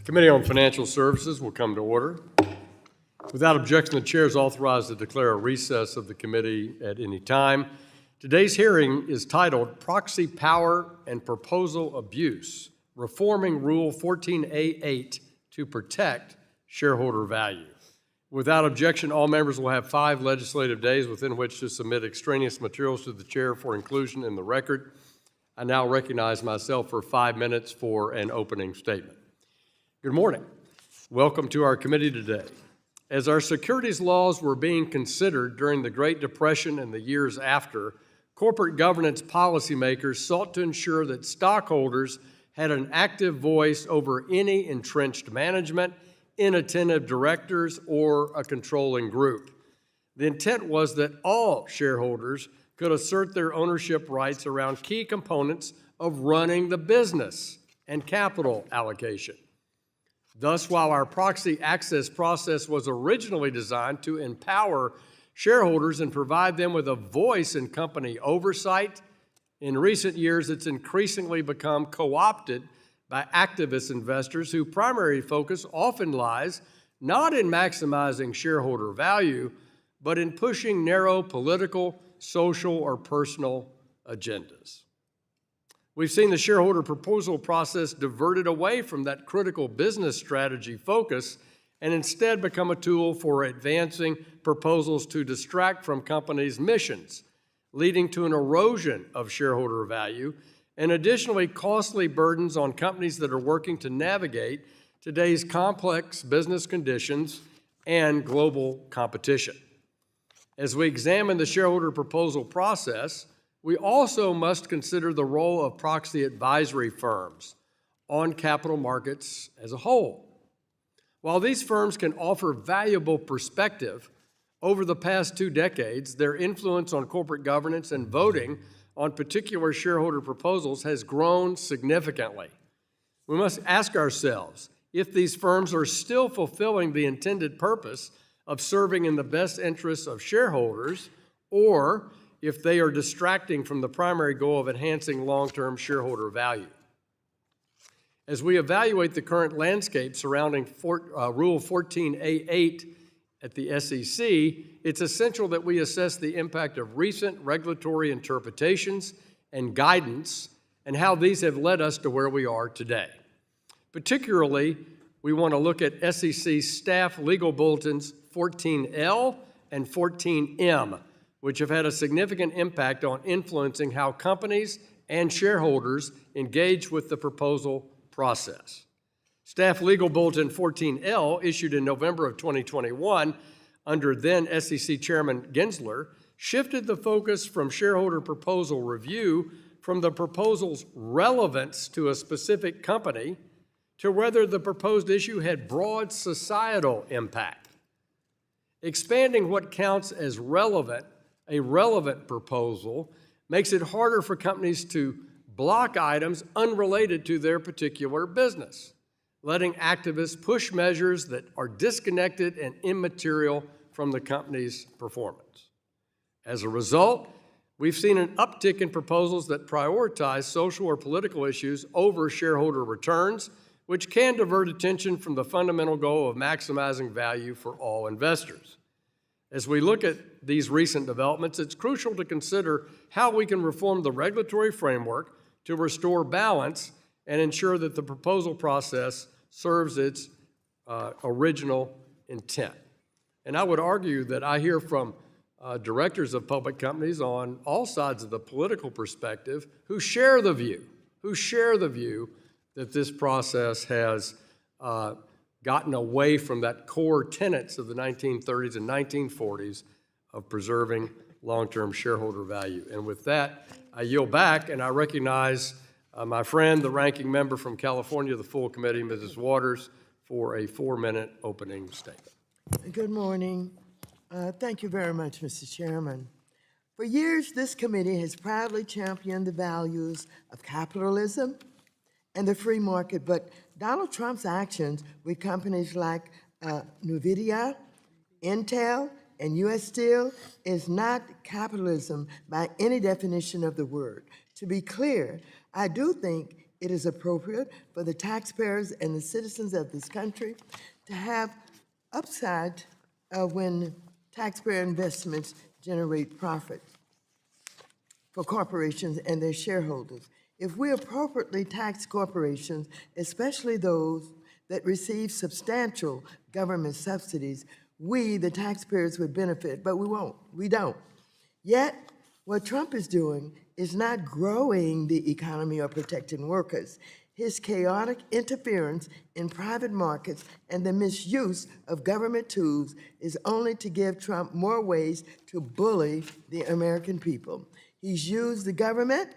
Committee on Financial Services will come to order. Without objection, the chair is authorized to declare a recess of the committee at any time. Today's hearing is titled Proxy Power and Proposal Abuse, Reforming Rule 14a-8 to Protect Shareholder Value. Without objection, all members will have 5 legislative days within which to submit extraneous materials to the chair for inclusion in the record. I now recognize myself for 5 minutes for an opening statement. Good morning. Welcome to our committee today. As our securities laws were being considered during the Great Depression and the years after, corporate governance policymakers sought to ensure that stockholders had an active voice over any entrenched management, inattentive directors, or a controlling group. The intent was that all shareholders could assert their ownership rights around key components of running the business and capital allocation. Thus, while our proxy access process was originally designed to empower shareholders and provide them with a voice in company oversight, in recent years it's increasingly become co-opted by activist investors whose primary focus often lies not in maximizing shareholder value, but in pushing narrow political, social, or personal agendas. We've seen the shareholder proposal process diverted away from that critical business strategy focus and instead become a tool for advancing proposals to distract from companies' missions, leading to an erosion of shareholder value and additionally costly burdens on companies that are working to navigate today's complex business conditions and global competition. As we examine the shareholder proposal process, we also must consider the role of proxy advisory firms on capital markets as a whole. While these firms can offer valuable perspective, over the past 2 decades, their influence on corporate governance and voting on particular shareholder proposals has grown significantly. We must ask ourselves if these firms are still fulfilling the intended purpose of serving in the best interests of shareholders, or if they are distracting from the primary goal of enhancing long-term shareholder value. As we evaluate the current landscape surrounding Rule 14a-8 at the SEC, it's essential that we assess the impact of recent regulatory interpretations and guidance and how these have led us to where we are today. Particularly, we want to look at SEC staff legal bulletins 14L and 14M, which have had a significant impact on influencing how companies and shareholders engage with the proposal process. Staff Legal Bulletin 14L, issued in November of 2021 under then SEC Chairman Gensler, shifted the focus from shareholder proposal review from the proposal's relevance to a specific company to whether the proposed issue had broad societal impact. Expanding what counts as relevant, a relevant proposal, makes it harder for companies to block items unrelated to their particular business, letting activists push measures that are disconnected and immaterial from the company's performance. As a result, we've seen an uptick in proposals that prioritize social or political issues over shareholder returns, which can divert attention from the fundamental goal of maximizing value for all investors. As we look at these recent developments, it's crucial to consider how we can reform the regulatory framework to restore balance and ensure that the proposal process serves its original intent. And I would argue that I hear from directors of public companies on all sides of the political perspective who share the view that this process has gotten away from that core tenets of the 1930s and 1940s of preserving long-term shareholder value. And with that, I yield back and I recognize my friend, the ranking member from California, the full committee, Mrs. Waters, for a 4-minute opening statement. Good morning. Thank you very much, Mr. Chairman. For years, this committee has proudly championed the values of capitalism and the free market, but Donald Trump's actions with companies like NVIDIA, Intel, and U.S. Steel is not capitalism by any definition of the word. To be clear, I do think it is appropriate for the taxpayers and the citizens of this country to have upside when taxpayer investments generate profit for corporations and their shareholders. If we appropriately tax corporations, especially those that receive substantial government subsidies, we, the taxpayers, would benefit, but we won't. We don't. Yet, what Trump is doing is not growing the economy or protecting workers. His chaotic interference in private markets and the misuse of government tools is only to give Trump more ways to bully the American people. He's used the government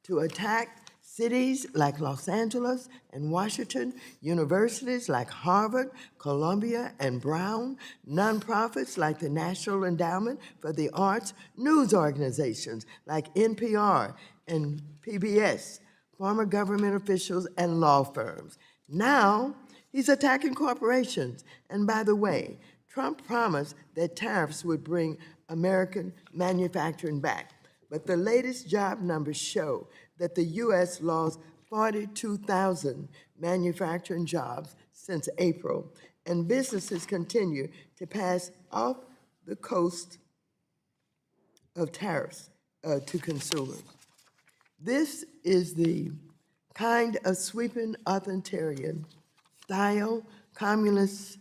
to attack cities like Los Angeles and Washington, universities like Harvard, Columbia, and Brown, nonprofits like the National Endowment for the Arts, news organizations like NPR and PBS, former government officials, and law firms. Now, he's attacking corporations. And by the way, Trump promised that tariffs would bring American manufacturing back. But the latest job numbers show that the U.S. lost 42,000 manufacturing jobs since April, and businesses continue to pass off the cost of tariffs to consumers. This is the kind of sweeping authoritarian style communist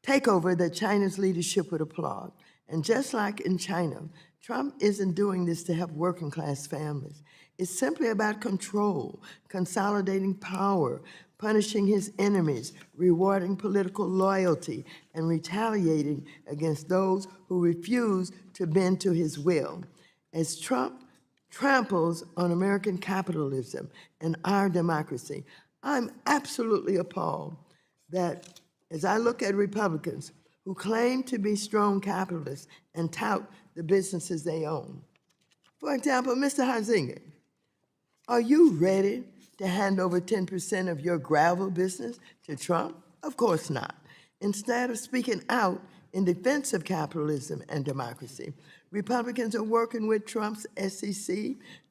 takeover that China's leadership would applaud. And just like in China, Trump isn't doing this to help working class families. It's simply about control, consolidating power, punishing his enemies, rewarding political loyalty, and retaliating against those who refuse to bend to his will. As Trump tramples on American capitalism and our democracy, I'm absolutely appalled that as I look at Republicans who claim to be strong capitalists and tout the businesses they own. For example, Mr. Huizenga, are you ready to hand over 10% of your gravel business to Trump? Of course not. Instead of speaking out in defense of capitalism and democracy, Republicans are working with Trump's SEC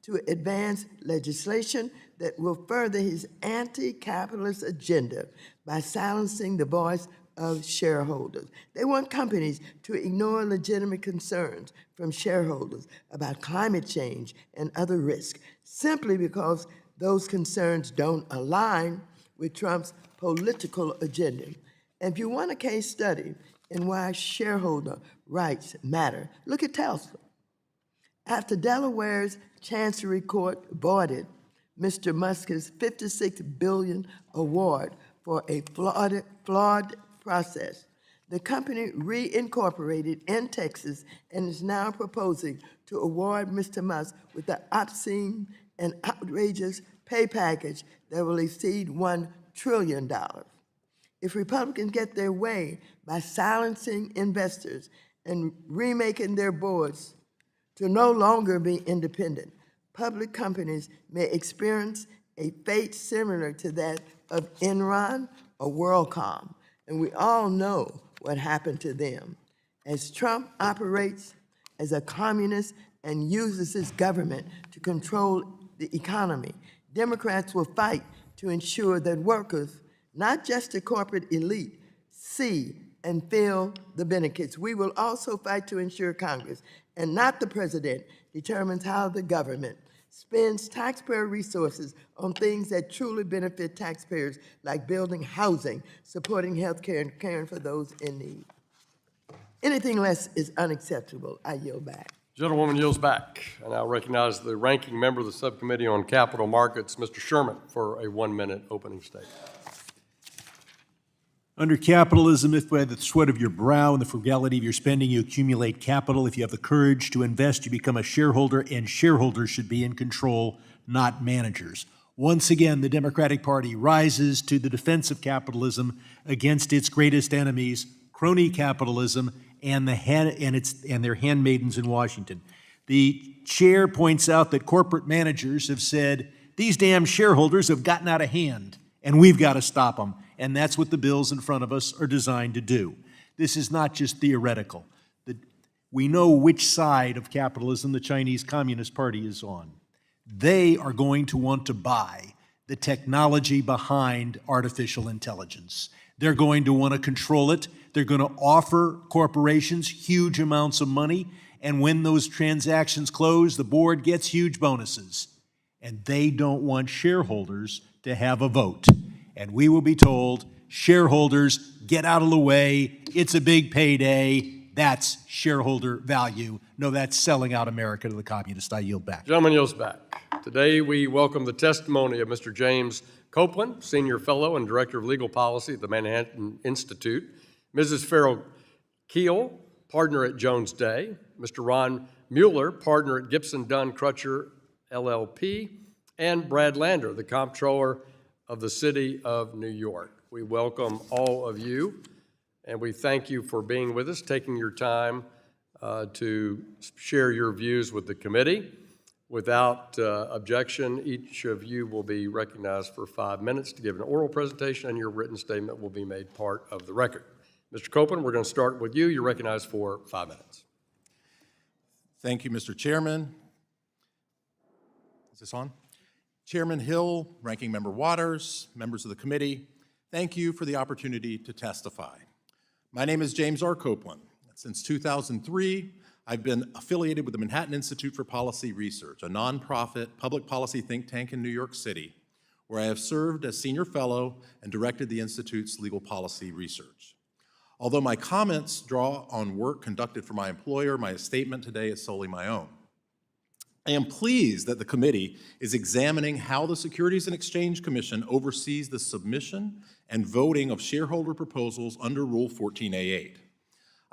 to advance legislation that will further his anti-capitalist agenda by silencing the voice of shareholders. They want companies to ignore legitimate concerns from shareholders about climate change and other risks, simply because those concerns don't align with Trump's political agenda. And if you want a case study in why shareholder rights matter, look at Tesla. After Delaware's Chancery Court voided Mr. Musk's $56 billion award for a flawed process, the company reincorporated in Texas and is now proposing to award Mr. Musk with the obscene and outrageous pay package that will exceed $1 trillion. If Republicans get their way by silencing investors and remaking their boards to no longer be independent, public companies may experience a fate similar to that of Enron or WorldCom. And we all know what happened to them. As Trump operates as a communist and uses his government to control the economy, Democrats will fight to ensure that workers, not just the corporate elite, see and feel the benefits. We will also fight to ensure Congress, and not the president, determines how the government spends taxpayer resources on things that truly benefit taxpayers, like building housing, supporting health care, and caring for those in need. Anything less is unacceptable. I yield back. Gentlewoman yields back. I now recognize the ranking member of the Subcommittee on Capital Markets, Mr. Sherman, for a 1-minute opening statement. Under capitalism, if by the sweat of your brow and the frugality of your spending you accumulate capital, if you have the courage to invest, you become a shareholder, and shareholders should be in control, not managers. Once again, the Democratic Party rises to the defense of capitalism against its greatest enemies, crony capitalism, and their handmaidens in Washington. The chair points out that corporate managers have said, these damn shareholders have gotten out of hand, and we've got to stop them. And that's what the bills in front of us are designed to do. This is not just theoretical. We know which side of capitalism the Chinese Communist Party is on. They are going to want to buy the technology behind artificial intelligence. They're going to want to control it. They're going to offer corporations huge amounts of money, and when those transactions close, the board gets huge bonuses. And they don't want shareholders to have a vote. And we will be told, shareholders, get out of the way. It's a big payday. That's shareholder value. No, that's selling out America to the communists. I yield back. Gentleman yields back. Today, we welcome the testimony of Mr. James Copland, Senior Fellow and Director of Legal Policy at the Manhattan Institute, Mrs. Frell Keel, Partner at Jones Day, Mr. Ron Mueller, Partner at Gibson, Dunn, Crutcher, LLP, and Brad Lander, the Comptroller of the City of New York. We welcome all of you, and we thank you for being with us, taking your time to share your views with the committee. Without objection, each of you will be recognized for 5 minutes to give an oral presentation, and your written statement will be made part of the record. Mr. Copland, we're going to start with you. You're recognized for 5 minutes. Thank you, Mr. Chairman. Is this on? Chairman Hill, Ranking Member Waters, members of the committee, thank you for the opportunity to testify. My name is James R. Copland. Since 2003, I've been affiliated with the Manhattan Institute for Policy Research, a nonprofit public policy think tank in New York City, where I have served as senior fellow and directed the Institute's legal policy research. Although my comments draw on work conducted for my employer, my statement today is solely my own. I am pleased that the committee is examining how the Securities and Exchange Commission oversees the submission and voting of shareholder proposals under Rule 14a-8.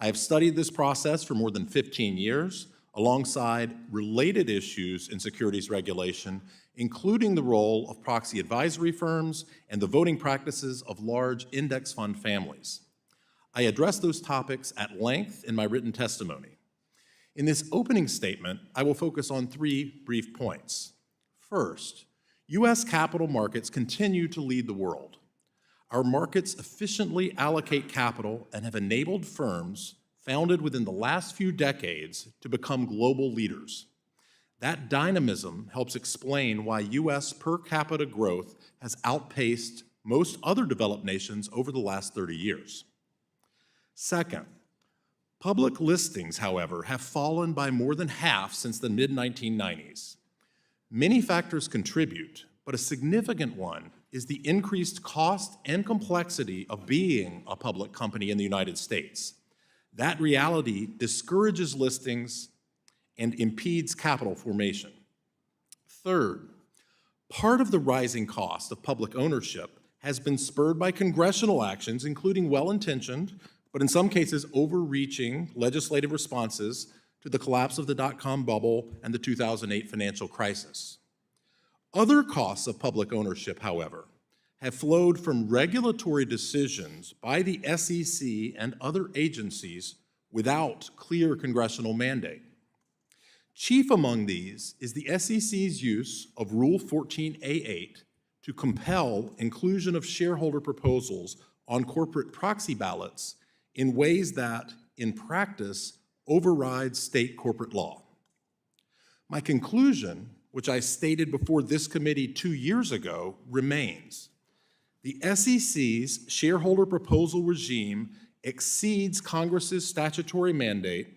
I have studied this process for more than 15 years, alongside related issues in securities regulation, including the role of proxy advisory firms and the voting practices of large index fund families. I address those topics at length in my written testimony. In this opening statement, I will focus on 3 brief points. First, U.S. capital markets continue to lead the world. Our markets efficiently allocate capital and have enabled firms founded within the last few decades to become global leaders. That dynamism helps explain why U.S. per capita growth has outpaced most other developed nations over the last 30 years. Second, public listings, however, have fallen by more than half since the mid-1990s. Many factors contribute, but a significant one is the increased cost and complexity of being a public company in the United States. That reality discourages listings and impedes capital formation. Third, part of the rising cost of public ownership has been spurred by congressional actions, including well-intentioned, but in some cases overreaching legislative responses to the collapse of the dot-com bubble and the 2008 financial crisis. Other costs of public ownership, however, have flowed from regulatory decisions by the SEC and other agencies without clear congressional mandate. Chief among these is the SEC's use of Rule 14a-8 to compel inclusion of shareholder proposals on corporate proxy ballots in ways that, in practice, override state corporate law. My conclusion, which I stated before this committee 2 years ago, remains. The SEC's shareholder proposal regime exceeds Congress's statutory mandate,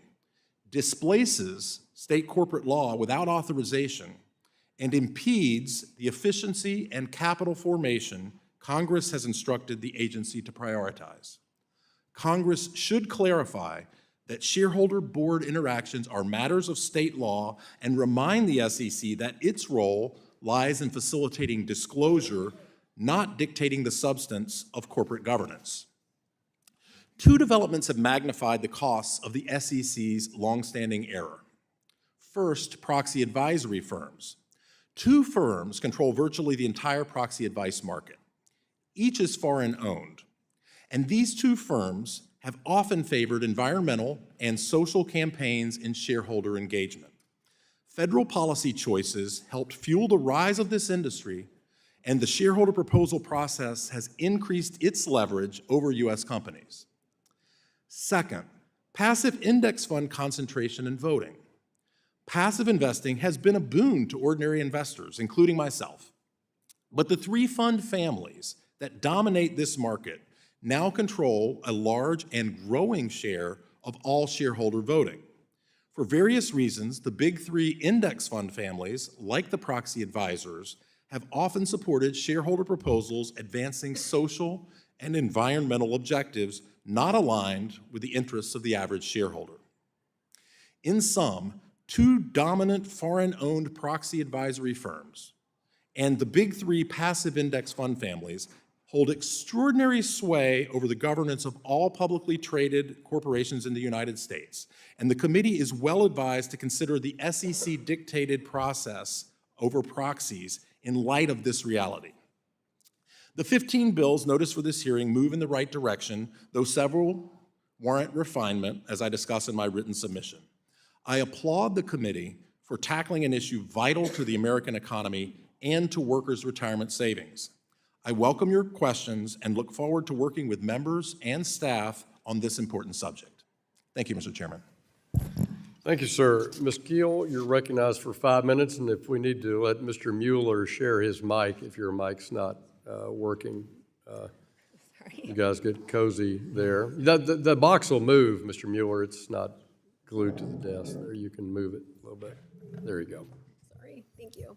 displaces state corporate law without authorization, and impedes the efficiency and capital formation Congress has instructed the agency to prioritize. Congress should clarify that shareholder board interactions are matters of state law and remind the SEC that its role lies in facilitating disclosure, not dictating the substance of corporate governance. 2 developments have magnified the costs of the SEC's longstanding error. First, proxy advisory firms. 2 firms control virtually the entire proxy advice market. Each is foreign-owned. And these 2 firms have often favored environmental and social campaigns in shareholder engagement. Federal policy choices helped fuel the rise of this industry, and the shareholder proposal process has increased its leverage over U.S. companies. Second, passive index fund concentration in voting. Passive investing has been a boon to ordinary investors, including myself. But the three fund families that dominate this market now control a large and growing share of all shareholder voting. For various reasons, the big three index fund families, like the proxy advisors, have often supported shareholder proposals advancing social and environmental objectives not aligned with the interests of the average shareholder. In sum, two dominant foreign-owned proxy advisory firms and the big three passive index fund families hold extraordinary sway over the governance of all publicly traded corporations in the United States, and the committee is well advised to consider the SEC-dictated process over proxies in light of this reality. The 15 bills noticed for this hearing move in the right direction, though several warrant refinement, as I discuss in my written submission. I applaud the committee for tackling an issue vital to the American economy and to workers' retirement savings. I welcome your questions and look forward to working with members and staff on this important subject. Thank you, Mr. Chairman. Thank you, sir. Ms. Keel, you're recognized for 5 minutes, and if we need to let Mr. Mueller share his mic, if your mic's not working. You guys get cozy there. The box will move, Mr. Mueller. It's not glued to the desk there. You can move it a little bit. There you go. Sorry, thank you.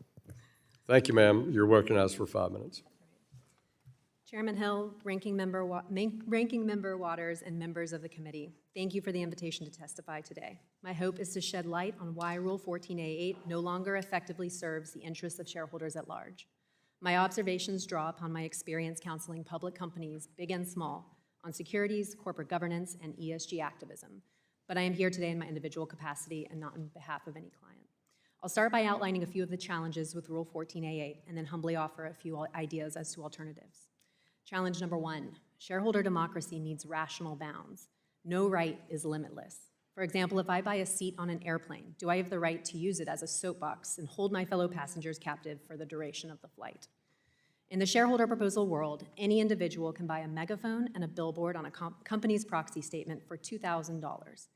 Thank you, ma'am. You're recognized for 5 minutes. Chairman Hill, Ranking Member Waters, and members of the committee, thank you for the invitation to testify today. My hope is to shed light on why Rule 14a-8 no longer effectively serves the interests of shareholders at large. My observations draw upon my experience counseling public companies, big and small, on securities, corporate governance, and ESG activism, but I am here today in my individual capacity and not on behalf of any client. I'll start by outlining a few of the challenges with Rule 14a-8 and then humbly offer a few ideas as to alternatives. Challenge number 1, shareholder democracy needs rational bounds. No right is limitless. For example, if I buy a seat on an airplane, do I have the right to use it as a soapbox and hold my fellow passengers captive for the duration of the flight? In the shareholder proposal world, any individual can buy a megaphone and a billboard on a company's proxy statement for $2,000.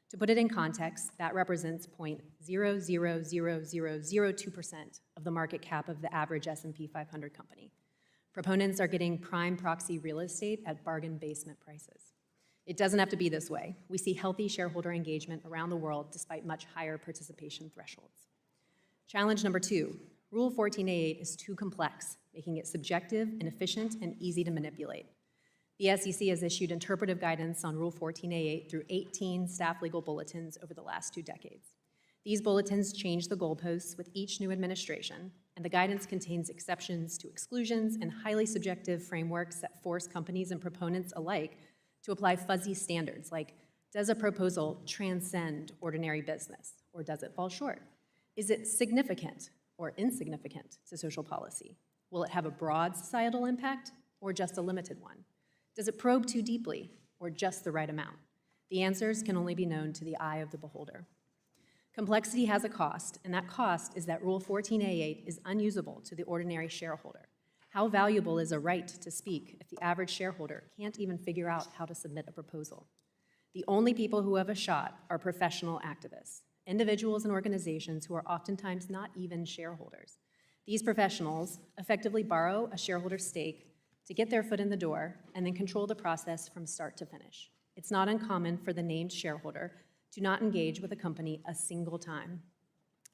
To put it in context, that represents 0.000002% of the market cap of the average S&P 500 company. Proponents are getting prime proxy real estate at bargain basement prices. It doesn't have to be this way. We see healthy shareholder engagement around the world despite much higher participation thresholds. Challenge number 2, Rule 14a-8 is too complex, making it subjective, inefficient, and easy to manipulate. The SEC has issued interpretive guidance on Rule 14a-8 through 18 staff legal bulletins over the last 2 decades. These bulletins change the goalposts with each new administration, and the guidance contains exceptions to exclusions and highly subjective frameworks that force companies and proponents alike to apply fuzzy standards like, does a proposal transcend ordinary business, or does it fall short? Is it significant or insignificant to social policy? Will it have a broad societal impact or just a limited one? Does it probe too deeply or just the right amount? The answers can only be known to the eye of the beholder. Complexity has a cost, and that cost is that Rule 14a-8 is unusable to the ordinary shareholder. How valuable is a right to speak if the average shareholder can't even figure out how to submit a proposal? The only people who have a shot are professional activists, individuals and organizations who are oftentimes not even shareholders. These professionals effectively borrow a shareholder's stake to get their foot in the door and then control the process from start to finish. It's not uncommon for the named shareholder to not engage with a company a single time.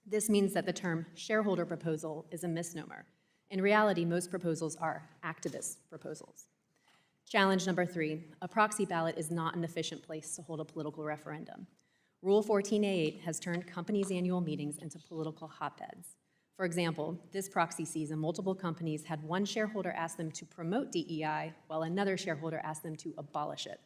This means that the term shareholder proposal is a misnomer. In reality, most proposals are activist proposals. Challenge number 3, a proxy ballot is not an efficient place to hold a political referendum. Rule 14a-8 has turned companies' annual meetings into political hotbeds. For example, this proxy season, multiple companies had one shareholder ask them to promote DEI, while another shareholder asked them to abolish it.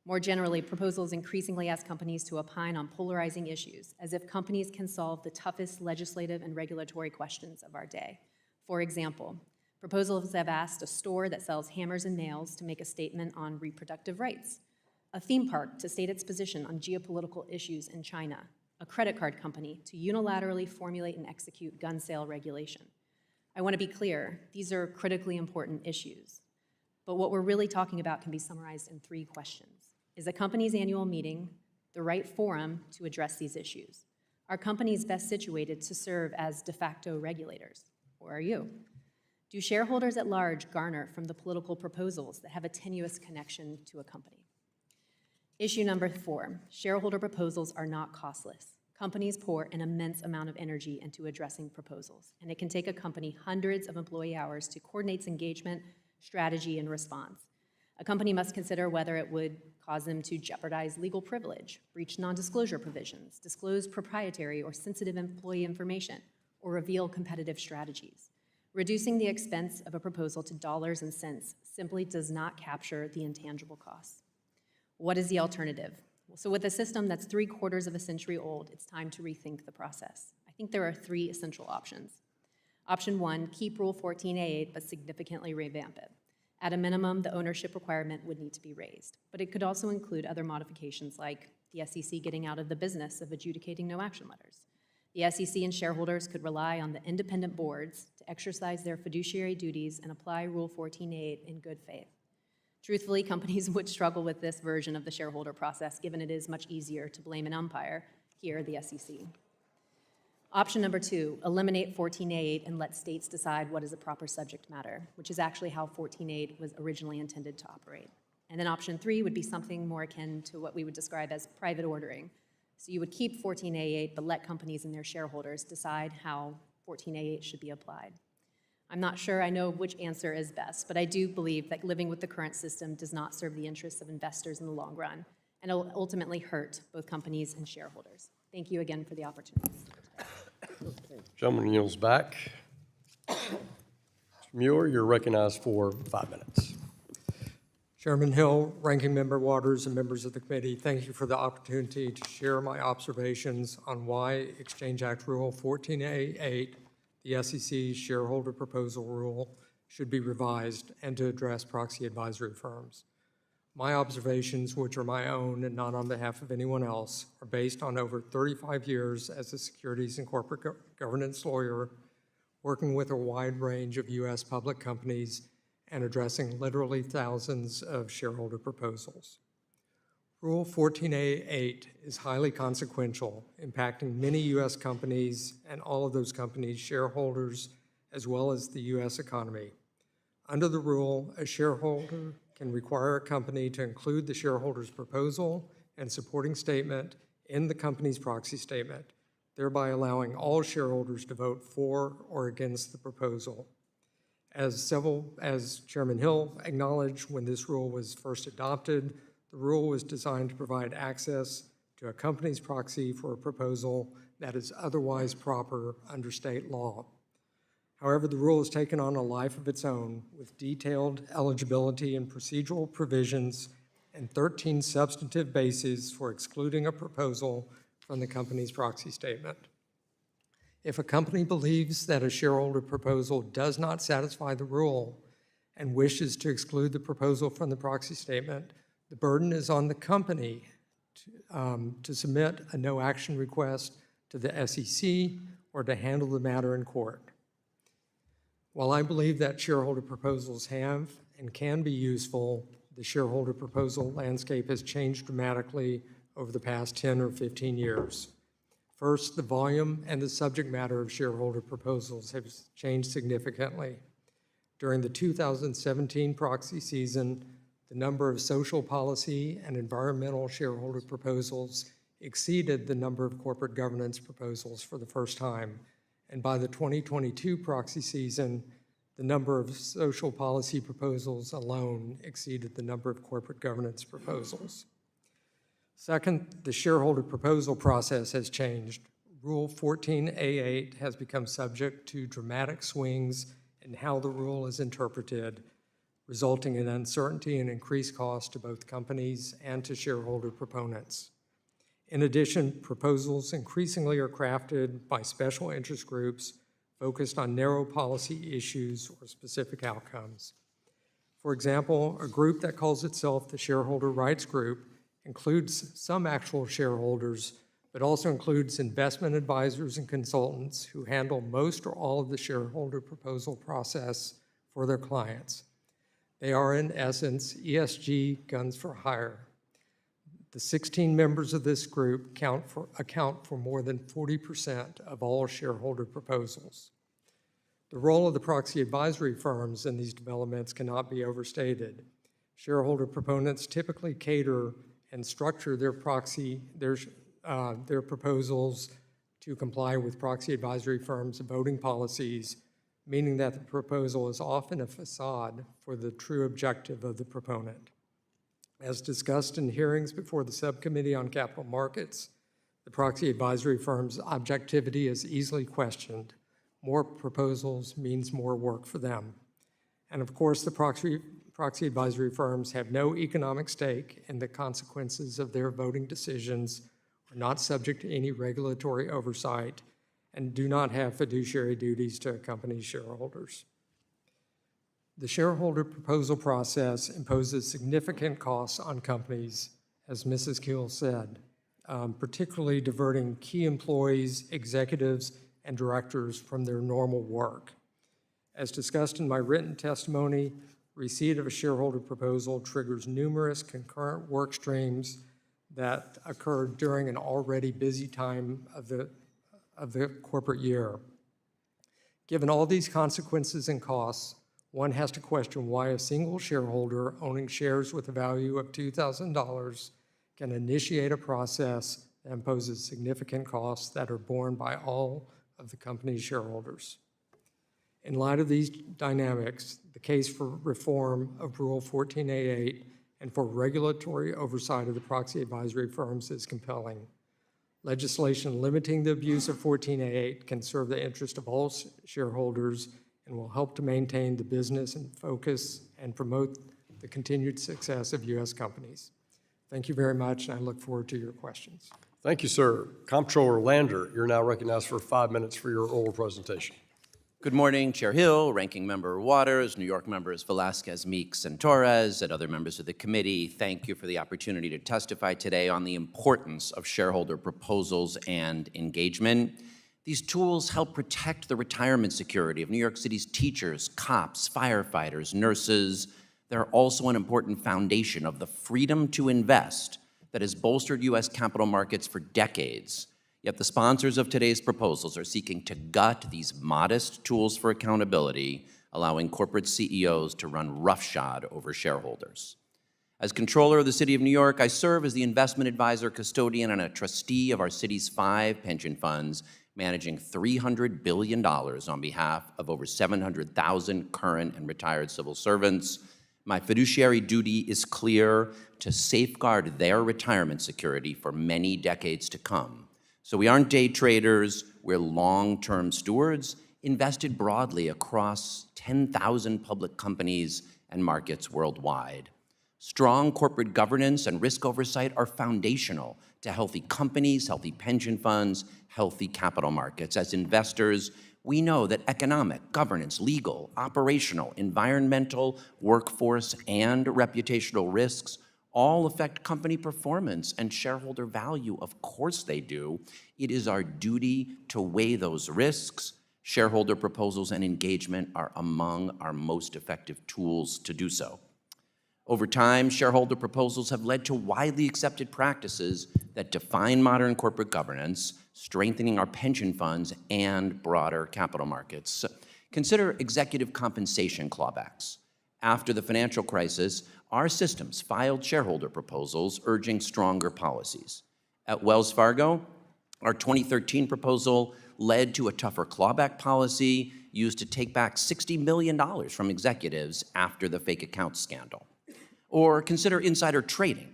More generally, proposals increasingly ask companies to opine on polarizing issues, as if companies can solve the toughest legislative and regulatory questions of our day. For example, proposals have asked a store that sells hammers and nails to make a statement on reproductive rights, a theme park to state its position on geopolitical issues in China, a credit card company to unilaterally formulate and execute gun sale regulation. I want to be clear, these are critically important issues, but what we're really talking about can be summarized in 3 questions. Is a company's annual meeting the right forum to address these issues? Are companies best situated to serve as de facto regulators, or are you? Do shareholders at large garner from the political proposals that have a tenuous connection to a company? Issue number 4, shareholder proposals are not costless. Companies pour an immense amount of energy into addressing proposals, and it can take a company hundreds of employee hours to coordinate engagement, strategy, and response. A company must consider whether it would cause them to jeopardize legal privilege, breach non-disclosure provisions, disclose proprietary or sensitive employee information, or reveal competitive strategies. Reducing the expense of a proposal to dollars and cents simply does not capture the intangible costs. What is the alternative? So with a system that's 3/4 of a century old, it's time to rethink the process. I think there are 3 essential options. Option 1, keep Rule 14a-8, but significantly revamp it. At a minimum, the ownership requirement would need to be raised, but it could also include other modifications like the SEC getting out of the business of adjudicating no action letters. The SEC and shareholders could rely on the independent boards to exercise their fiduciary duties and apply Rule 14a-8 in good faith. Truthfully, companies would struggle with this version of the shareholder process, given it is much easier to blame an umpire, here the SEC. Option number 2, eliminate 14a-8 and let states decide what is a proper subject matter, which is actually how 14a-8 was originally intended to operate. And then option 3 would be something more akin to what we would describe as private ordering. So you would keep 14a-8, but let companies and their shareholders decide how 14a-8 should be applied. I'm not sure I know which answer is best, but I do believe that living with the current system does not serve the interests of investors in the long run, and it'll ultimately hurt both companies and shareholders. Thank you again for the opportunity. Gentleman yields back. Mr. Mueller, you're recognized for 5 minutes. Chairman Hill, Ranking Member Waters, and members of the committee, thank you for the opportunity to share my observations on why Exchange Act Rule 14a-8, the SEC's shareholder proposal rule, should be revised and to address proxy advisory firms. My observations, which are my own and not on behalf of anyone else, are based on over 35 years as a securities and corporate governance lawyer, working with a wide range of U.S. public companies and addressing literally thousands of shareholder proposals. Rule 14a-8 is highly consequential, impacting many U.S. companies and all of those companies' shareholders, as well as the U.S. economy. Under the rule, a shareholder can require a company to include the shareholder's proposal and supporting statement in the company's proxy statement, thereby allowing all shareholders to vote for or against the proposal. As Chairman Hill acknowledged when this rule was first adopted, the rule was designed to provide access to a company's proxy for a proposal that is otherwise proper under state law. However, the rule has taken on a life of its own with detailed eligibility and procedural provisions and 13 substantive bases for excluding a proposal from the company's proxy statement. If a company believes that a shareholder proposal does not satisfy the rule and wishes to exclude the proposal from the proxy statement, the burden is on the company to submit a no-action request to the SEC or to handle the matter in court. While I believe that shareholder proposals have and can be useful, the shareholder proposal landscape has changed dramatically over the past 10 or 15 years. First, the volume and the subject matter of shareholder proposals have changed significantly. During the 2017 proxy season, the number of social policy and environmental shareholder proposals exceeded the number of corporate governance proposals for the first time. And by the 2022 proxy season, the number of social policy proposals alone exceeded the number of corporate governance proposals. Second, the shareholder proposal process has changed. Rule 14a-8 has become subject to dramatic swings in how the rule is interpreted, resulting in uncertainty and increased cost to both companies and to shareholder proponents. In addition, proposals increasingly are crafted by special interest groups focused on narrow policy issues or specific outcomes. For example, a group that calls itself the Shareholder Rights Group includes some actual shareholders, but also includes investment advisors and consultants who handle most or all of the shareholder proposal process for their clients. They are, in essence, ESG guns for hire. The 16 members of this group account for more than 40% of all shareholder proposals. The role of the proxy advisory firms in these developments cannot be overstated. Shareholder proponents typically cater and structure their proposals to comply with proxy advisory firms' voting policies, meaning that the proposal is often a facade for the true objective of the proponent. As discussed in hearings before the Subcommittee on Capital Markets, the proxy advisory firm's objectivity is easily questioned. More proposals means more work for them. And of course, the proxy advisory firms have no economic stake in the consequences of their voting decisions, are not subject to any regulatory oversight, and do not have fiduciary duties to accompany shareholders. The shareholder proposal process imposes significant costs on companies, as Mrs. Keel said, particularly diverting key employees, executives, and directors from their normal work. As discussed in my written testimony, receipt of a shareholder proposal triggers numerous concurrent work streams that occur during an already busy time of the corporate year. Given all these consequences and costs, one has to question why a single shareholder owning shares with a value of $2,000 can initiate a process that imposes significant costs that are borne by all of the company's shareholders. In light of these dynamics, the case for reform of Rule 14a-8 and for regulatory oversight of the proxy advisory firms is compelling. Legislation limiting the abuse of 14a-8 can serve the interest of all shareholders and will help to maintain the business and focus and promote the continued success of U.S. companies. Thank you very much, and I look forward to your questions. Thank you, sir. Comptroller Lander, you're now recognized for 5 minutes for your oral presentation. Good morning, Chair Hill, Ranking Member Waters, New York members Velasquez, Meeks, and Torres, and other members of the committee. Thank you for the opportunity to testify today on the importance of shareholder proposals and engagement. These tools help protect the retirement security of New York City's teachers, cops, firefighters, nurses. They're also an important foundation of the freedom to invest that has bolstered U.S. capital markets for decades. Yet the sponsors of today's proposals are seeking to gut these modest tools for accountability, allowing corporate CEOs to run roughshod over shareholders. As Comptroller of the City of New York, I serve as the investment advisor, custodian, and a trustee of our city's 5 pension funds, managing $300 billion on behalf of over 700,000 current and retired civil servants. My fiduciary duty is clear: to safeguard their retirement security for many decades to come. So we aren't day traders, we're long-term stewards, invested broadly across 10,000 public companies and markets worldwide. Strong corporate governance and risk oversight are foundational to healthy companies, healthy pension funds, healthy capital markets. As investors, we know that economic, governance, legal, operational, environmental, workforce, and reputational risks all affect company performance and shareholder value. Of course they do. It is our duty to weigh those risks. Shareholder proposals and engagement are among our most effective tools to do so. Over time, shareholder proposals have led to widely accepted practices that define modern corporate governance, strengthening our pension funds and broader capital markets. Consider executive compensation clawbacks. After the financial crisis, our systems filed shareholder proposals urging stronger policies. At Wells Fargo, our 2013 proposal led to a tougher clawback policy used to take back $60 million from executives after the fake account scandal. Or consider insider trading.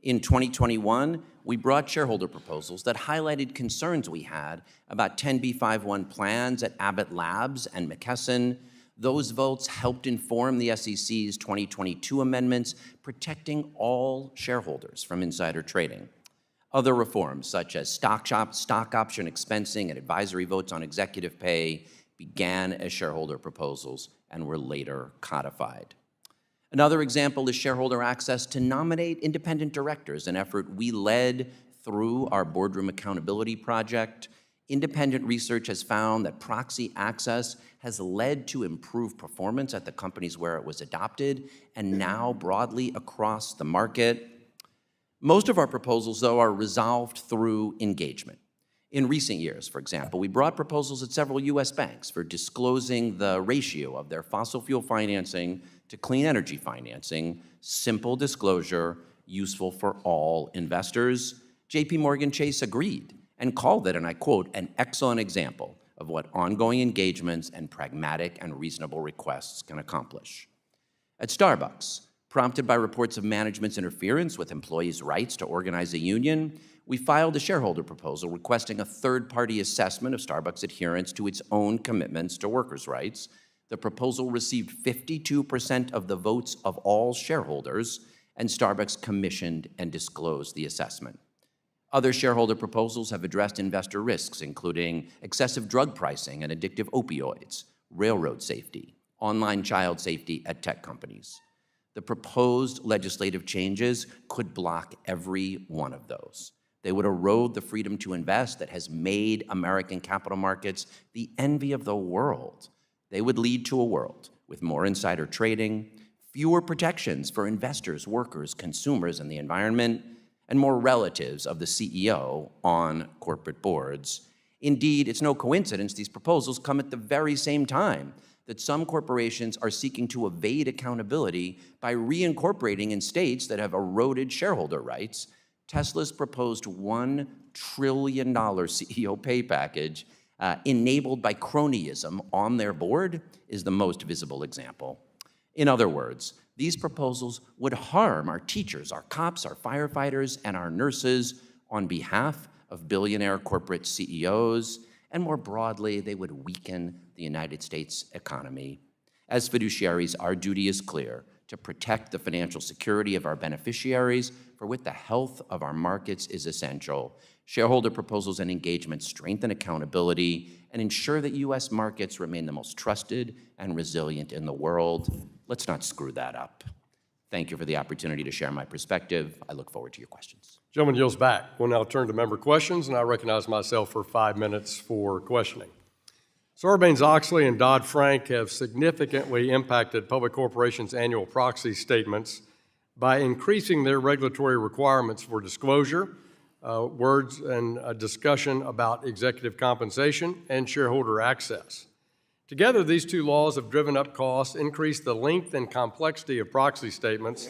In 2021, we brought shareholder proposals that highlighted concerns we had about 10b5-1 plans at Abbott Labs and McKesson. Those votes helped inform the SEC's 2022 amendments, protecting all shareholders from insider trading. Other reforms, such as stock option expensing and advisory votes on executive pay, began as shareholder proposals and were later codified. Another example is shareholder access to nominate independent directors, an effort we led through our Boardroom Accountability Project. Independent research has found that proxy access has led to improved performance at the companies where it was adopted, and now broadly across the market. Most of our proposals, though, are resolved through engagement. In recent years, for example, we brought proposals at several U.S. banks for disclosing the ratio of their fossil fuel financing to clean energy financing. Simple disclosure, useful for all investors. J.P. Morgan Chase agreed and called it, and I quote, an excellent example of what ongoing engagements and pragmatic and reasonable requests can accomplish. At Starbucks, prompted by reports of management's interference with employees' rights to organize a union, we filed a shareholder proposal requesting a third-party assessment of Starbucks' adherence to its own commitments to workers' rights. The proposal received 52% of the votes of all shareholders, and Starbucks commissioned and disclosed the assessment. Other shareholder proposals have addressed investor risks, including excessive drug pricing and addictive opioids, railroad safety, online child safety at tech companies. The proposed legislative changes could block every one of those. They would erode the freedom to invest that has made American capital markets the envy of the world. They would lead to a world with more insider trading, fewer protections for investors, workers, consumers, and the environment, and more relatives of the CEO on corporate boards. Indeed, it's no coincidence these proposals come at the very same time that some corporations are seeking to evade accountability by reincorporating in states that have eroded shareholder rights. Tesla's proposed $1 trillion CEO pay package, enabled by cronyism on their board, is the most visible example. In other words, these proposals would harm our teachers, our cops, our firefighters, and our nurses on behalf of billionaire corporate CEOs, and more broadly, they would weaken the United States economy. As fiduciaries, our duty is clear: to protect the financial security of our beneficiaries, for which the health of our markets is essential. Shareholder proposals and engagement strengthen accountability and ensure that U.S. markets remain the most trusted and resilient in the world. Let's not screw that up. Thank you for the opportunity to share my perspective. I look forward to your questions. Gentleman yields back. We'll now turn to member questions, and I recognize myself for 5 minutes for questioning. Sarbanes-Oxley and Dodd-Frank have significantly impacted public corporations' annual proxy statements by increasing their regulatory requirements for disclosure, words and a discussion about executive compensation, and shareholder access. Together, these two laws have driven up costs, increased the length and complexity of proxy statements,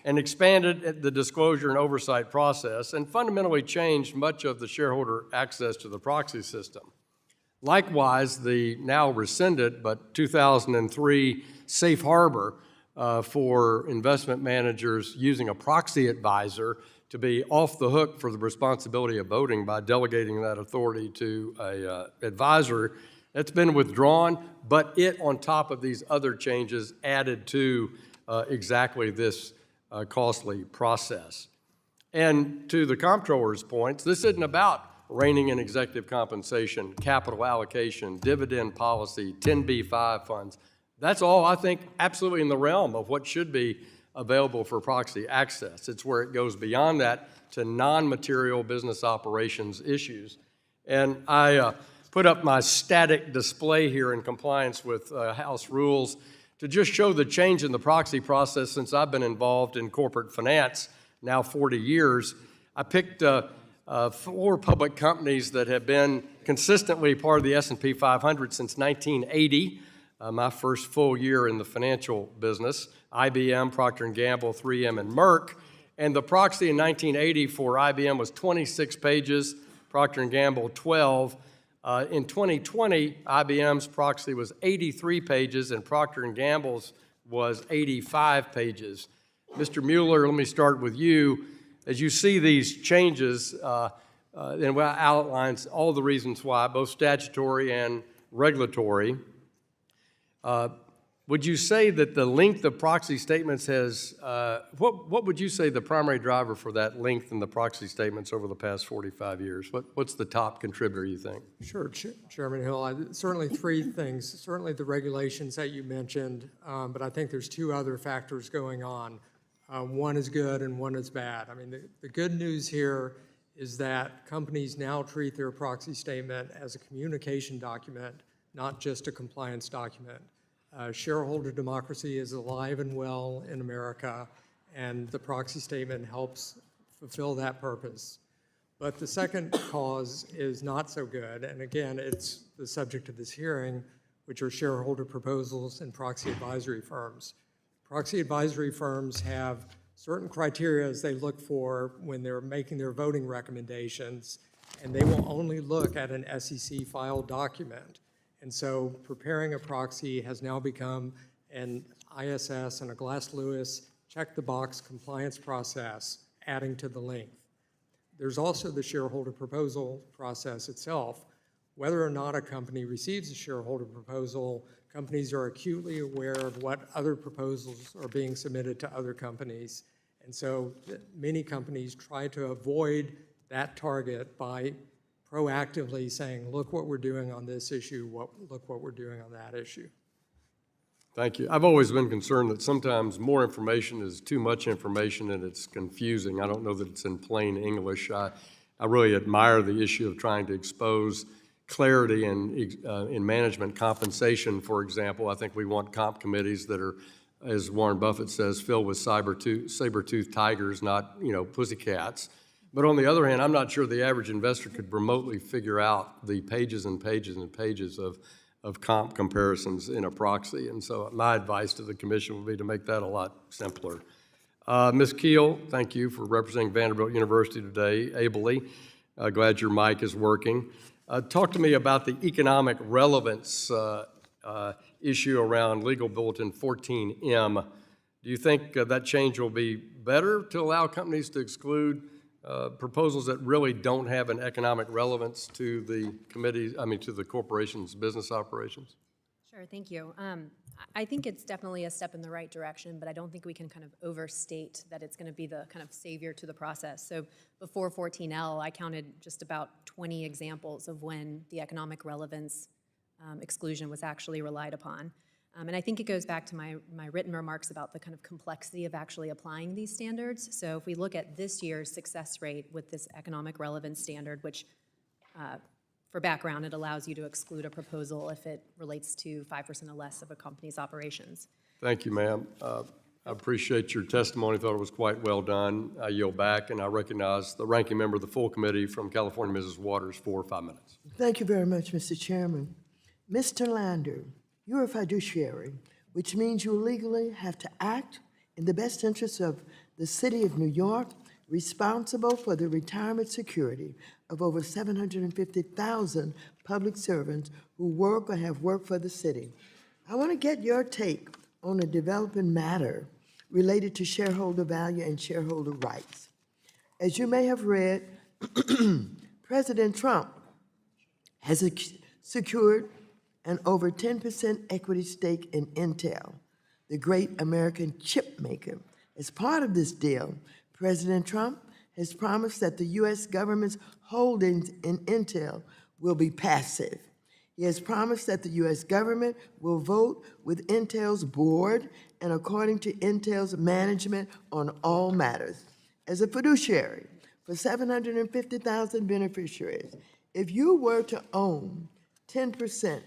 and expanded the disclosure and oversight process, and fundamentally changed much of the shareholder access to the proxy system. Likewise, the now rescinded but 2003 safe harbor for investment managers using a proxy advisor to be off the hook for the responsibility of voting by delegating that authority to an advisor, that's been withdrawn, but it, on top of these other changes, added to exactly this costly process. And to the Comptroller's points, this isn't about reining in executive compensation, capital allocation, dividend policy, 10b-5 funds. That's all, I think, absolutely in the realm of what should be available for proxy access. It's where it goes beyond that to non-material business operations issues. And I put up my static display here in compliance with House rules to just show the change in the proxy process since I've been involved in corporate finance, now 40 years. I picked 4 public companies that have been consistently part of the S&P 500 since 1980, my first full year in the financial business: IBM, Procter & Gamble, 3M, and Merck. And the proxy in 1980 for IBM was 26 pages, Procter & Gamble 12. In 2020, IBM's proxy was 83 pages, and Procter & Gamble's was 85 pages. Mr. Mueller, let me start with you. As you see these changes, and it outlines all the reasons why, both statutory and regulatory, would you say that the length of proxy statements has, what would you say the primary driver for that length in the proxy statements over the past 45 years? What's the top contributor, you think? Sure, Chairman Hill. Certainly 3 things. Certainly the regulations that you mentioned, but I think there's 2 other factors going on. One is good and one is bad. I mean, the good news here is that companies now treat their proxy statement as a communication document, not just a compliance document. Shareholder democracy is alive and well in America, and the proxy statement helps fulfill that purpose. But the second cause is not so good, and again, it's the subject of this hearing, which are shareholder proposals and proxy advisory firms. Proxy advisory firms have certain criteria they look for when they're making their voting recommendations, and they will only look at an SEC filed document. And so preparing a proxy has now become an ISS and a Glass-Lewis check-the-box compliance process, adding to the length. There's also the shareholder proposal process itself. Whether or not a company receives a shareholder proposal, companies are acutely aware of what other proposals are being submitted to other companies. And so many companies try to avoid that target by proactively saying, look what we're doing on this issue, look what we're doing on that issue. Thank you. I've always been concerned that sometimes more information is too much information and it's confusing. I don't know that it's in plain English. I really admire the issue of trying to expose clarity in management compensation, for example. I think we want comp committees that are, as Warren Buffett says, filled with saber-toothed tigers, not, pussycats. But on the other hand, I'm not sure the average investor could remotely figure out the pages and pages and pages of comp comparisons in a proxy. And so my advice to the commission would be to make that a lot simpler. Ms. Keel, thank you for representing Vanderbilt University today ably. Glad your mic is working. Talk to me about the economic relevance issue around Legal Bulletin 14M. Do you think that change will be better to allow companies to exclude proposals that really don't have an economic relevance to the to the corporation's business operations? Sure, thank you. I think it's definitely a step in the right direction, but I don't think we can kind of overstate that it's going to be the kind of savior to the process. So before 14L, I counted just about 20 examples of when the economic relevance exclusion was actually relied upon. And I think it goes back to my written remarks about the kind of complexity of actually applying these standards. So if we look at this year's success rate with this economic relevance standard, which for background, it allows you to exclude a proposal if it relates to 5% or less of a company's operations. Thank you, ma'am. I appreciate your testimony. Thought it was quite well done. I yield back, and I recognize the ranking member of the full committee from California, Mrs. Waters, for 5 minutes. Thank you very much, Mr. Chairman. Mr. Lander, you're a fiduciary, which means you legally have to act in the best interests of the city of New York, responsible for the retirement security of over 750,000 public servants who work or have worked for the city. I want to get your take on a developing matter related to shareholder value and shareholder rights. As you may have read, President Trump has secured an over 10% equity stake in Intel, the great American chip maker. As part of this deal, President Trump has promised that the U.S. government's holdings in Intel will be passive. He has promised that the U.S. government will vote with Intel's board and according to Intel's management on all matters. As a fiduciary for 750,000 beneficiaries, if you were to own 10%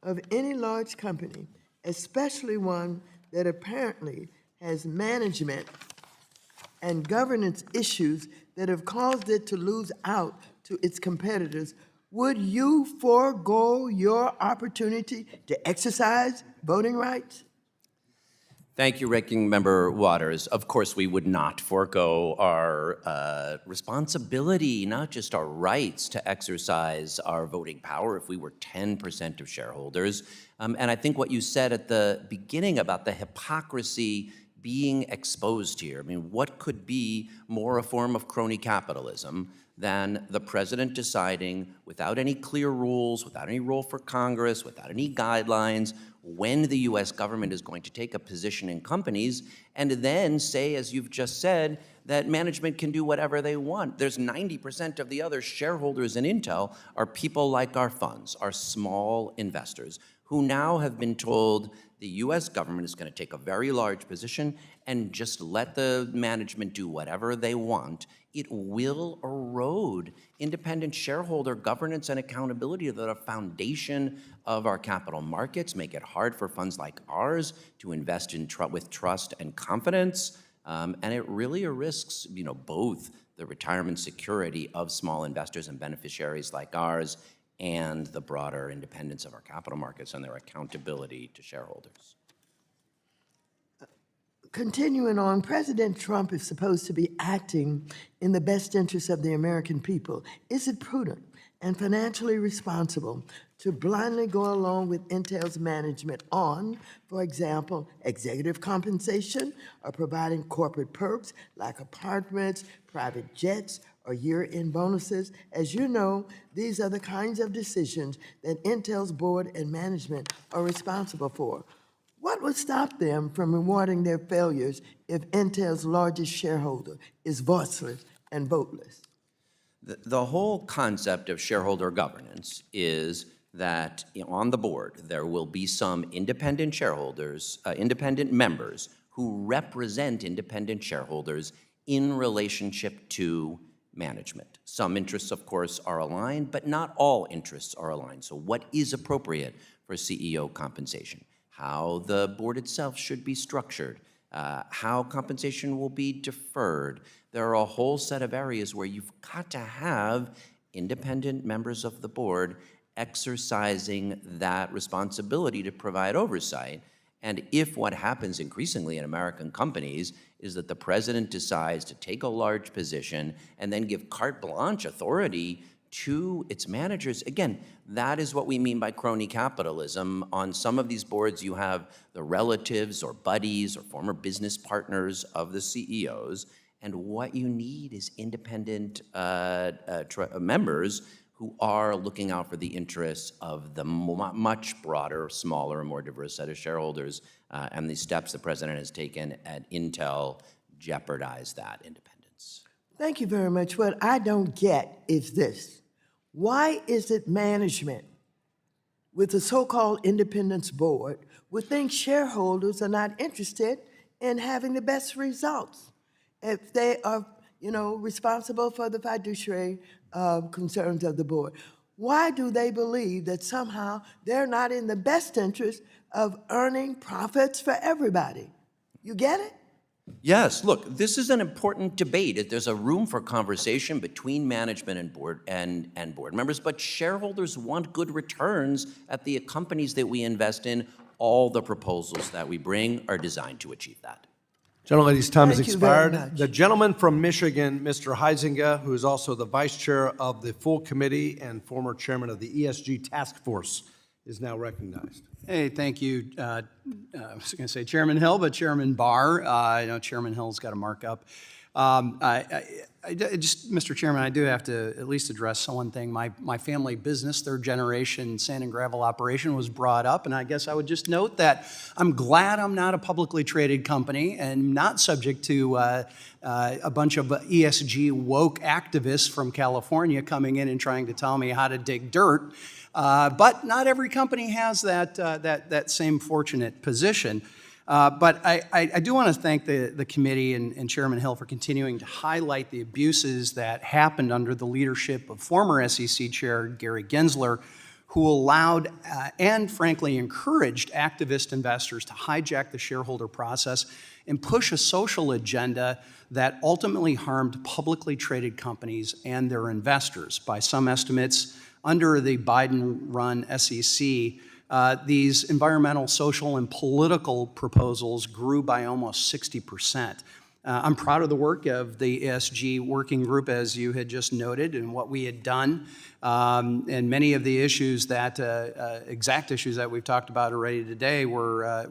of any large company, especially one that apparently has management and governance issues that have caused it to lose out to its competitors, would you forego your opportunity to exercise voting rights? Thank you, Ranking Member Waters. Of course, we would not forego our responsibility, not just our rights, to exercise our voting power if we were 10% of shareholders. And I think what you said at the beginning about the hypocrisy being exposed here, I mean, what could be more a form of crony capitalism than the president deciding, without any clear rules, without any role for Congress, without any guidelines, when the U.S. government is going to take a position in companies, and then say, as you've just said, that management can do whatever they want. There's 90% of the other shareholders in Intel are people like our funds, our small investors, who now have been told the U.S. government is going to take a very large position and just let the management do whatever they want. It will erode independent shareholder governance and accountability that are a foundation of our capital markets, make it hard for funds like ours to invest in with trust and confidence, and it really risks, both the retirement security of small investors and beneficiaries like ours, and the broader independence of our capital markets and their accountability to shareholders. Continuing on, President Trump is supposed to be acting in the best interest of the American people. Is it prudent and financially responsible to blindly go along with Intel's management on, for example, executive compensation or providing corporate perks like apartments, private jets, or year-end bonuses? As you know, these are the kinds of decisions that Intel's board and management are responsible for. What would stop them from rewarding their failures if Intel's largest shareholder is voiceless and voteless? The whole concept of shareholder governance is that on the board, there will be some independent shareholders, independent members who represent independent shareholders in relationship to management. Some interests, of course, are aligned, but not all interests are aligned. So what is appropriate for CEO compensation? How the board itself should be structured, how compensation will be deferred. There are a whole set of areas where you've got to have independent members of the board exercising that responsibility to provide oversight. And if what happens increasingly in American companies is that the president decides to take a large position and then give carte blanche authority to its managers, again, that is what we mean by crony capitalism. On some of these boards, you have the relatives or buddies or former business partners of the CEOs, and what you need is independent members who are looking out for the interests of the much broader, smaller, more diverse set of shareholders, and the steps the president has taken at Intel jeopardize that independence. Thank you very much. What I don't get is this. Why is it management with the so-called independence board would think shareholders are not interested in having the best results if they are, responsible for the fiduciary concerns of the board? Why do they believe that somehow they're not in the best interest of earning profits for everybody? You get it? Yes, look, this is an important debate. There's a room for conversation between management and board members, but shareholders want good returns at the companies that we invest in. All the proposals that we bring are designed to achieve that. Gentleman's time has Thank you very expired. much. The gentleman from Michigan, Mr. Heisinger, who is also the vice chair of the full committee and former chairman of the ESG task force, is now recognized. Hey, thank you. I was going to say Chairman Hill, but Chairman Barr. I know Chairman Hill's got a markup. Mr. Chairman, I do have to at least address one thing. My family business, third generation sand and gravel operation, was brought up, and I guess I would just note that I'm glad I'm not a publicly traded company and not subject to a bunch of ESG woke activists from California coming in and trying to tell me how to dig dirt. But not every company has that same fortunate position. But I do want to thank the committee and Chairman Hill for continuing to highlight the abuses that happened under the leadership of former SEC Chair Gary Gensler, who allowed and frankly encouraged activist investors to hijack the shareholder process and push a social agenda that ultimately harmed publicly traded companies and their investors. By some estimates, under the Biden-run SEC, these environmental, social, and political proposals grew by almost 60%. I'm proud of the work of the ESG working group, as you had just noted, and what we had done, and many of the issues that, exact issues that we've talked about already today were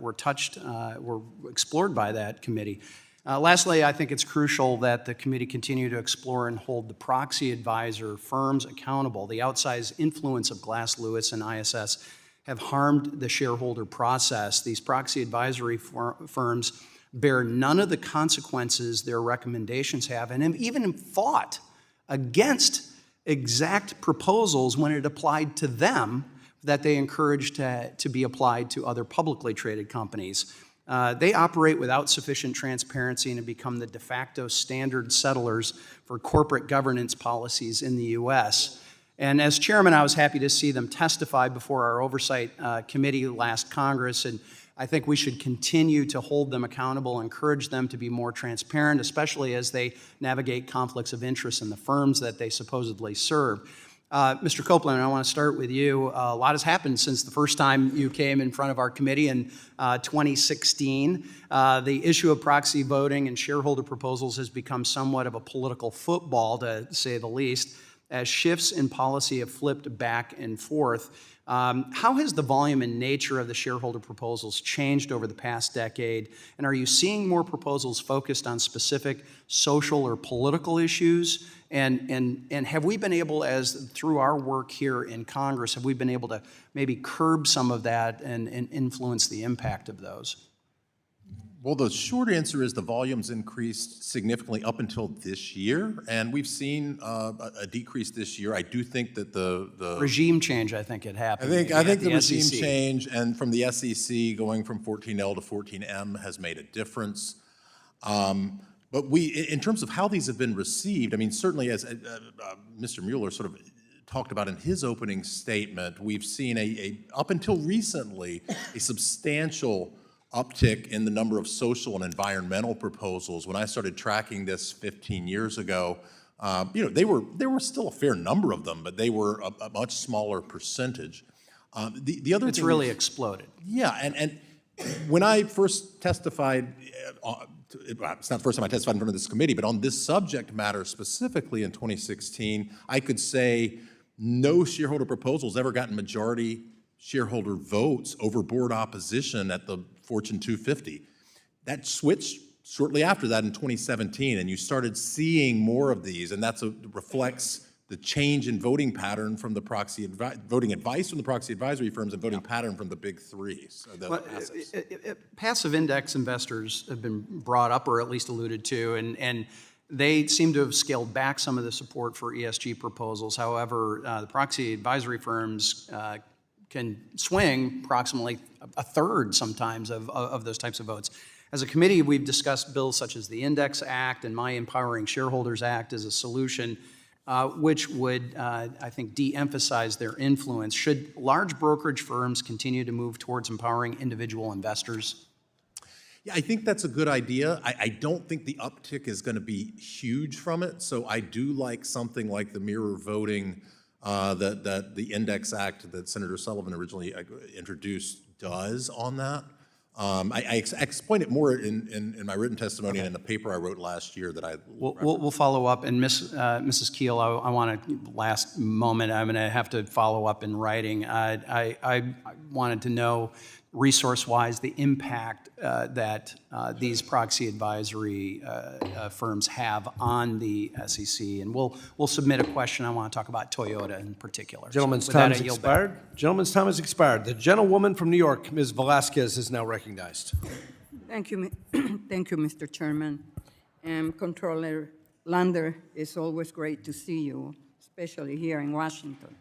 explored by that committee. Lastly, I think it's crucial that the committee continue to explore and hold the proxy advisor firms accountable. The outsized influence of Glass Lewis and ISS have harmed the shareholder process. These proxy advisory firms bear none of the consequences their recommendations have, and have even fought against exact proposals when it applied to them that they encouraged to be applied to other publicly traded companies. They operate without sufficient transparency and have become the de facto standard settlers for corporate governance policies in the U.S. And as chairman, I was happy to see them testify before our oversight committee last Congress. And I think we should continue to hold them accountable, encourage them to be more transparent, especially as they navigate conflicts of interest in the firms that they supposedly serve. Mr. Copland, I want to start with you. A lot has happened since the first time you came in front of our committee in 2016. The issue of proxy voting and shareholder proposals has become somewhat of a political football, to say the least, as shifts in policy have flipped back and forth. How has the volume and nature of the shareholder proposals changed over the past decade? And are you seeing more proposals focused on specific social or political issues? And have we been able, through our work here in Congress, have we been able to maybe curb some of that and influence the impact of those? Well, the short answer is the volume's increased significantly up until this year, and we've seen a decrease this year. I do think that the Regime change, I think it happened. I think the regime SEC. change and from the SEC going from 14L to 14M has made a difference. But in terms of how these have been received, I mean, certainly as Mr. Mueller sort of talked about in his opening statement, we've seen up until recently, a substantial uptick in the number of social and environmental proposals. When I started tracking this 15 years ago, there were still a fair number of them, but they were a much smaller percentage. The other It's thing really is, exploded. yeah, and when I first testified, it's not the first time I testified in front of this committee, but on this subject matter specifically in 2016, I could say no shareholder proposals ever gotten majority shareholder votes over board opposition at the Fortune 250. That switched shortly after that in 2017, and you started seeing more of these, and that reflects the change in voting pattern from the voting advice from the proxy advisory firms and voting pattern from the big three. So Passive index investors have been brought up or at least alluded to, and they seem to have scaled back some of the support for ESG proposals. However, the proxy advisory firms can swing approximately a third sometimes of those types of votes. As a committee, we've discussed bills such as the Index Act and My Empowering Shareholders Act as a solution, which would, I think, de-emphasize their influence. Should large brokerage firms continue to move towards empowering individual investors? Yeah, I think that's a good idea. I don't think the uptick is going to be huge from it, so I do like something like the mirror voting that the Index Act that Senator Sullivan originally introduced does on that. I explain it more in my written testimony and in the paper I wrote last year that I... We'll follow up. And Mrs. Keel, I want to, last moment, I'm going to have to follow up in writing. I wanted to know, resource-wise, the impact that these proxy advisory firms have on the SEC. And we'll submit a question. I want to talk about Toyota in particular. Gentleman's So with that, time I has yield back. expired. Gentleman's time has expired. The gentlewoman from New York, Ms. Velasquez, is now recognized. Thank you, thank you, Mr. Chairman. Comptroller Lander, it's always great to see you, especially here in Washington.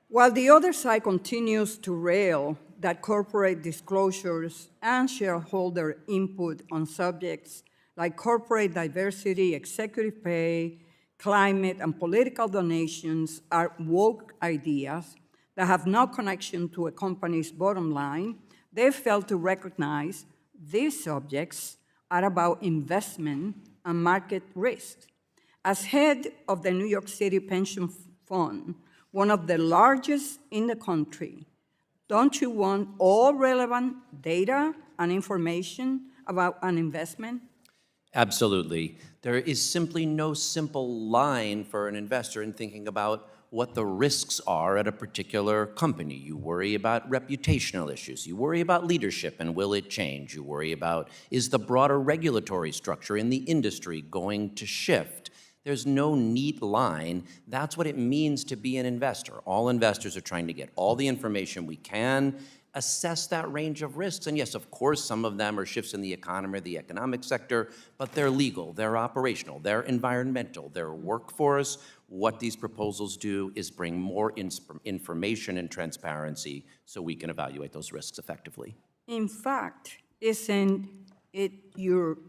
While the other side continues to rail that corporate disclosures and shareholder input on subjects like corporate diversity, executive pay, climate, and political donations are woke ideas that have no connection to a company's bottom line, they fail to recognize these subjects are about investment and market risk. As head of the New York City Pension Fund, one of the largest in the country, don't you want all relevant data and information about an investment? Absolutely. There is simply no simple line for an investor in thinking about what the risks are at a particular company. You worry about reputational issues. You worry about leadership and will it change. You worry about, is the broader regulatory structure in the industry going to shift? There's no neat line. That's what it means to be an investor. All investors are trying to get all the information we can, assess that range of risks. And yes, of course, some of them are shifts in the economy or the economic sector, but they're legal, they're operational, they're environmental, they're workforce. What these proposals do is bring more information and transparency so we can evaluate those risks effectively. In fact, isn't it your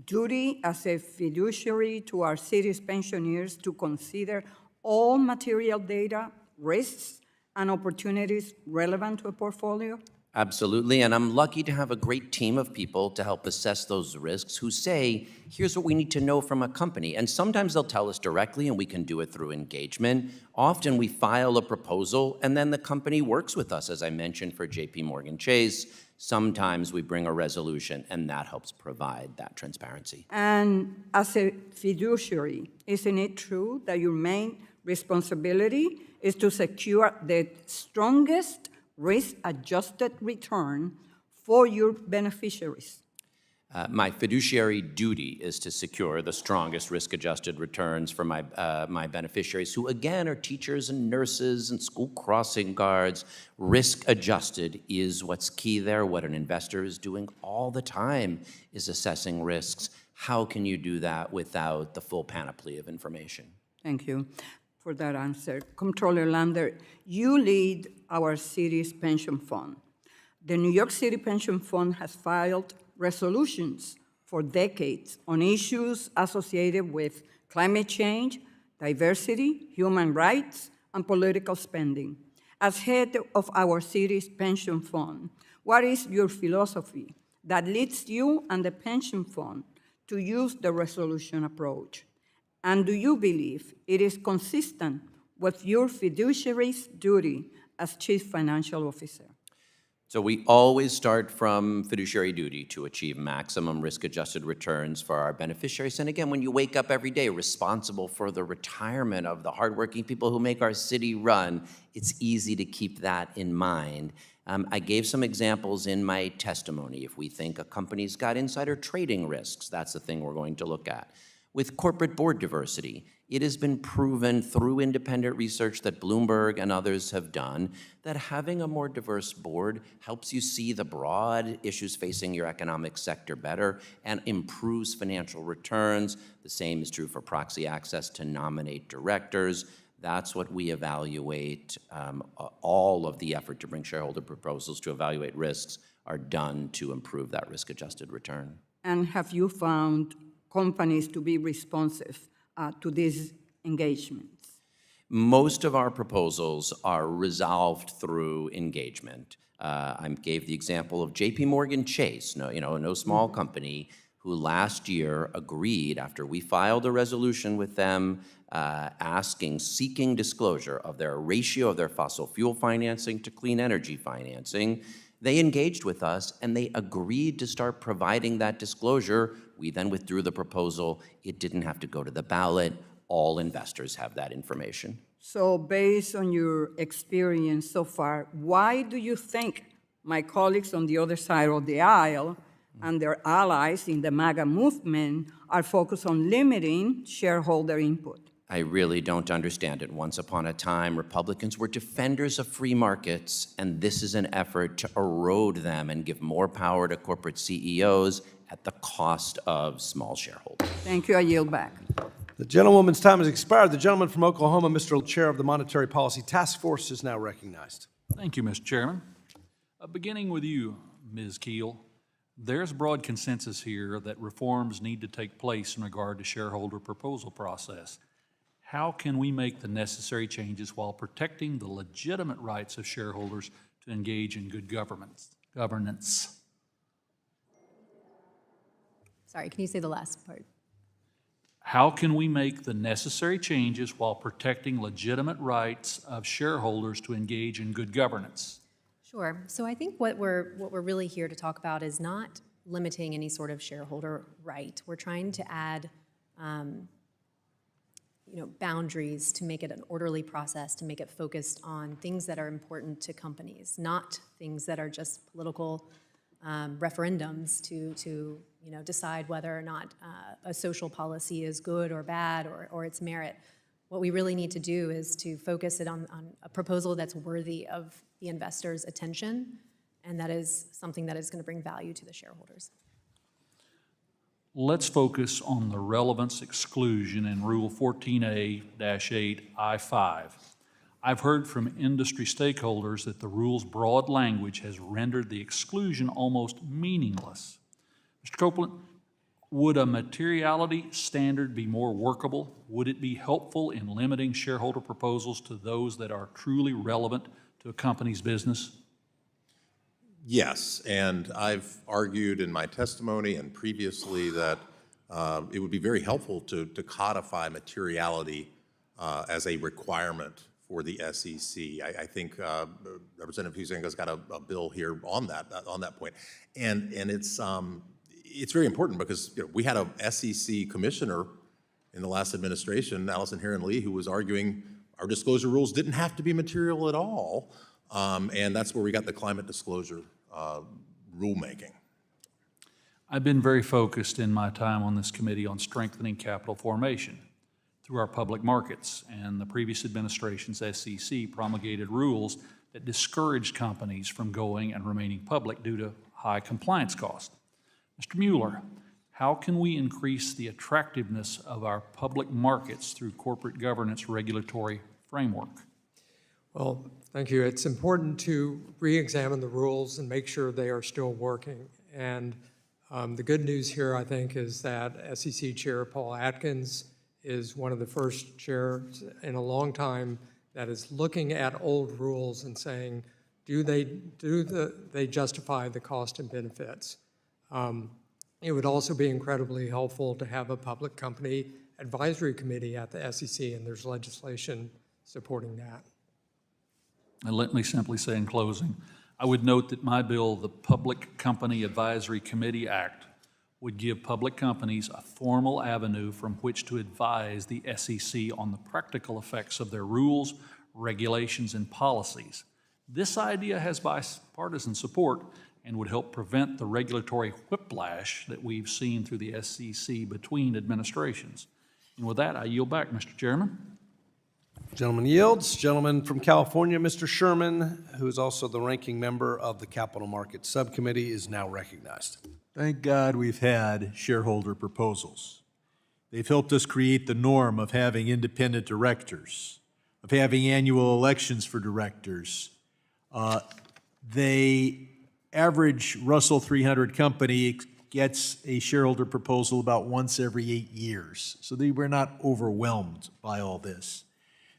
duty as a fiduciary to our city's pensioners to consider all material data, risks, and opportunities relevant to a portfolio? Absolutely, and I'm lucky to have a great team of people to help assess those risks who say, here's what we need to know from a company. And sometimes they'll tell us directly and we can do it through engagement. Often we file a proposal and then the company works with us, as I mentioned for JP Morgan Chase. Sometimes we bring a resolution and that helps provide that transparency. And as a fiduciary, isn't it true that your main responsibility is to secure the strongest risk-adjusted return for your beneficiaries? My fiduciary duty is to secure the strongest risk-adjusted returns for my beneficiaries, who again are teachers and nurses and school crossing guards. Risk-adjusted is what's key there. What an investor is doing all the time is assessing risks. How can you do that without the full panoply of information? Thank you for that answer. Comptroller Lander, you lead our city's pension fund. The New York City Pension Fund has filed resolutions for decades on issues associated with climate change, diversity, human rights, and political spending. As head of our city's pension fund, what is your philosophy that leads you and the pension fund to use the resolution approach? And do you believe it is consistent with your fiduciary's duty as Chief Financial Officer? So we always start from fiduciary duty to achieve maximum risk-adjusted returns for our beneficiaries. And again, when you wake up every day responsible for the retirement of the hardworking people who make our city run, it's easy to keep that in mind. I gave some examples in my testimony. If we think a company's got insider trading risks, that's the thing we're going to look at. With corporate board diversity, it has been proven through independent research that Bloomberg and others have done that having a more diverse board helps you see the broad issues facing your economic sector better and improves financial returns. The same is true for proxy access to nominate directors. That's what we evaluate. All of the effort to bring shareholder proposals to evaluate risks are done to improve that risk-adjusted return. And have you found companies to be responsive to these engagements? Most of our proposals are resolved through engagement. I gave the example of JP Morgan Chase, no small company, who last year agreed after we filed a resolution with them seeking disclosure of their ratio of their fossil fuel financing to clean energy financing. They engaged with us and they agreed to start providing that disclosure. We then withdrew the proposal. It didn't have to go to the ballot. All investors have that information. So based on your experience so far, why do you think my colleagues on the other side of the aisle and their allies in the MAGA movement are focused on limiting shareholder input? I really don't understand it. Once upon a time, Republicans were defenders of free markets, and this is an effort to erode them and give more power to corporate CEOs at the cost of small shareholders. Thank you. I yield back. The gentlewoman's time has expired. The gentleman from Oklahoma, Mr. Chair of the Monetary Policy Task Force, is now recognized. Thank you, Mr. Chairman. Beginning with you, Ms. Keel, there's broad consensus here that reforms need to take place in regard to shareholder proposal process. How can we make the necessary changes while protecting the legitimate rights of shareholders to engage in good governance? Sorry, can you say the last part? How can we make the necessary changes while protecting legitimate rights of shareholders to engage in good governance? Sure. So I think what we're really here to talk about is not limiting any sort of shareholder right. We're trying to add boundaries to make it an orderly process, to make it focused on things that are important to companies, not things that are just political referendums to decide whether or not a social policy is good or bad or its merit. What we really need to do is to focus it on a proposal that's worthy of the investors' attention, and that is something that is going to bring value to the shareholders. Let's focus on the relevance exclusion in Rule 14a-8 I-5. I've heard from industry stakeholders that the rule's broad language has rendered the exclusion almost meaningless. Mr. Copland, would a materiality standard be more workable? Would it be helpful in limiting shareholder proposals to those that are truly relevant to a company's business? Yes, and I've argued in my testimony and previously that it would be very helpful to codify materiality as a requirement for the SEC. I think Representative Huizenga's got a bill here on that point, and it's very important because we had a SEC commissioner in the last administration, Allison Heron-Lee, who was arguing our disclosure rules didn't have to be material at all, and that's where we got the climate disclosure rulemaking. I've been very focused in my time on this committee on strengthening capital formation through our public markets, and the previous administration's SEC promulgated rules that discouraged companies from going and remaining public due to high compliance costs. Mr. Mueller, how can we increase the attractiveness of our public markets through corporate governance regulatory framework? Well, thank you. It's important to re-examine the rules and make sure they are still working. And the good news here, I think, is that SEC Chair Paul Atkins is one of the first chairs in a long time that is looking at old rules and saying, do they justify the cost and benefits? It would also be incredibly helpful to have a public company advisory committee at the SEC, and there's legislation supporting that. And let me simply say in closing, I would note that my bill, the Public Company Advisory Committee Act, would give public companies a formal avenue from which to advise the SEC on the practical effects of their rules, regulations, and policies. This idea has bipartisan support and would help prevent the regulatory whiplash that we've seen through the SEC between administrations. And with that, I yield back, Mr. Chairman. Gentleman yields. Gentleman from California, Mr. Sherman, who is also the ranking member of the Capital Markets Subcommittee, is now recognized. Thank God we've had shareholder proposals. They've helped us create the norm of having independent directors, of having annual elections for directors. The average Russell 300 company gets a shareholder proposal about once every 8 years, so we're not overwhelmed by all this.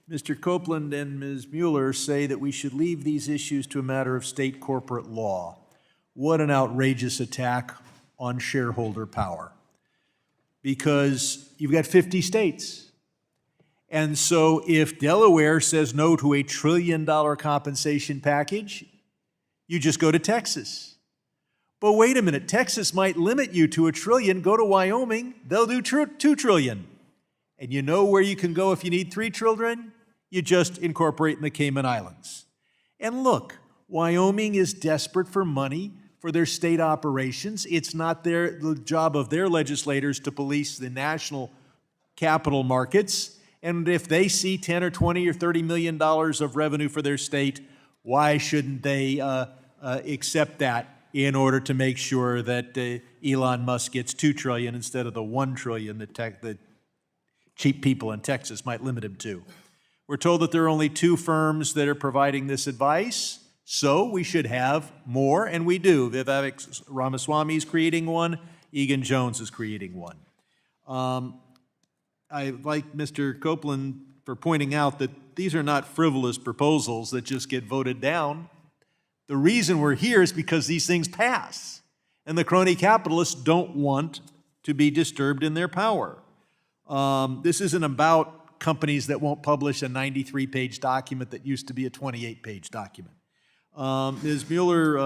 Mr. Copland and Ms. Mueller say that we should leave these issues to a matter of state corporate law. What an outrageous attack on shareholder power. Because you've got 50 states. And so if Delaware says no to a $1 trillion compensation package, you just go to Texas. But wait a minute, Texas might limit you to $1 trillion. Go to Wyoming, they'll do $2 trillion. And you know where you can go if you need $3 trillion? You just incorporate in the Cayman Islands. And look, Wyoming is desperate for money for their state operations. It's not the job of their legislators to police the national capital markets. And if they see 10 or 20 or $30 million of revenue for their state, why shouldn't they accept that in order to make sure that Elon Musk gets $2 trillion instead of the $1 trillion that the cheap people in Texas might limit him to? We're told that there are only 2 firms that are providing this advice, so we should have more, and we do. Vivek Ramaswamy is creating one. Egan Jones is creating one. I like Mr. Copland for pointing out that these are not frivolous proposals that just get voted down. The reason we're here is because these things pass, and the crony capitalists don't want to be disturbed in their power. This isn't about companies that won't publish a 93-page document that used to be a 28-page document. Ms. Mueller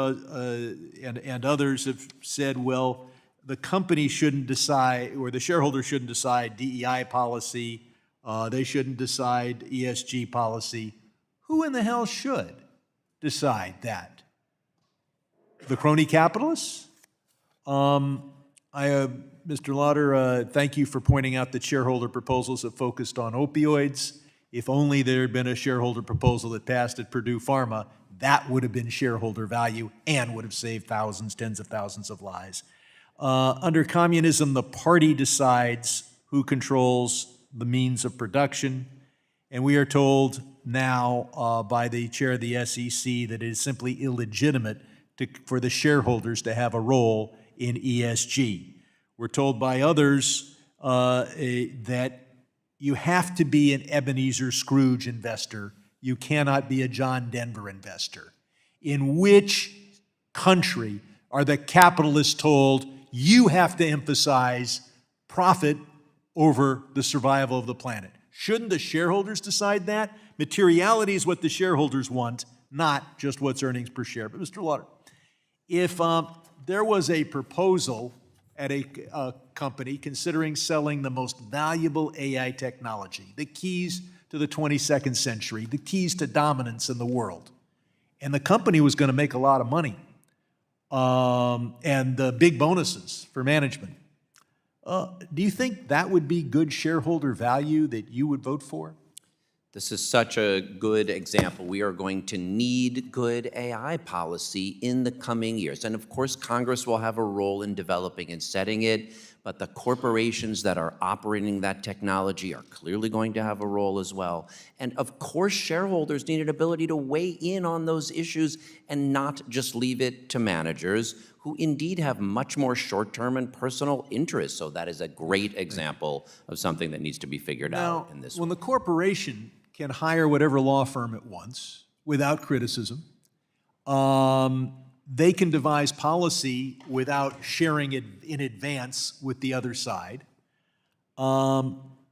and others have said, well, the company shouldn't decide, or the shareholder shouldn't decide DEI policy, they shouldn't decide ESG policy. Who in the hell should decide that? The crony capitalists? Mr. Lauder, thank you for pointing out that shareholder proposals have focused on opioids. If only there had been a shareholder proposal that passed at Purdue Pharma, that would have been shareholder value and would have saved thousands, tens of thousands of lives. Under communism, the party decides who controls the means of production, and we are told now by the chair of the SEC that it is simply illegitimate for the shareholders to have a role in ESG. We're told by others that you have to be an Ebenezer Scrooge investor you cannot be a John Denver investor? In which country are the capitalists told you have to emphasize profit over the survival of the planet? Shouldn't the shareholders decide that? Materiality is what the shareholders want, not just what's earnings per share. But Mr. Lauder, if there was a proposal at a company considering selling the most valuable AI technology, the keys to the 22nd century, the keys to dominance in the world, and the company was going to make a lot of money, and the big bonuses for management, do you think that would be good shareholder value that you would vote for? This is such a good example. We are going to need good AI policy in the coming years. And of course, Congress will have a role in developing and setting it, but the corporations that are operating that technology are clearly going to have a role as well. And of course, shareholders need an ability to weigh in on those issues and not just leave it to managers who indeed have much more short-term and personal interests. So that is a great example of something that needs to be figured out in this when the corporation can hire whatever law firm it wants without criticism, they can devise policy without sharing it in advance with the other side.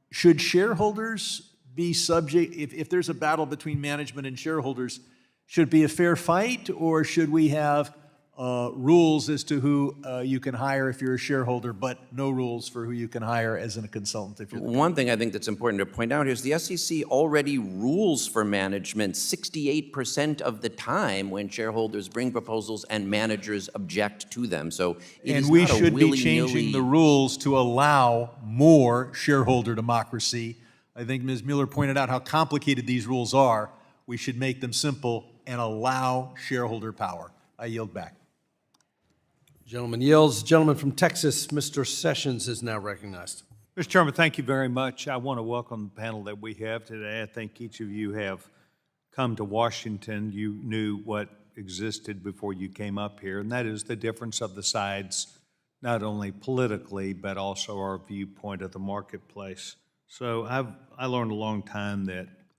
Should shareholders be subject, if there's a battle between management and shareholders, should it be a fair fight, or should we have rules as to who you can hire if you're a shareholder, but no rules for who you can hire as a consultant if you're the One thing I think that's important to point out is the SEC already rules for management 68% of the time when shareholders bring proposals and managers object to them. So it is And we not a should be willy-nilly- changing the rules to allow more shareholder democracy. I think Ms. Mueller pointed out how complicated these rules are. We should make them simple and allow shareholder power. I yield back. Gentleman yields. Gentleman from Texas, Mr. Sessions, is now recognized. Mr. Chairman, thank you very much. I want to welcome the panel that we have today. I think each of you have come to Washington. You knew what existed before you came up here, and that is the difference of the sides, not only politically, but also our viewpoint of the marketplace. So I learned a long time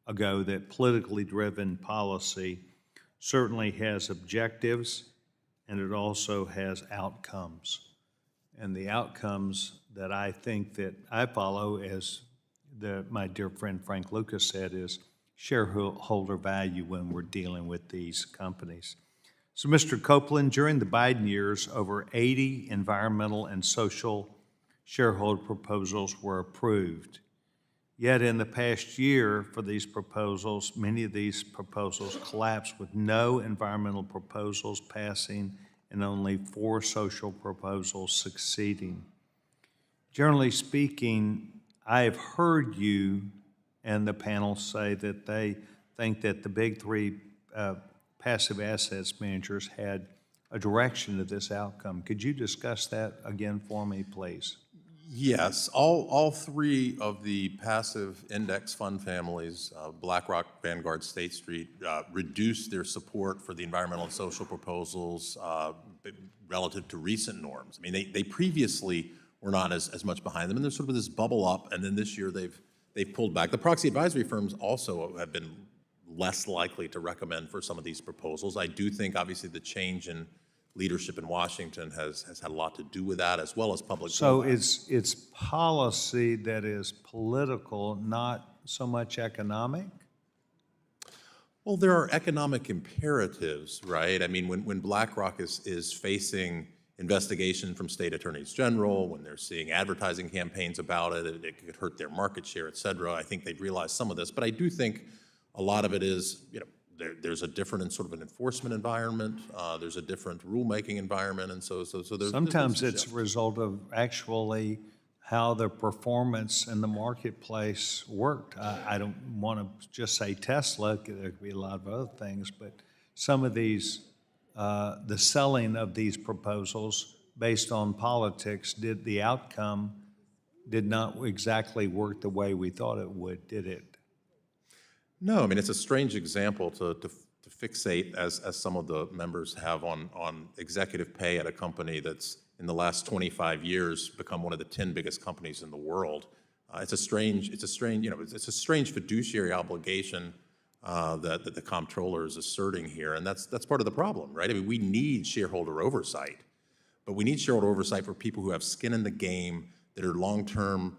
ago that politically driven policy certainly has objectives, and it also has outcomes. And the outcomes that I think that I follow, as my dear friend Frank Lucas said, is shareholder value when we're dealing with these companies. So, Mr. Copland, during the Biden years, over 80 environmental and social shareholder proposals were approved. Yet in the past year for these proposals, many of these proposals collapsed with no environmental proposals passing and only 4 social proposals succeeding. Generally speaking, I have heard you and the panel say that they think that the big 3 passive assets managers had a direction to this outcome. Could you discuss that again for me, please? Yes, all 3 of the passive index fund families, BlackRock, Vanguard, State Street, reduced their support for the environmental and social proposals relative to recent norms. I mean, they previously were not as much behind them, and there's sort of this bubble up, and then this year they've pulled back. The proxy advisory firms also have been less likely to recommend for some of these proposals. I do think, obviously, the change in leadership in Washington has had a lot to do with that, as well as public. So it's policy that is political, not so much economic? Well, there are economic imperatives, right? I mean, when BlackRock is facing investigation from state attorneys general, when they're seeing advertising campaigns about it, it could hurt their market share, et cetera. I think they'd realize some of this, but I do think a lot of it is, there's a different sort of an enforcement environment. There's a different rulemaking environment, and so there's Sometimes it's a result of actually how the performance in the marketplace worked. I don't want to just say Tesla, there could be a lot of other things, but some of these, the selling of these proposals based on politics, the outcome did not exactly work the way we thought it would, did it? No, I mean, it's a strange example to fixate, as some of the members have, on executive pay at a company that's in the last 25 years become one of the 10 biggest companies in the world. It's a strange fiduciary obligation that the Comptroller is asserting here, and that's part of the problem, right? I mean, we need shareholder oversight, but we need shareholder oversight for people who have skin in the game, that are long-term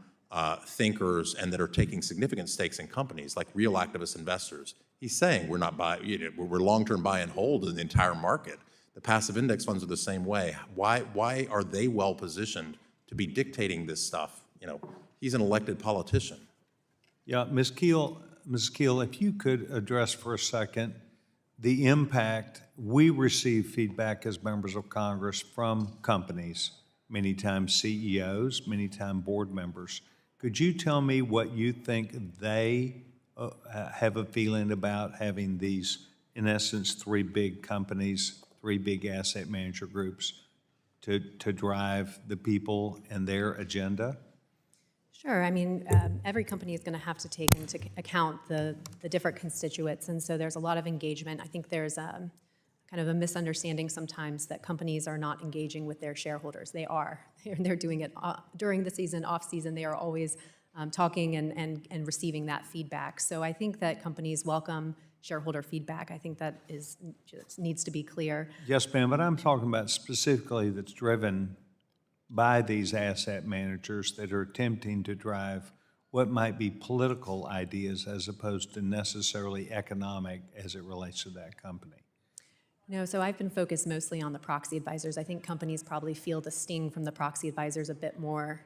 thinkers, and that are taking significant stakes in companies, like real activist investors. He's saying we're not we're long-term buy and hold in the entire market. The passive index funds are the same way. Why are they well positioned to be dictating this stuff? You know, he's an elected politician. Yeah, Ms. Keel, if you could address for a second the impact. We receive feedback as members of Congress from companies, many times CEOs, many times board members. Could you tell me what you think they have a feeling about having these, in essence, three big companies, three big asset manager groups to drive the people and their agenda? Sure. I mean, every company is going to have to take into account the different constituents, and so there's a lot of engagement. I think there's kind of a misunderstanding sometimes that companies are not engaging with their shareholders. They are. They're doing it during the season, off season. They are always talking and receiving that feedback. So I think that companies welcome shareholder feedback. I think that just needs to be clear. Yes, ma'am, but I'm talking about specifically that's driven by these asset managers that are attempting to drive what might be political ideas as opposed to necessarily economic as it relates to that company. No, so I've been focused mostly on the proxy advisors. I think companies probably feel the sting from the proxy advisors a bit more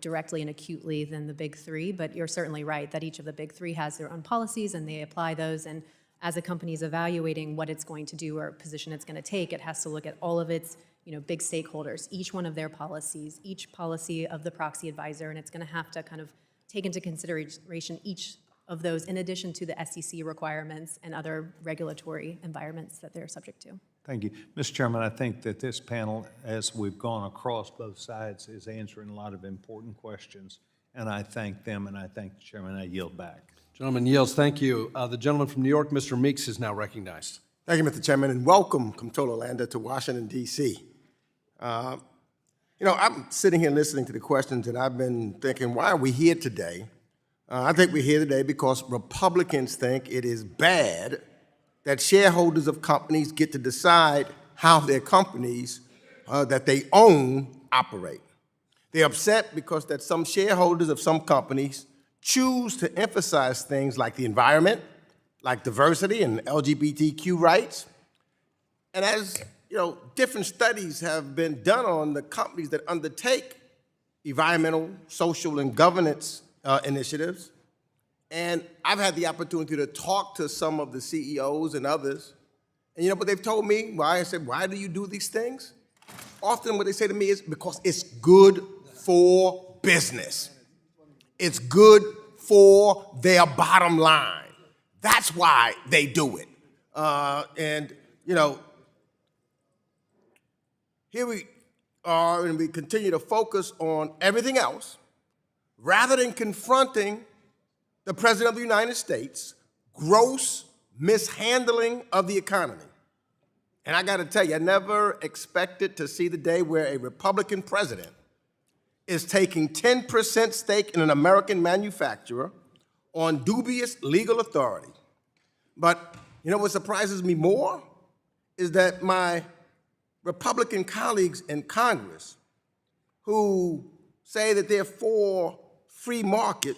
directly and acutely than the big three, but you're certainly right that each of the big three has their own policies and they apply those, and as a company is evaluating what it's going to do or position it's going to take, it has to look at all of its big stakeholders, each one of their policies, each policy of the proxy advisor, and it's going to have to kind of take into consideration each of those in addition to the SEC requirements and other regulatory environments that they're subject to. Thank you. Mr. Chairman, I think that this panel, as we've gone across both sides, is answering a lot of important questions, and I thank them, and I thank the chairman. I yield back. Gentleman yields. Thank you. The gentleman from New York, Mr. Meeks, is now recognized. Thank you, Mr. Chairman, and welcome, Comptroller Lander, to Washington, D.C. I'm sitting here listening to the questions, and I've been thinking, why are we here today? I think we're here today because Republicans think it is bad that shareholders of companies get to decide how their companies that they own operate. They're upset because that some shareholders of some companies choose to emphasize things like the environment, like diversity and LGBTQ rights. And as different studies have been done on the companies that undertake environmental, social, and governance initiatives. And I've had the opportunity to talk to some of the CEOs and others. And what they've told me, why I said, why do you do these things? Often what they say to me is because it's good for business. It's good for their bottom line. That's why they do it. Here we are, and we continue to focus on everything else rather than confronting the President of the United States' gross mishandling of the economy. And I got to tell you, I never expected to see the day where a Republican president is taking 10% stake in an American manufacturer on dubious legal authority. But what surprises me more is that my Republican colleagues in Congress who say that they're for free market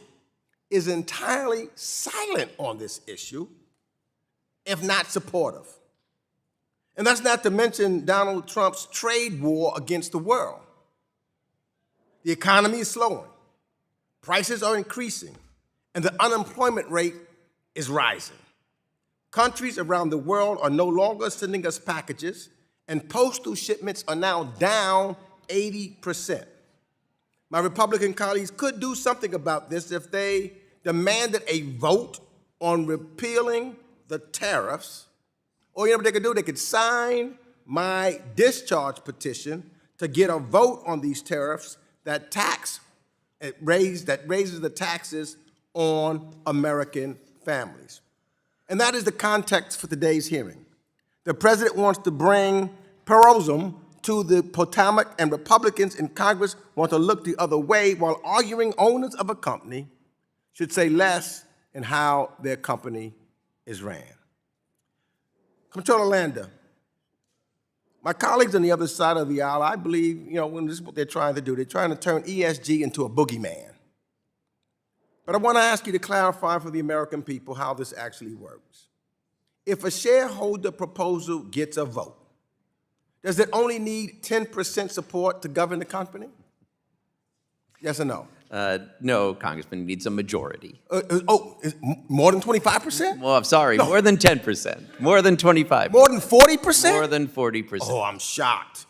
is entirely silent on this issue, if not supportive. And that's not to mention Donald Trump's trade war against the world. The economy is slowing, prices are increasing, and the unemployment rate is rising. Countries around the world are no longer sending us packages, and postal shipments are now down 80%. My Republican colleagues could do something about this if they demanded a vote on repealing the tariffs. Or what they could do? They could sign my discharge petition to get a vote on these tariffs that raises the taxes on American families. And that is the context for today's hearing. The president wants to bring paroism to the Potomac, and Republicans in Congress want to look the other way while arguing owners of a company should say less in how their company is ran. Comptroller Lander, my colleagues on the other side of the aisle, I believe, when this is what they're trying to do. They're trying to turn ESG into a boogeyman. But I want to ask you to clarify for the American people how this actually works. If a shareholder proposal gets a vote, does it only need 10% support to govern the company? Yes or no? No, Congressman, needs a majority. More than 25%? Well, I'm sorry, more than 10%, more than 25%. More than 40%? More than 40%. Oh, I'm shocked.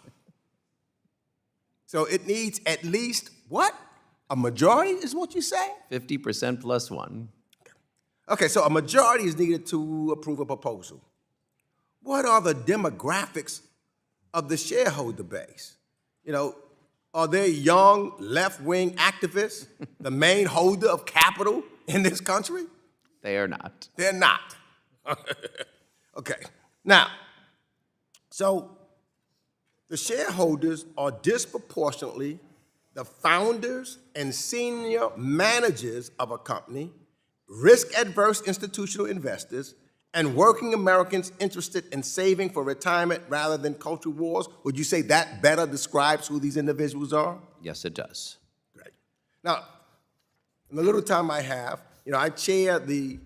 So it needs at least what? A majority is what you say? 50% plus one. Okay, so a majority is needed to approve a proposal. What are the demographics of the shareholder base? Are they young, left-wing activists, the main holder of capital in this country? They are not. They're not. Okay. Now, so the shareholders are disproportionately the founders and senior managers of a company, risk-adverse institutional investors, and working Americans interested in saving for retirement rather than culture wars. Would you say that better describes who these individuals are? Yes, it does. Great. Now, in the little time I have, I chair the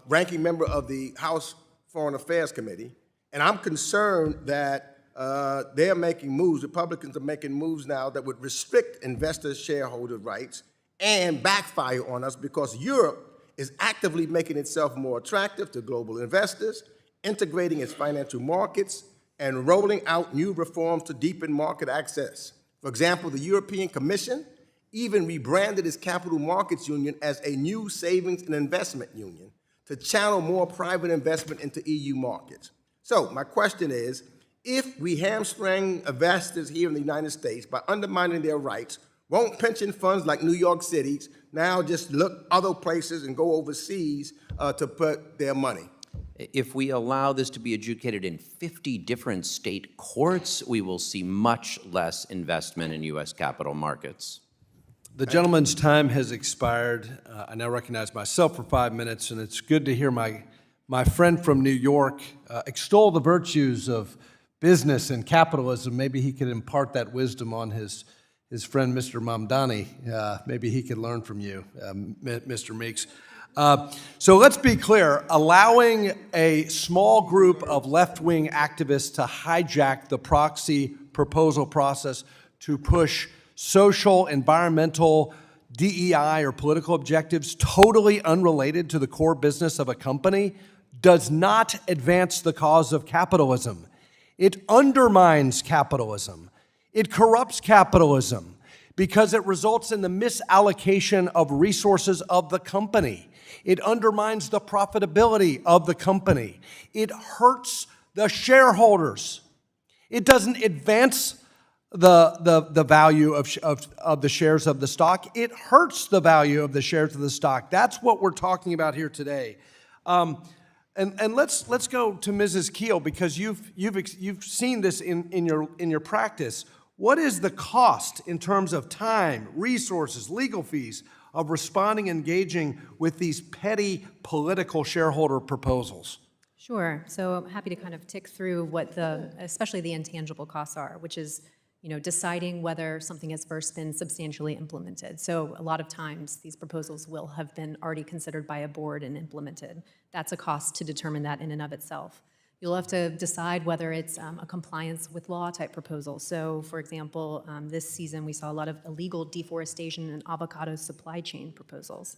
ranking member of the House Foreign Affairs Committee, and I'm concerned that they're making moves, Republicans are making moves now that would restrict investor shareholder rights and backfire on us because Europe is actively making itself more attractive to global investors, integrating its financial markets, and rolling out new reforms to deepen market access. For example, the European Commission even rebranded its capital markets union as a new savings and investment union to channel more private investment into EU markets. So my question is, if we hamstring investors here in the United States by undermining their rights, won't pension funds like New York City's now just look other places and go overseas to put their money? If we allow this to be adjudicated in 50 different state courts, we will see much less investment in U.S. capital markets. The gentleman's time has expired. I now recognize myself for 5 minutes, and it's good to hear my friend from New York extol the virtues of business and capitalism. Maybe he could impart that wisdom on his friend, Mr. Mamdani. Maybe he could learn from you, Mr. Meeks. So let's be clear. Allowing a small group of left-wing activists to hijack the proxy proposal process to push social, environmental, DEI, or political objectives totally unrelated to the core business of a company does not advance the cause of capitalism. It undermines capitalism. It corrupts capitalism because it results in the misallocation of resources of the company. It undermines the profitability of the company. It hurts the shareholders. It doesn't advance the value of the shares of the stock. It hurts the value of the shares of the stock. That's what we're talking about here today. And let's go to Mrs. Keel, because you've seen this in your practice. What is the cost in terms of time, resources, legal fees of responding and engaging with these petty political shareholder proposals? Sure. So I'm happy to kind of tick through what especially the intangible costs are, which is, deciding whether something has first been substantially implemented. So a lot of times these proposals will have been already considered by a board and implemented. That's a cost to determine that in and of itself. You'll have to decide whether it's a compliance with law type proposal. So for example, this season we saw a lot of illegal deforestation and avocado supply chain proposals.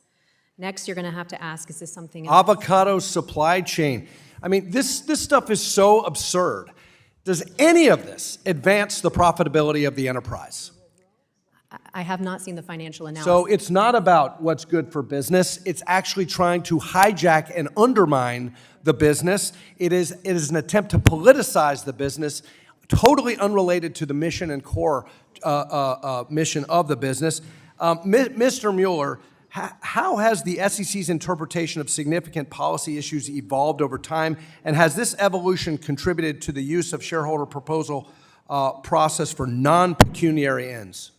Next, you're going to have to ask, is this something... Avocado supply chain. I mean, this stuff is so absurd. Does any of this advance the profitability of the enterprise? I have not seen the financial analysis. So it's not about what's good for business. It's actually trying to hijack and undermine the business. It is an attempt to politicize the business, totally unrelated to the mission and core mission of the business. Mr. Mueller, how has the SEC's interpretation of significant policy issues evolved over time, and has this evolution contributed to the use of shareholder proposal process for non-pecuniary ends?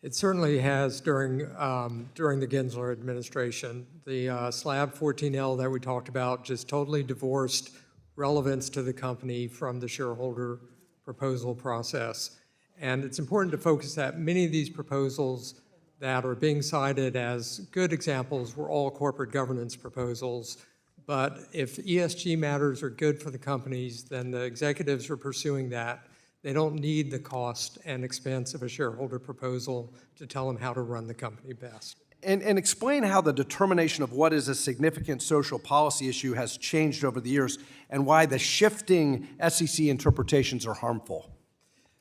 It certainly has during the Gensler administration. The slab 14L that we talked about just totally divorced relevance to the company from the shareholder proposal process. And it's important to focus that many of these proposals that are being cited as good examples were all corporate governance proposals. But if ESG matters are good for the companies, then the executives are pursuing that. They don't need the cost and expense of a shareholder proposal to tell them how to run the company best. And explain how the determination of what is a significant social policy issue has changed over the years and why the shifting SEC interpretations are harmful.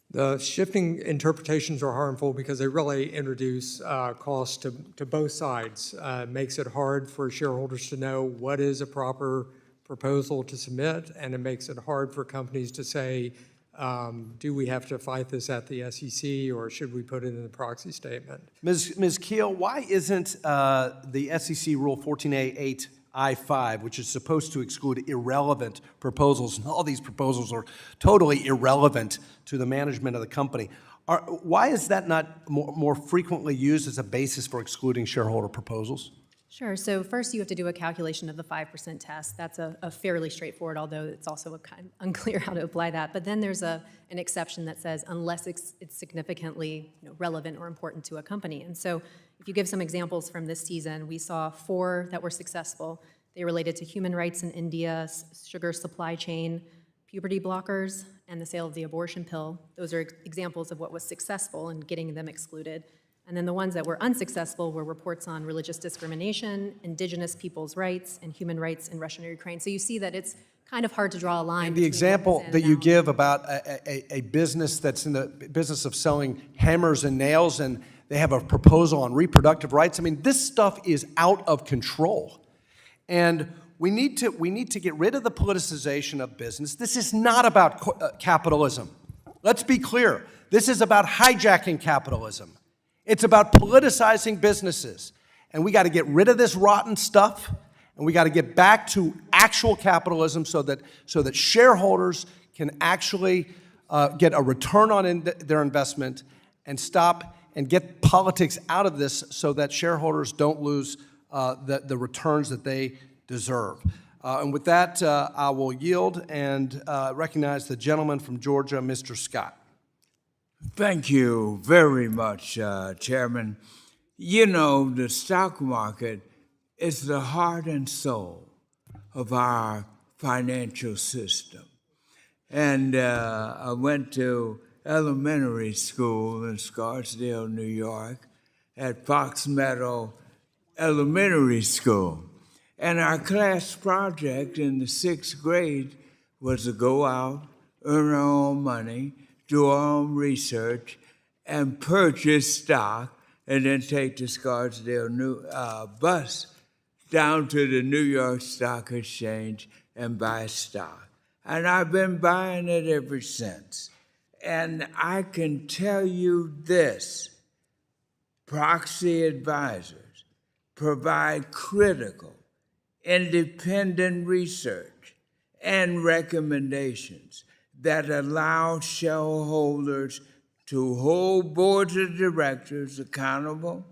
The shifting interpretations are harmful because they really introduce costs to both sides. Makes it hard for shareholders to know what is a proper proposal to submit, and it makes it hard for companies to say, do we have to fight this at the SEC, or should we put it in the proxy statement? Ms. Keel, why isn't the SEC Rule 14a-8 I-5, which is supposed to exclude irrelevant proposals, and all these proposals are totally irrelevant to the management of the company, why is that not more frequently used as a basis for excluding shareholder proposals? Sure. So first, you have to do a calculation of the 5% test. That's a fairly straightforward, although it's also kind of unclear how to apply that. But then there's an exception that says unless it's significantly relevant or important to a company. And so if you give some examples from this season, we saw 4 that were successful. They related to human rights in India, sugar supply chain, puberty blockers, and the sale of the abortion pill. Those are examples of what was successful in getting them excluded. And then the ones that were unsuccessful were reports on religious discrimination, indigenous people's rights, and human rights in Russia and Ukraine. So you see that it's kind of hard to draw a line. And the example that you give about a business that's in the business of selling hammers and nails, and they have a proposal on reproductive rights. I mean, this stuff is out of control. And we need to get rid of the politicization of business. This is not about capitalism. Let's be clear. This is about hijacking capitalism. It's about politicizing businesses. And we got to get rid of this rotten stuff, and we got to get back to actual capitalism so that shareholders can actually get a return on their investment and stop and get politics out of this so that shareholders don't lose the returns that they deserve. And with that, I will yield and recognize the gentleman from Georgia, Mr. Scott. Thank you very much, Chairman. You know, the stock market is the heart and soul of our financial system. And I went to elementary school in Scarsdale, New York, at Fox Meadow Elementary School. And our class project in the 6th grade was to go out, earn our own money, do our own research, and purchase stock, and then take the Scarsdale bus down to the New York Stock Exchange and buy stock. And I've been buying it ever since. And I can tell you this, proxy advisors provide critical, independent research and recommendations that allow shareholders to hold boards of directors accountable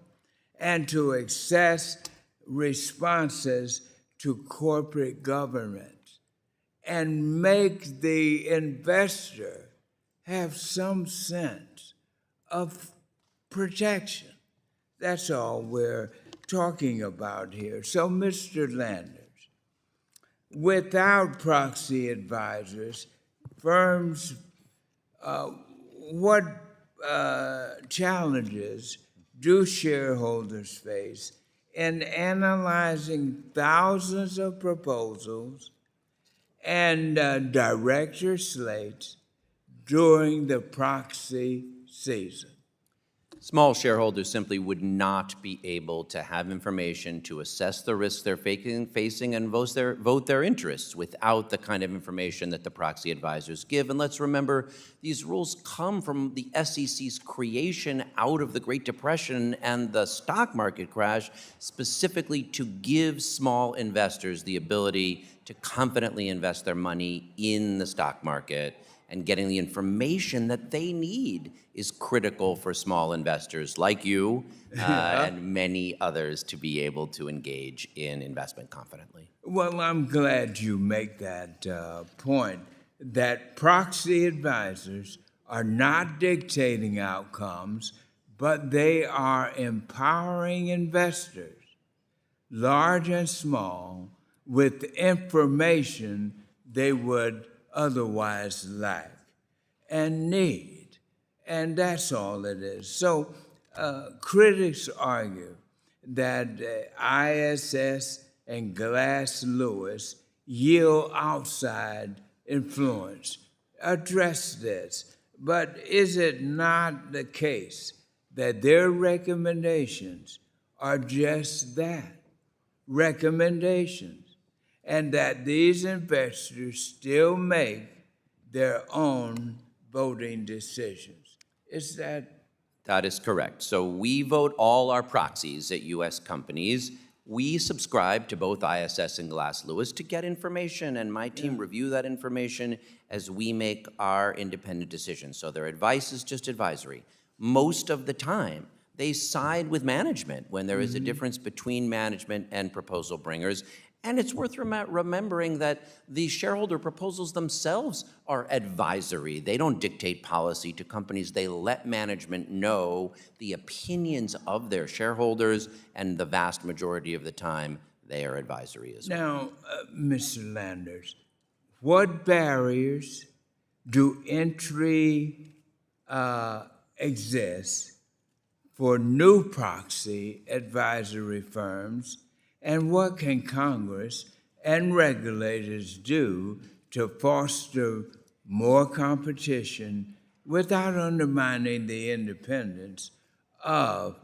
and to assess responses to corporate governance and make the investor have some sense of protection. That's all we're talking about here. So, Mr. Landers, without proxy advisors, firms, what challenges do shareholders face in analyzing thousands of proposals and director slates during the proxy season? Small shareholders simply would not be able to have information to assess the risks they're facing and vote their interests without the kind of information that the proxy advisors give. And let's remember, these rules come from the SEC's creation out of the Great Depression and the stock market crash, specifically to give small investors the ability to confidently invest their money in the stock market and getting the information that they need is critical for small investors like you and many others to be able to engage in investment confidently. Well, I'm glad you make that point, that proxy advisors are not dictating outcomes, but they are empowering investors, large and small, with information they would otherwise lack and need. And that's all it is. So critics argue that ISS and Glass Lewis yield outside influence. Address this. But is it not the case that their recommendations are just that, recommendations, and that these investors still make their own voting decisions? Is that? That is correct. So we vote all our proxies at U.S. companies. We subscribe to both ISS and Glass Lewis to get information, and my team review that information as we make our independent decisions. So their advice is just advisory. Most of the time, they side with management when there is a difference between management and proposal bringers. And it's worth remembering that the shareholder proposals themselves are advisory. They don't dictate policy to companies. They let management know the opinions of their shareholders, and the vast majority of the time, they are advisory as well. Now, Mr. Landers, what barriers do entry exist for new proxy advisory firms, and what can Congress and regulators do to foster more competition without undermining the independence of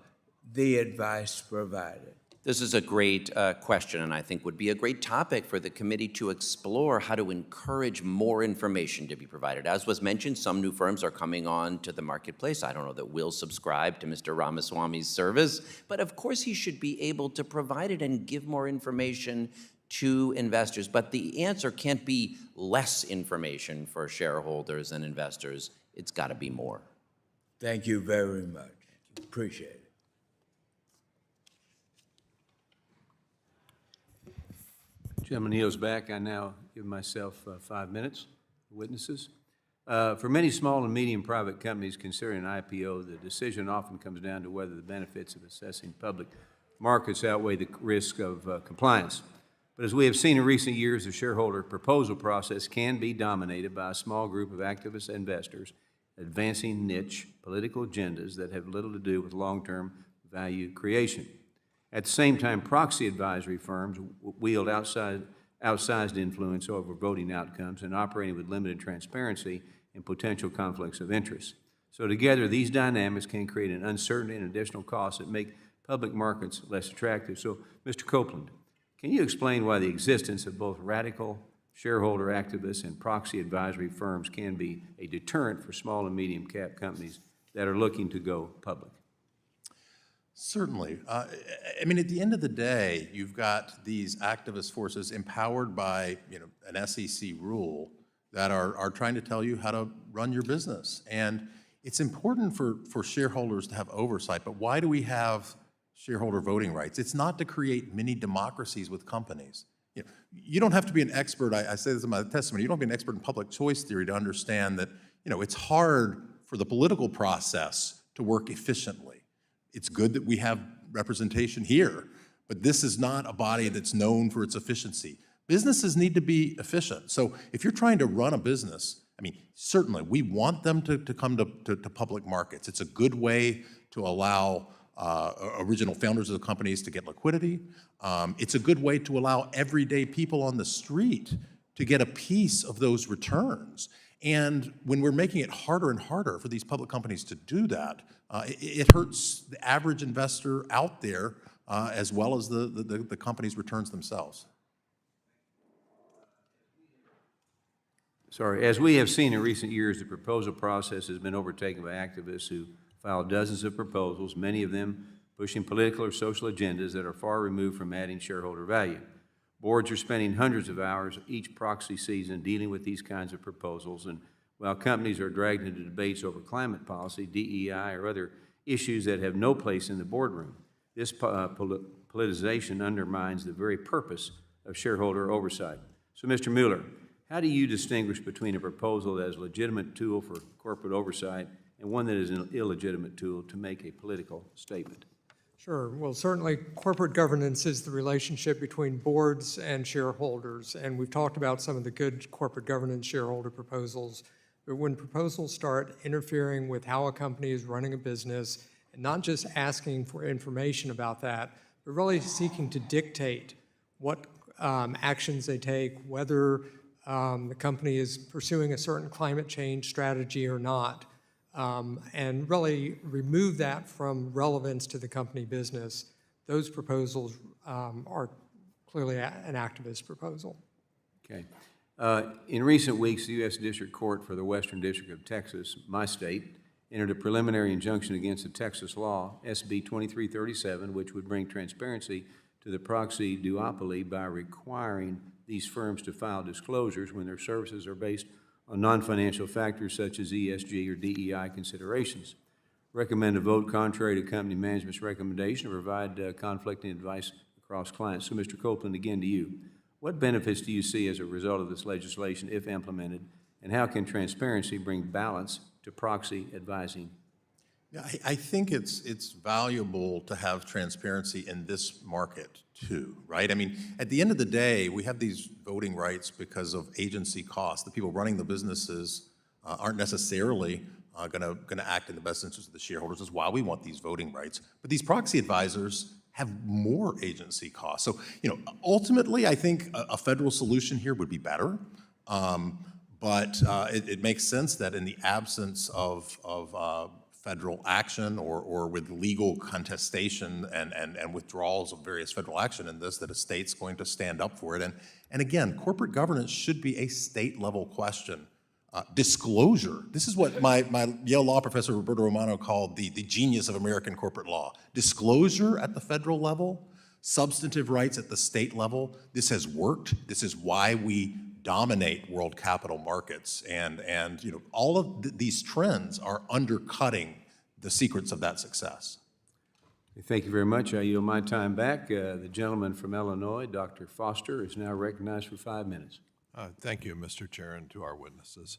the advice provided? This is a great question, and I think would be a great topic for the committee to explore how to encourage more information to be provided. As was mentioned, some new firms are coming on to the marketplace. I don't know that we'll subscribe to Mr. Ramaswamy's service, but of course he should be able to provide it and give more information to investors. But the answer can't be less information for shareholders and investors. It's got to be more. Thank you very much. Appreciate it. Gentleman yields back. I now give myself 5 minutes. Witnesses. For many small and medium private companies considering an IPO, the decision often comes down to whether the benefits of accessing public markets outweigh the risk of compliance. But as we have seen in recent years, the shareholder proposal process can be dominated by a small group of activist investors advancing niche political agendas that have little to do with long-term value creation. At the same time, proxy advisory firms wield outsized influence over voting outcomes and operating with limited transparency and potential conflicts of interest. So together, these dynamics can create an uncertainty and additional costs that make public markets less attractive. So, Mr. Copland, can you explain why the existence of both radical shareholder activists and proxy advisory firms can be a deterrent for small and medium cap companies that are looking to go public? Certainly. I mean, at the end of the day, you've got these activist forces empowered by, an SEC rule that are trying to tell you how to run your business. And it's important for shareholders to have oversight, but why do we have shareholder voting rights? It's not to create mini democracies with companies. You don't have to be an expert, I say this in my testimony, you don't have to be an expert in public choice theory to understand that, it's hard for the political process to work efficiently. It's good that we have representation here, but this is not a body that's known for its efficiency. Businesses need to be efficient. So if you're trying to run a business, I mean, certainly we want them to come to public markets. It's a good way to allow original founders of the companies to get liquidity. It's a good way to allow everyday people on the street to get a piece of those returns. And when we're making it harder and harder for these public companies to do that, it hurts the average investor out there as well as the company's returns themselves. Sorry, as we have seen in recent years, the proposal process has been overtaken by activists who file dozens of proposals, many of them pushing political or social agendas that are far removed from adding shareholder value. Boards are spending hundreds of hours each proxy season dealing with these kinds of proposals, and while companies are dragged into debates over climate policy, DEI, or other issues that have no place in the boardroom. This politicization undermines the very purpose of shareholder oversight. So, Mr. Mueller, how do you distinguish between a proposal that is a legitimate tool for corporate oversight and one that is an illegitimate tool to make a political statement? Sure. Well, certainly corporate governance is the relationship between boards and shareholders, and we've talked about some of the good corporate governance shareholder proposals. But when proposals start interfering with how a company is running a business, and not just asking for information about that, but really seeking to dictate what actions they take, whether the company is pursuing a certain climate change strategy or not, and really remove that from relevance to the company business, those proposals are clearly an activist proposal. Okay. In recent weeks, the U.S. District Court for the Western District of Texas, my state, entered a preliminary injunction against the Texas law, SB 2337, which would bring transparency to the proxy duopoly by requiring these firms to file disclosures when their services are based on non-financial factors such as ESG or DEI considerations. Recommend a vote contrary to company management's recommendation to provide conflicting advice across clients. So, Mr. Copland, again to you. What benefits do you see as a result of this legislation if implemented, and how can transparency bring balance to proxy advising? Yeah, I think it's valuable to have transparency in this market too, right? I mean, at the end of the day, we have these voting rights because of agency costs. The people running the businesses aren't necessarily going to act in the best interest of the shareholders. That's why we want these voting rights. But these proxy advisors have more agency costs. So, ultimately, I think a federal solution here would be better. But it makes sense that in the absence of federal action or with legal contestation and withdrawals of various federal action in this, that a state's going to stand up for it. And again, corporate governance should be a state-level question. Disclosure, this is what my Yale law professor Roberto Romano called the genius of American corporate law. Disclosure at the federal level, substantive rights at the state level, this has worked. This is why we dominate world capital markets, and all of these trends are undercutting the secrets of that success. Thank you very much. I yield my time back. The gentleman from Illinois, Dr. Foster, is now recognized for 5 minutes. Thank you, Mr. Chair, and to our witnesses.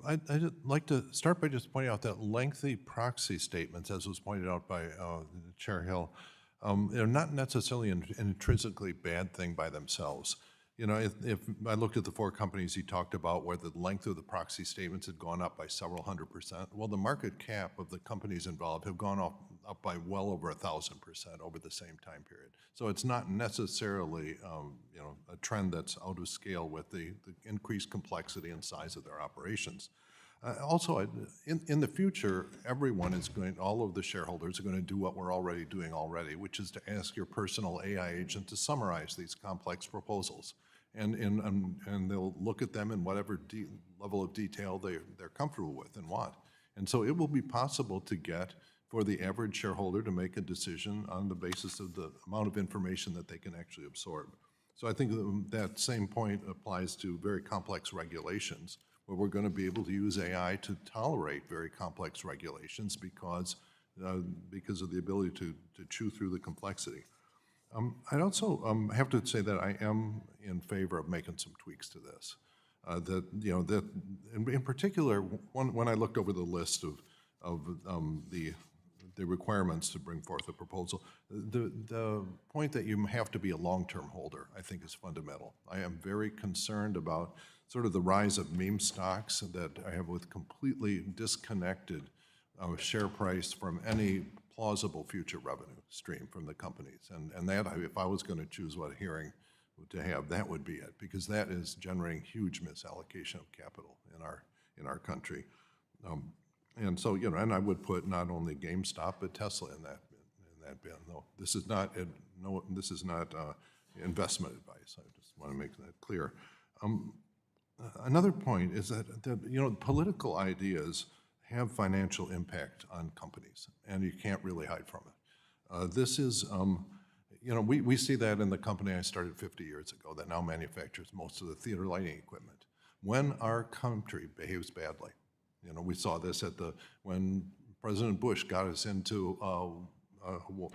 I'd like to start by just pointing out that lengthy proxy statements, as was pointed out by Chair Hill, they're not necessarily an intrinsically bad thing by themselves. If I looked at the 4 companies he talked about where the length of the proxy statements had gone up by several 100%, well, the market cap of the companies involved have gone up by well over 1,000% over the same time period. So it's not necessarily, a trend that's out of scale with the increased complexity and size of their operations. Also, in the future, all of the shareholders are going to do what we're already doing already, which is to ask your personal AI agent to summarize these complex proposals. And they'll look at them in whatever level of detail they're comfortable with and want. And so it will be possible to get, for the average shareholder, to make a decision on the basis of the amount of information that they can actually absorb. So I think that same point applies to very complex regulations, where we're going to be able to use AI to tolerate very complex regulations because of the ability to chew through the complexity. I'd also have to say that I am in favor of making some tweaks to this. In particular, when I looked over the list of the requirements to bring forth a proposal, the point that you have to be a long-term holder, I think, is fundamental. I am very concerned about sort of the rise of meme stocks that I have with completely disconnected share price from any plausible future revenue stream from the companies. And that, if I was going to choose what hearing to have, that would be it, because that is generating huge misallocation of capital in our country. And so, and I would put not only GameStop but Tesla in that bin. No, this is not investment advice. I just want to make that clear. Another point is that political ideas have financial impact on companies, and you can't really hide from it. This is, we see that in the company I started 50 years ago that now manufactures most of the theater lighting equipment. when our country behaves badly. You know, we saw this when President Bush got us into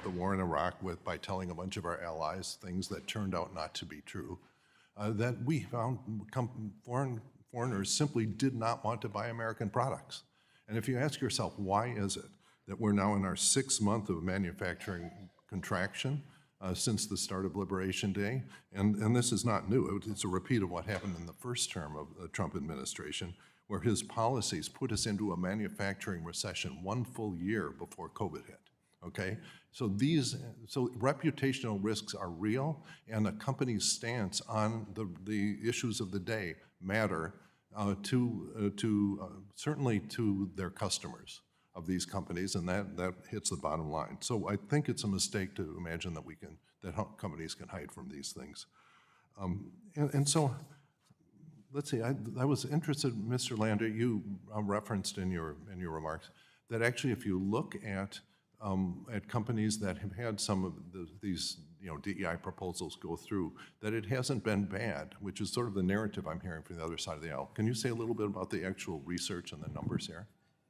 the war in Iraq by telling a bunch of our allies things that turned out not to be true, that we found foreigners simply did not want to buy American products. And if you ask yourself, why is it that we're now in our 6th month of manufacturing contraction since the start of Liberation Day? And this is not new. It's a repeat of what happened in the first term of the Trump administration, where his policies put us into a manufacturing recession 1 full year before COVID hit. Okay, so reputational risks are real, and a company's stance on the issues of the day matter certainly to their customers of these companies, and that hits the bottom line. So I think it's a mistake to imagine that companies can hide from these things. And so, let's see. I was interested, Mr. Lander. You referenced in your remarks that actually, if you look at companies that have had some of these DEI proposals go through, that it hasn't been bad, which is sort of the narrative I'm hearing from the other side of the aisle. Can you say a little bit about the actual research and the numbers here?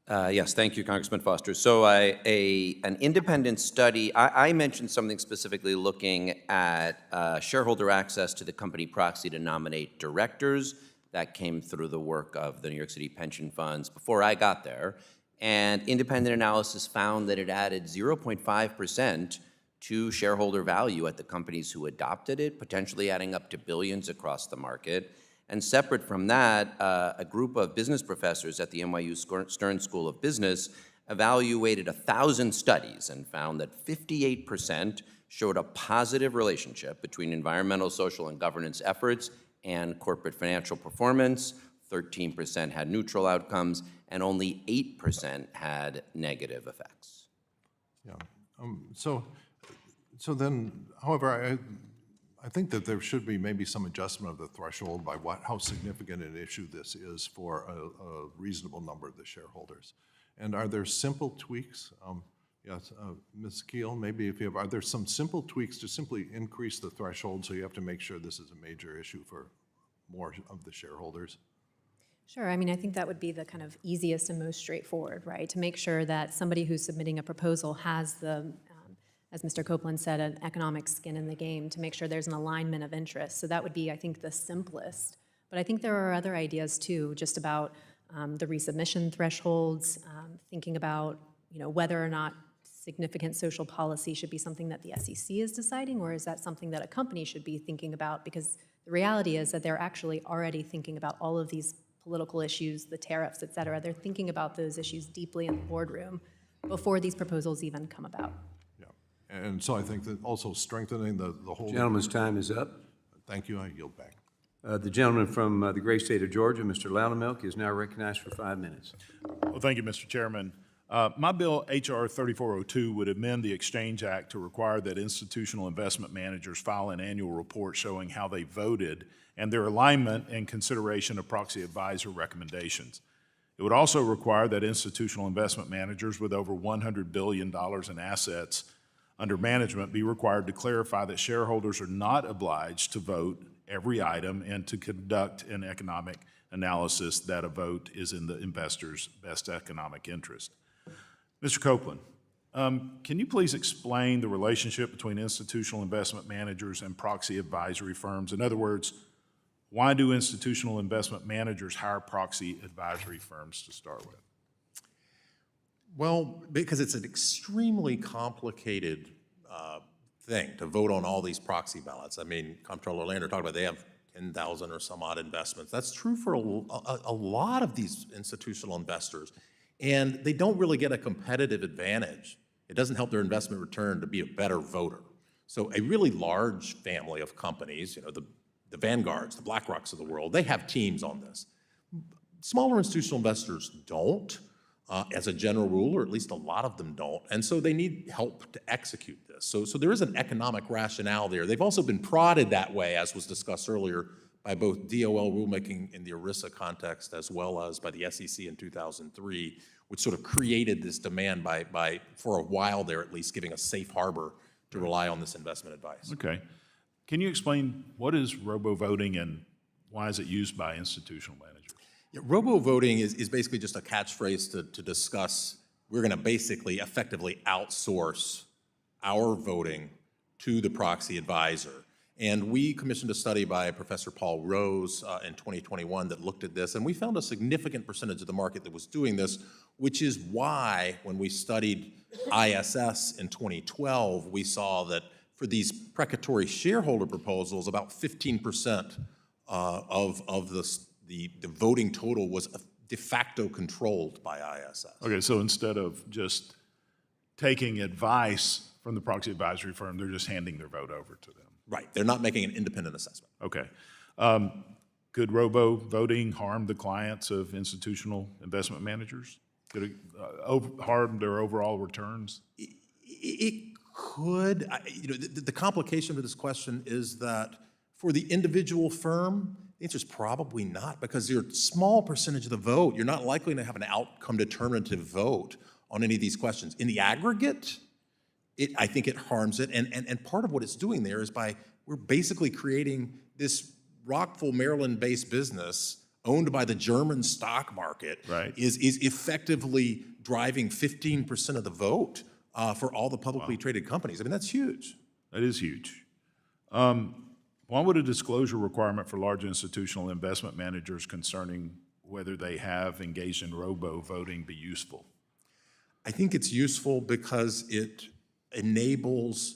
Yes, thank you, Congressman Foster. So an independent study, I mentioned something specifically looking at shareholder access to the company proxy to nominate directors. That came through the work of the New York City pension funds before I got there. And independent analysis found that it added 0.5% to shareholder value at the companies who adopted it, potentially adding up to billions across the market. And separate from that, a group of business professors at the NYU Stern School of Business evaluated 1,000 studies and found that 58% showed a positive relationship between environmental, social, and governance efforts and corporate financial performance. 13% had neutral outcomes, and only 8% had negative effects. Yeah. So then, however, I think that there should be maybe some adjustment of the threshold by how significant an issue this is for a reasonable number of the shareholders. And are there simple tweaks? Yes, Ms. Keel, maybe are there some simple tweaks to simply increase the threshold so you have to make sure this is a major issue for more of the shareholders? Sure. I mean, I think that would be the kind of easiest and most straightforward, right? To make sure that somebody who's submitting a proposal has the, as Mr. Copland said, an economic skin in the game, to make sure there's an alignment of interest. So that would be, I think, the simplest. But I think there are other ideas too, just about the resubmission thresholds, thinking about, whether or not significant social policy should be something that the SEC is deciding, or is that something that a company should be thinking about? Because the reality is that they're actually already thinking about all of these political issues, the tariffs, et cetera. They're thinking about those issues deeply in the boardroom before these proposals even come about. Yeah, and so I think that also strengthening the whole... Gentleman's time is up. Thank you. I yield back. The gentleman from the great state of Georgia, Mr. Loudermilk, is now recognized for 5 minutes. Well, thank you, Mr. Chairman. My bill, H.R. 3402, would amend the Exchange Act to require that institutional investment managers file an annual report showing how they voted and their alignment and consideration of proxy advisor recommendations. It would also require that institutional investment managers with over $100 billion in assets under management be required to clarify that shareholders are not obliged to vote every item and to conduct an economic analysis that a vote is in the investor's best economic interest. Mr. Copland, can you please explain the relationship between institutional investment managers and proxy advisory firms? In other words, why do institutional investment managers hire proxy advisory firms to start with? Well, because it's an extremely complicated thing to vote on all these proxy ballots. I mean, Comptroller Lander talked about they have 10,000 or some odd investments. That's true for a lot of these institutional investors. And they don't really get a competitive advantage. It doesn't help their investment return to be a better voter. So a really large family of companies, the Vanguards, the BlackRocks of the world, they have teams on this. Smaller institutional investors don't, as a general rule, or at least a lot of them don't, and so they need help to execute this. So there is an economic rationale there. They've also been prodded that way, as was discussed earlier, by both DOL rulemaking in the ERISA context as well as by the SEC in 2003, which sort of created this demand by for a while there at least, giving a safe harbor to rely on this investment advice. Okay. Can you explain what is robo-voting and why is it used by institutional managers? Yeah, robo-voting is basically just a catchphrase to discuss, we're going to basically effectively outsource our voting to the proxy advisor. And we commissioned a study by Professor Paul Rose in 2021 that looked at this, and we found a significant percentage of the market that was doing this, which is why when we studied ISS in 2012, we saw that for these precatory shareholder proposals, about 15% of the voting total was de facto controlled by ISS. Okay, so instead of just taking advice from the proxy advisory firm, they're just handing their vote over to them. Right, they're not making an independent assessment. Okay. Could robo-voting harm the clients of institutional investment managers? Could it harm their overall returns? It could. The complication for this question is that for the individual firm, the answer is probably not, because you're a small percentage of the vote. You're not likely to have an outcome determinative vote on any of these questions. In the aggregate, I think it harms it, and part of what it's doing there is we're basically creating this Rockville, Maryland-based business owned by the German stock market, right, is effectively driving 15% of the vote for all the publicly traded companies. I mean, that's huge. That is huge. Why would a disclosure requirement for large institutional investment managers concerning whether they have engaged in robo-voting be useful? I think it's useful because it enables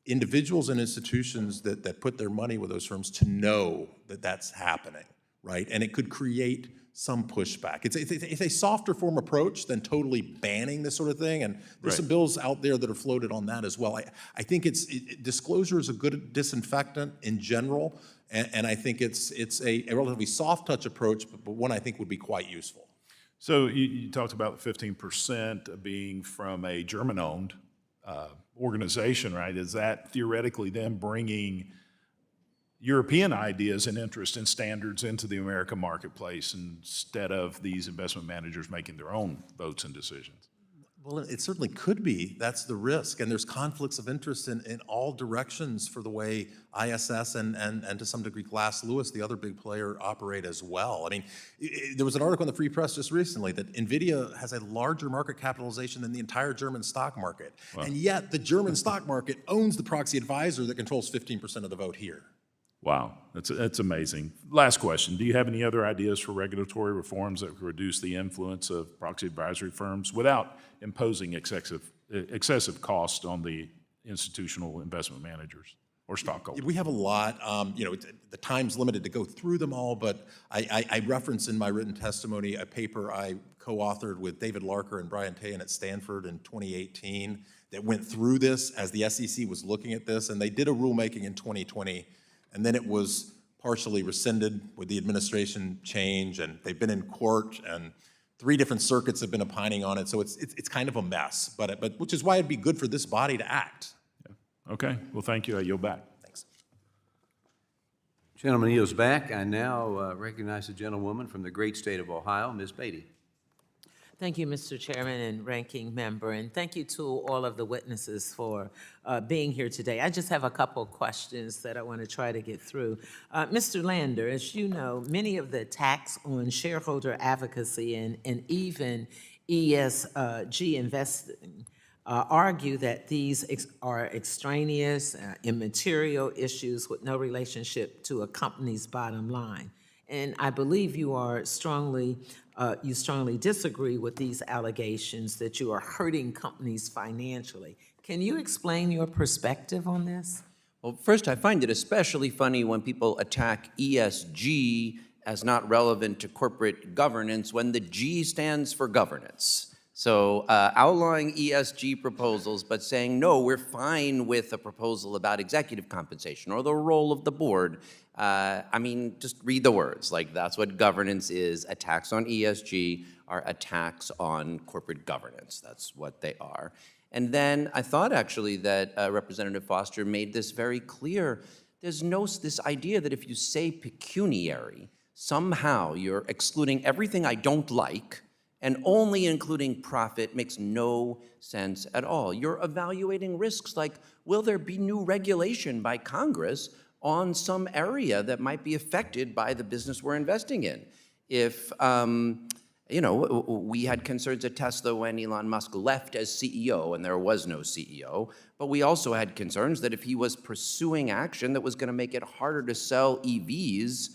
individuals and institutions that put their money with those firms to know that that's happening, right? And it could create some pushback. It's a softer form approach than totally banning this sort of thing, and there's some bills out there that are floated on that as well. I think disclosure is a good disinfectant in general, and I think it's a relatively soft touch approach, but one I think would be quite useful. So you talked about 15% being from a German-owned organization, right? Is that theoretically them bringing European ideas and interest and standards into the American marketplace instead of these investment managers making their own votes and decisions? Well, it certainly could be. That's the risk. And there's conflicts of interest in all directions for the way ISS and to some degree Glass Lewis, the other big player, operate as well. I mean, there was an article in the Free Press just recently that NVIDIA has a larger market capitalization than the entire German stock market. Wow. And yet the German stock market owns the proxy advisor that controls 15% of the vote here. Wow, that's amazing. Last question. Do you have any other ideas for regulatory reforms that could reduce the influence of proxy advisory firms without imposing excessive cost on the institutional investment managers or stockholders? We have a lot. The time's limited to go through them all, but I reference in my written testimony a paper I co-authored with David Larker and Brian Tayan at Stanford in 2018 that went through this as the SEC was looking at this, and they did a rulemaking in 2020. And then it was partially rescinded with the administration change, and they've been in court, and 3 different circuits have been opining on it. So it's kind of a mess, but which is why it'd be good for this body to act. Yeah. Okay. Well, thank you. I yield back. Thanks. Gentleman yields back. I now recognize the gentlewoman from the great state of Ohio, Ms. Beatty. Thank you, Mr. Chairman and Ranking Member, and thank you to all of the witnesses for being here today. I just have a couple questions that I want to try to get through. Mr. Lander, as you know, many of the attacks on shareholder advocacy and even ESG investing argue that these are extraneous, immaterial issues with no relationship to a company's bottom line. And I believe you strongly disagree with these allegations that you are hurting companies financially. Can you explain your perspective on this? Well, first, I find it especially funny when people attack ESG as not relevant to corporate governance when the G stands for governance. So outlawing ESG proposals, but saying, no, we're fine with a proposal about executive compensation or the role of the board. I mean, just read the words. Like, that's what governance is. Attacks on ESG are attacks on corporate governance. That's what they are. And then I thought, actually, that Representative Foster made this very clear. There's this idea that if you say pecuniary, somehow you're excluding everything I don't like, and only including profit makes no sense at all. You're evaluating risks like, will there be new regulation by Congress on some area that might be affected by the business we're investing in. If, we had concerns at Tesla when Elon Musk left as CEO and there was no CEO, but we also had concerns that if he was pursuing action that was going to make it harder to sell EVs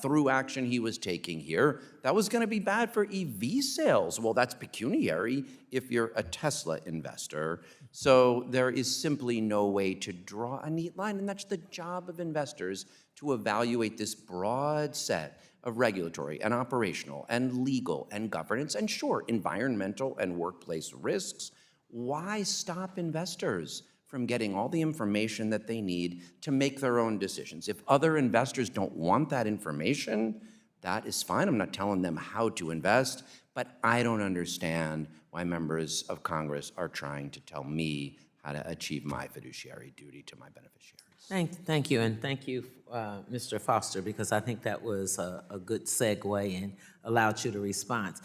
through action he was taking here, that was going to be bad for EV sales. Well, that's pecuniary if you're a Tesla investor. So there is simply no way to draw a neat line, and that's the job of investors, to evaluate this broad set of regulatory and operational and legal and governance and, sure, environmental and workplace risks. Why stop investors from getting all the information that they need to make their own decisions? If other investors don't want that information, that is fine. I'm not telling them how to invest, but I don't understand why members of Congress are trying to tell me how to achieve my fiduciary duty to my beneficiaries. Thank you, and thank you, Mr. Foster, because I think that was a good segue and allowed you to respond.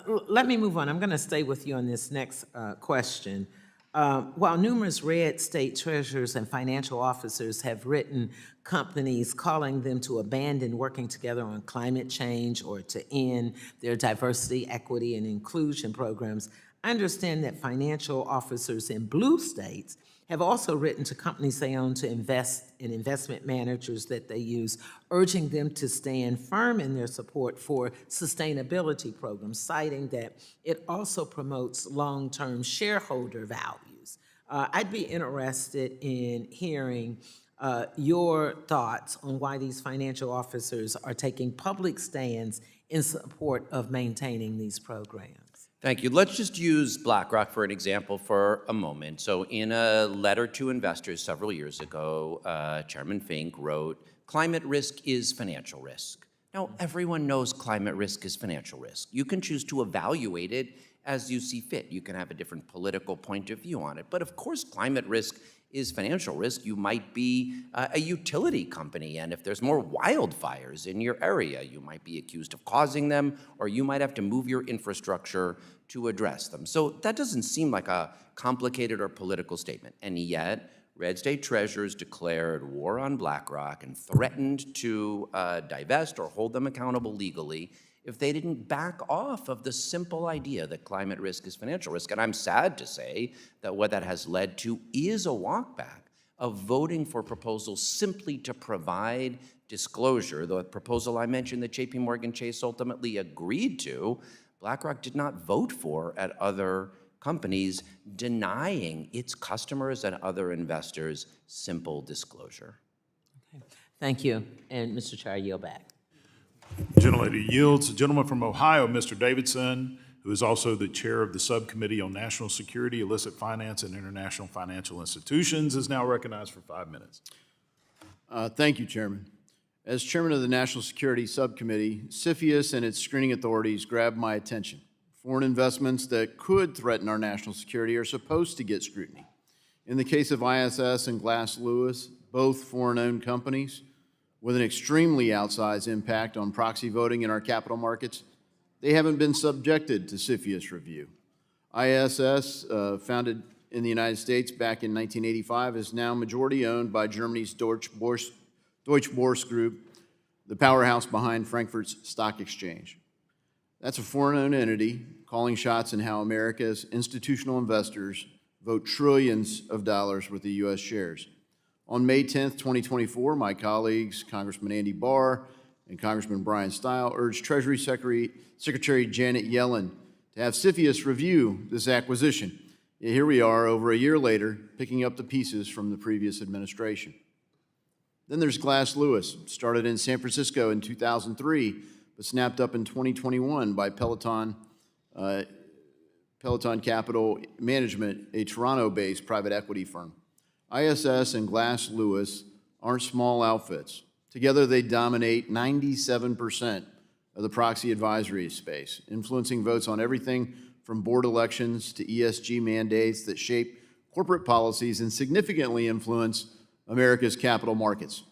Let me move on. I'm going to stay with you on this next question. While numerous red state treasurers and financial officers have written companies calling them to abandon working together on climate change or to end their diversity, equity, and inclusion programs, I understand that financial officers in blue states have also written to companies they own to invest in investment managers that they use, urging them to stand firm in their support for sustainability programs, citing that it also promotes long-term shareholder values. I'd be interested in hearing your thoughts on why these financial officers are taking public stands in support of maintaining these programs. Thank you. Let's just use BlackRock for an example for a moment. So in a letter to investors several years ago, Chairman Fink wrote, "Climate risk is financial risk." Now, everyone knows climate risk is financial risk. You can choose to evaluate it as you see fit. You can have a different political point of view on it. But of course, climate risk is financial risk. You might be a utility company, and if there's more wildfires in your area, you might be accused of causing them, or you might have to move your infrastructure to address them. So that doesn't seem like a complicated or political statement. And yet, red state treasurers declared war on BlackRock and threatened to divest or hold them accountable legally if they didn't back off of the simple idea that climate risk is financial risk. And I'm sad to say that what that has led to is a walkback of voting for proposals simply to provide disclosure. The proposal I mentioned that JP Morgan Chase ultimately agreed to, BlackRock did not vote for at other companies, denying its customers and other investors simple disclosure. Okay. Thank you. And Mr. Chair, I yield back. Gentlelady yields. The gentleman from Ohio, Mr. Davidson, who is also the chair of the Subcommittee on National Security, Illicit Finance, and International Financial Institutions, is now recognized for 5 minutes. Thank you, Chairman. As chairman of the National Security Subcommittee, CFIUS and its screening authorities grabbed my attention. Foreign investments that could threaten our national security are supposed to get scrutiny. In the case of ISS and Glass Lewis, both foreign-owned companies with an extremely outsized impact on proxy voting in our capital markets, they haven't been subjected to CFIUS review. ISS, founded in the United States back in 1985, is now majority owned by Germany's Deutsche Börse Group, the powerhouse behind Frankfurt's stock exchange. That's a foreign-owned entity calling shots in how America's institutional investors vote trillions of dollars worth of U.S. shares. On May 10th, 2024, my colleagues, Congressman Andy Barr and Congressman Brian Stile, urged Treasury Secretary Janet Yellen to have CFIUS review this acquisition. Yet here we are, over a year later, picking up the pieces from the previous administration. Then there's Glass Lewis, started in San Francisco in 2003, but snapped up in 2021 by Peloton Capital Management, a Toronto-based private equity firm. ISS and Glass Lewis aren't small outfits. Together, they dominate 97% of the proxy advisory space, influencing votes on everything from board elections to ESG mandates that shape corporate policies and significantly influence America's capital markets.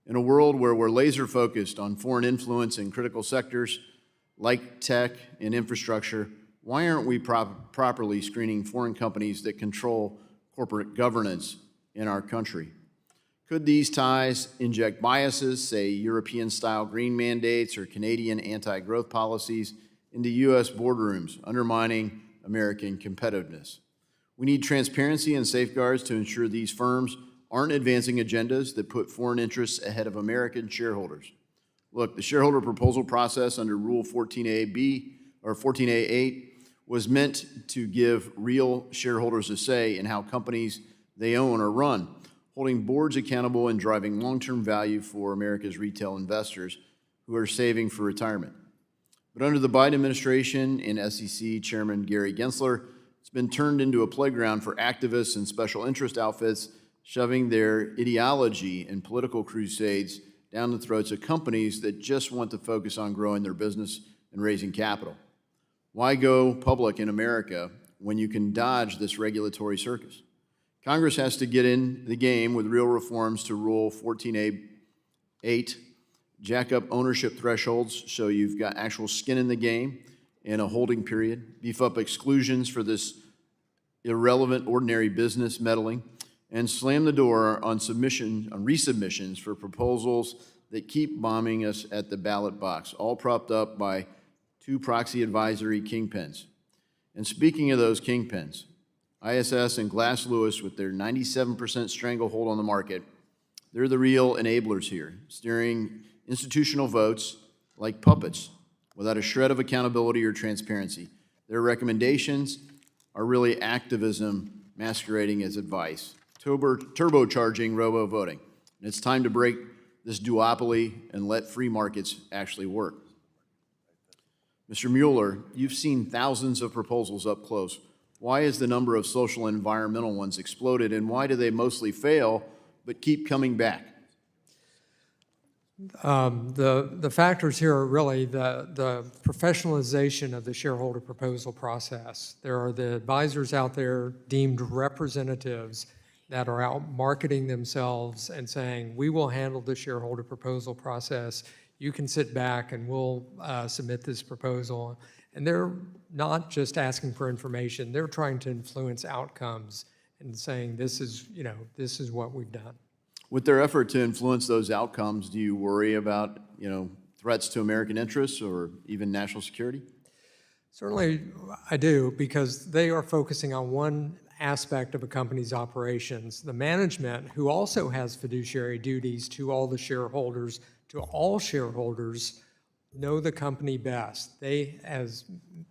In a world where we're laser-focused on foreign influence in critical sectors like tech and infrastructure, why aren't we properly screening foreign companies that control corporate governance in our country? Could these ties inject biases, say European-style green mandates or Canadian anti-growth policies, into U.S. boardrooms, undermining American competitiveness? We need transparency and safeguards to ensure these firms aren't advancing agendas that put foreign interests ahead of American shareholders. Look, the shareholder proposal process under Rule 14a-B or 14a-8 was meant to give real shareholders a say in how companies they own are run, holding boards accountable and driving long-term value for America's retail investors who are saving for retirement. But under the Biden administration and SEC Chairman Gary Gensler, it's been turned into a playground for activists and special interest outfits shoving their ideology and political crusades down the throats of companies that just want to focus on growing their business and raising capital. Why go public in America when you can dodge this regulatory circus? Congress has to get in the game with real reforms to Rule 14a-8, jack up ownership thresholds so you've got actual skin in the game and a holding period, beef up exclusions for this irrelevant ordinary business meddling, and slam the door on resubmissions for proposals that keep bombing us at the ballot box, all propped up by two proxy advisory kingpins. And speaking of those kingpins, ISS and Glass Lewis, with their 97% stranglehold on the market, they're the real enablers here, steering institutional votes like puppets without a shred of accountability or transparency. Their recommendations are really activism masquerading as advice, turbocharging robo-voting. And it's time to break this duopoly and let free markets actually work. Mr. Mueller, you've seen thousands of proposals up close. Why has the number of social and environmental ones exploded, and why do they mostly fail but keep coming back? The factors here are really the professionalization of the shareholder proposal process. There are the advisors out there deemed representatives that are out marketing themselves and saying, we will handle the shareholder proposal process. You can sit back and we'll submit this proposal. And they're not just asking for information, they're trying to influence outcomes and saying, this is what we've done. With their effort to influence those outcomes, do you worry about, threats to American interests or even national security? Certainly I do, because they are focusing on one aspect of a company's operations. The management, who also has fiduciary duties to all the shareholders, to all shareholders, know the company best. They, as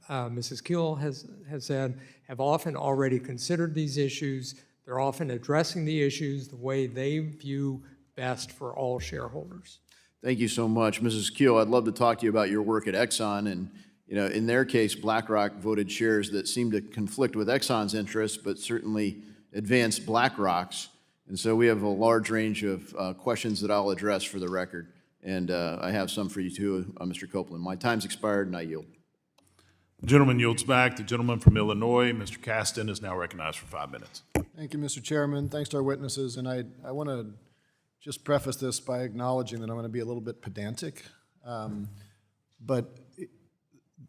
Mrs. Keel has said, have often already considered these issues. They're often addressing the issues the way they view best for all shareholders. Thank you so much. Mrs. Keel, I'd love to talk to you about your work at Exxon. And in their case, BlackRock voted shares that seemed to conflict with Exxon's interests, but certainly advanced BlackRock's. And so we have a large range of questions that I'll address for the record. And I have some for you too, Mr. Copland. My time's expired and I yield. The gentleman yields back. The gentleman from Illinois, Mr. Caston, is now recognized for 5 minutes. Thank you, Mr. Chairman. Thanks to our witnesses. And I want to just preface this by acknowledging that I'm going to be a little bit pedantic.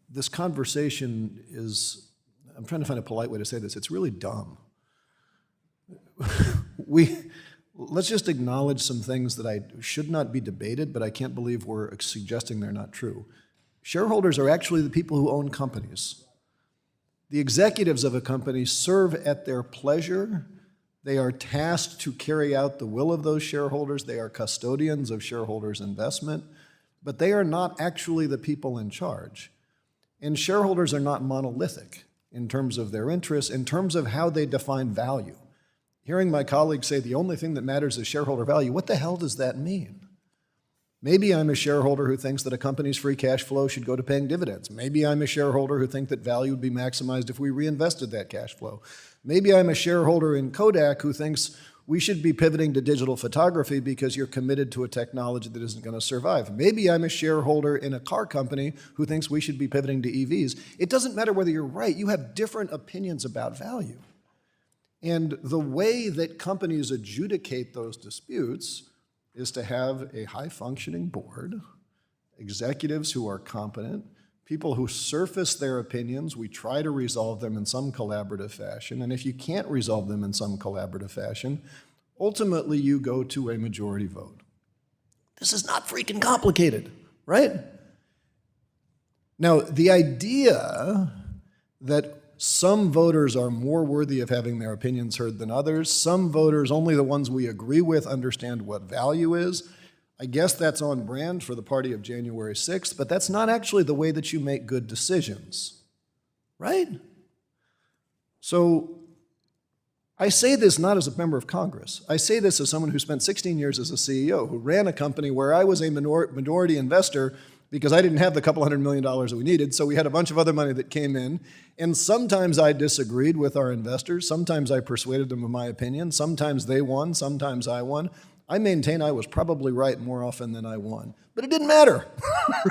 This conversation is, I'm trying to find a polite way to say this, it's really dumb. Let's just acknowledge some things that should not be debated, but I can't believe we're suggesting they're not true. Shareholders are actually the people who own companies. The executives of a company serve at their pleasure. They are tasked to carry out the will of those shareholders. They are custodians of shareholders' investment, but they are not actually the people in charge. And shareholders are not monolithic in terms of their interests, in terms of how they define value. Hearing my colleagues say the only thing that matters is shareholder value, what the hell does that mean? Maybe I'm a shareholder who thinks that a company's free cash flow should go to paying dividends. Maybe I'm a shareholder who thinks that value would be maximized if we reinvested that cash flow. Maybe I'm a shareholder in Kodak who thinks we should be pivoting to digital photography because you're committed to a technology that isn't going to survive. Maybe I'm a shareholder in a car company who thinks we should be pivoting to EVs. It doesn't matter whether you're right. You have different opinions about value. And the way that companies adjudicate those disputes is to have a high-functioning board, executives who are competent, people who surface their opinions. We try to resolve them in some collaborative fashion. And if you can't resolve them in some collaborative fashion, ultimately you go to a majority vote. This is not freaking complicated, right? Now, the idea that some voters are more worthy of having their opinions heard than others, some voters, only the ones we agree with, understand what value is, I guess that's on brand for the party of January 6th, but that's not actually the way that you make good decisions, right? So I say this not as a member of Congress. I say this as someone who spent 16 years as a CEO, who ran a company where I was a minority investor because I didn't have the couple $100 million that we needed, so we had a bunch of other money that came in, and sometimes I disagreed with our investors, sometimes I persuaded them of my opinion, sometimes they won, sometimes I won. I maintain I was probably right more often than I won, but it didn't matter,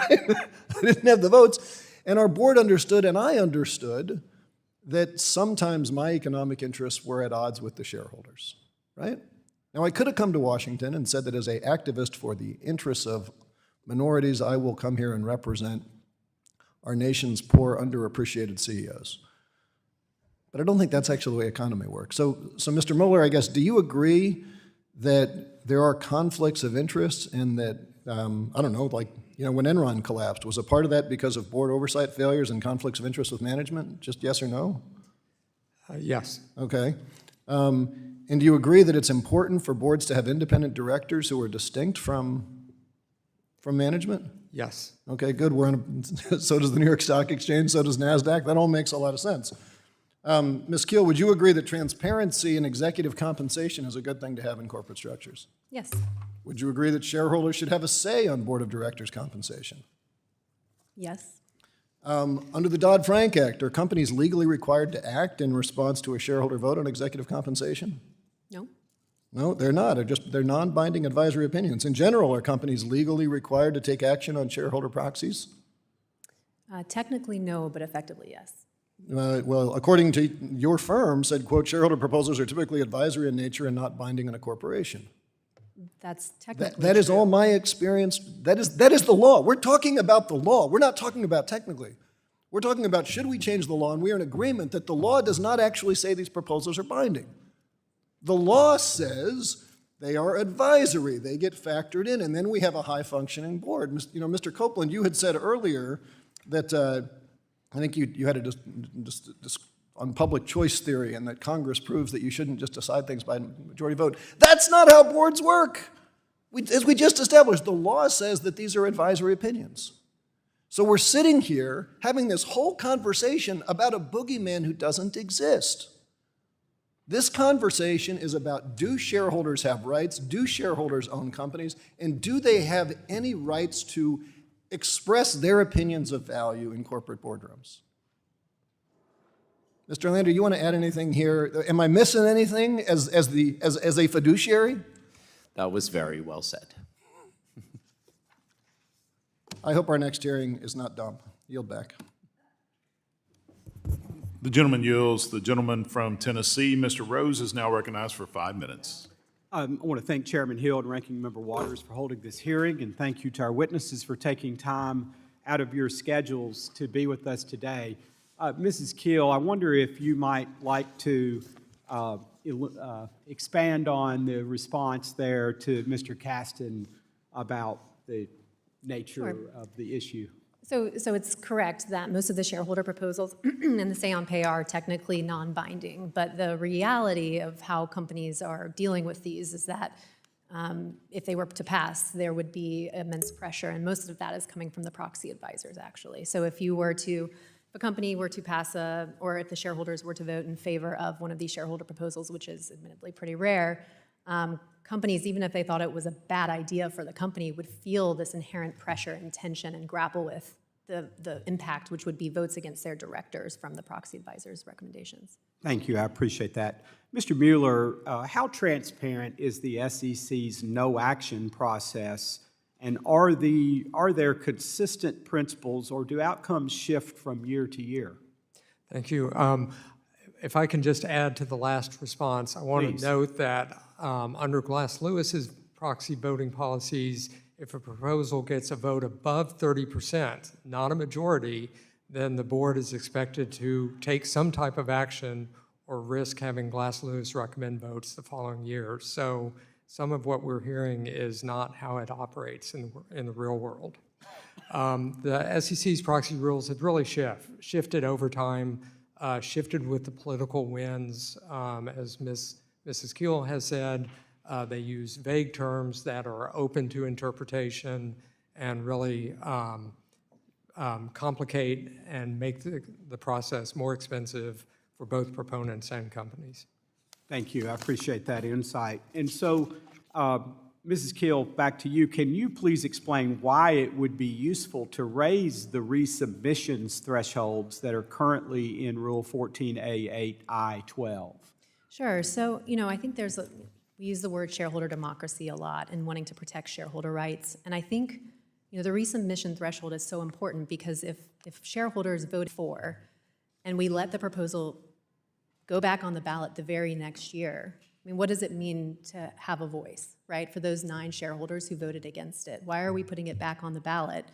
right? I didn't have the votes, and our board understood, and I understood, that sometimes my economic interests were at odds with the shareholders, right? Now, I could have come to Washington and said that as an activist for the interests of minorities, I will come here and represent our nation's poor, underappreciated CEOs. But I don't think that's actually the way economy works. So Mr. Mueller, I guess, do you agree that there are conflicts of interest and that, I don't know, like, you know, when Enron collapsed, was a part of that because of board oversight failures and conflicts of interest with management? Just yes or no? Yes. Okay. And do you agree that it's important for boards to have independent directors who are distinct from management? Yes. Okay, good. So does the New York Stock Exchange, so does NASDAQ. That all makes a lot of sense. Ms. Keel, would you agree that transparency in executive compensation is a good thing to have in corporate structures? Yes. Would you agree that shareholders should have a say on board of directors' compensation? Yes. Under the Dodd-Frank Act, are companies legally required to act in response to a shareholder vote on executive compensation? No. No, they're not. They're non-binding advisory opinions. In general, are companies legally required to take action on shareholder proxies? Technically, no, but effectively, yes. Well, according to your firm, said, quote, shareholder proposals are typically advisory in nature and not binding on a corporation. That's technically That is true. all my experience. That is the law. We're talking about the law. We're not talking about technically. We're talking about should we change the law, and we are in agreement that the law does not actually say these proposals are binding. The law says they are advisory. They get factored in, and then we have a high-functioning board. You know, Mr. Copland, you had said earlier that I think you had a on public choice theory, and that Congress proves that you shouldn't just decide things by majority vote. That's not how boards work. As we just established, the law says that these are advisory opinions. So we're sitting here having this whole conversation about a boogeyman who doesn't exist. This conversation is about, do shareholders have rights? Do shareholders own companies? And do they have any rights to express their opinions of value in corporate boardrooms? Mr. Lander, you want to add anything here? Am I missing anything as a fiduciary? That was very well said. I hope our next hearing is not dumb. Yield back. The gentleman yields. The gentleman from Tennessee, Mr. Rose, is now recognized for 5 minutes. I want to thank Chairman Hill and Ranking Member Waters for holding this hearing, and thank you to our witnesses for taking time out of your schedules to be with us today. Mrs. Keel, I wonder if you might like to expand on the response there to Mr. Caston about the nature of the issue. So it's correct that most of the shareholder proposals and the say-on-pay are technically non-binding, but the reality of how companies are dealing with these is that if they were to pass, there would be immense pressure, and most of that is coming from the proxy advisors, actually. So if a company were to pass or if the shareholders were to vote in favor of one of these shareholder proposals, which is admittedly pretty rare, companies, even if they thought it was a bad idea for the company, would feel this inherent pressure and tension and grapple with the impact, which would be votes against their directors from the proxy advisors' recommendations. Thank you. I appreciate that. Mr. Mueller, how transparent is the SEC's no-action process, and are there consistent principles, or do outcomes shift from year to year? Thank you. If I can just add to the last response, I want to note that under Glass-Lewis's proxy voting policies, if a proposal gets a vote above 30%, not a majority, then the board is expected to take some type of action risk having glass loose recommend votes the following year. So some of what we're hearing is not how it operates in the real world. The SEC's proxy rules have really shifted over time, shifted with the political winds. As Mrs. Keel has said, they use vague terms that are open to interpretation and really complicate and make the process more expensive for both proponents and companies. Thank you. I appreciate that insight. And so, Mrs. Keel, back to you. Can you please explain why it would be useful to raise the resubmissions thresholds that are currently in Rule 14a-8 I-12? Sure. So, I think we use the word shareholder democracy a lot and wanting to protect shareholder rights. And I think, the resubmission threshold is so important because if shareholders vote for and we let the proposal go back on the ballot the very next year, what does it mean to have a voice, right? For those 9 shareholders who voted against it, why are we putting it back on the ballot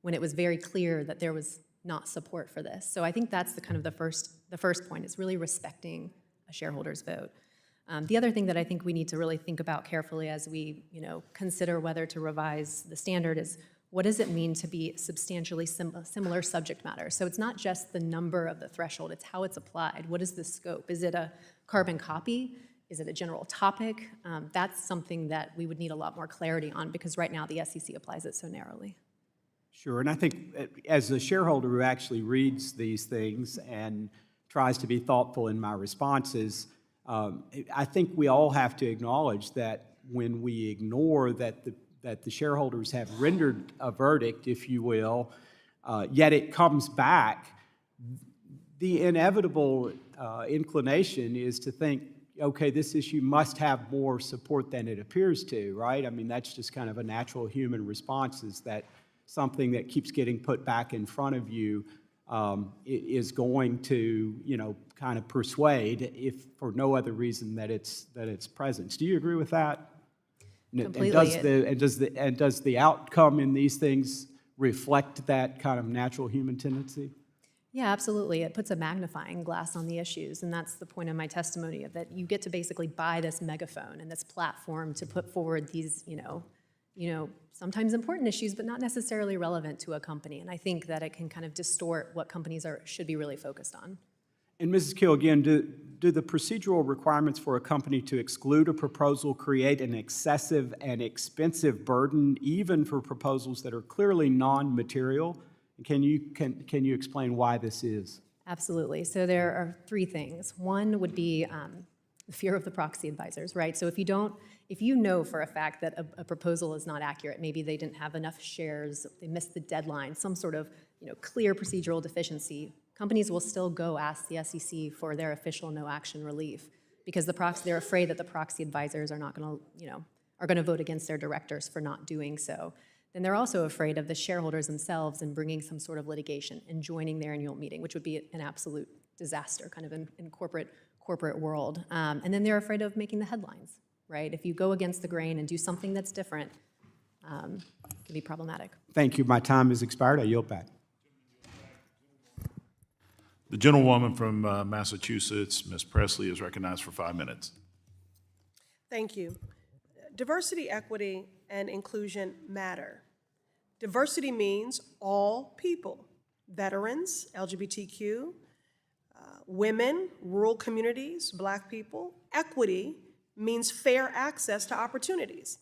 when it was very clear that there was not support for this? So I think that's the first point is really respecting a shareholder's vote. The other thing that I think we need to really think about carefully as we, consider whether to revise the standard is what does it mean to be substantially similar subject matter? So it's not just the number of the threshold, it's how it's applied. What is the scope? Is it a carbon copy? Is it a general topic? That's something that we would need a lot more clarity on because right now the SEC applies it so narrowly. Sure, and I think as a shareholder who actually reads these things and tries to be thoughtful in my responses, I think we all have to acknowledge that when we ignore that the shareholders have rendered a verdict, if you will, yet it comes back, the inevitable inclination is to think, okay, this issue must have more support than it appears to, right? That's just kind of a natural human response, is that something that keeps getting put back in front of you is going to, kind of persuade, if for no other reason that it's presence. Do you agree with that? Completely. And does the outcome in these things reflect that kind of natural human tendency? Yeah, absolutely. It puts a magnifying glass on the issues, and that's the point of my testimony, of that you get to basically buy this megaphone and this platform to put forward these, sometimes important issues, but not necessarily relevant to a company. And I think that it can kind of distort what companies should be really focused on. And Mrs. Keel, again, do the procedural requirements for a company to exclude a proposal create an excessive and expensive burden, even for proposals that are clearly non-material? Can you explain why this is? Absolutely. So there are 3 things. One would be the fear of the proxy advisors, right? So if you know for a fact that a proposal is not accurate, maybe they didn't have enough shares, they missed the deadline, some sort of clear procedural deficiency, companies will still go ask the SEC for their official no action relief because they're afraid that the proxy advisors are not going to vote against their directors for not doing so. Then they're also afraid of the shareholders themselves and bringing some sort of litigation and joining their annual meeting, which would be an absolute disaster kind of in corporate world. And then they're afraid of making the headlines, right? If you go against the grain and do something that's different, it can be problematic. Thank you. My time has expired. I yield back. The gentlewoman from Massachusetts, Ms. Presley, is recognized for 5 minutes. Thank you. Diversity, equity, and inclusion matter. Diversity means all people, veterans, LGBTQ, women, rural communities, Black people. Equity means fair access to opportunities.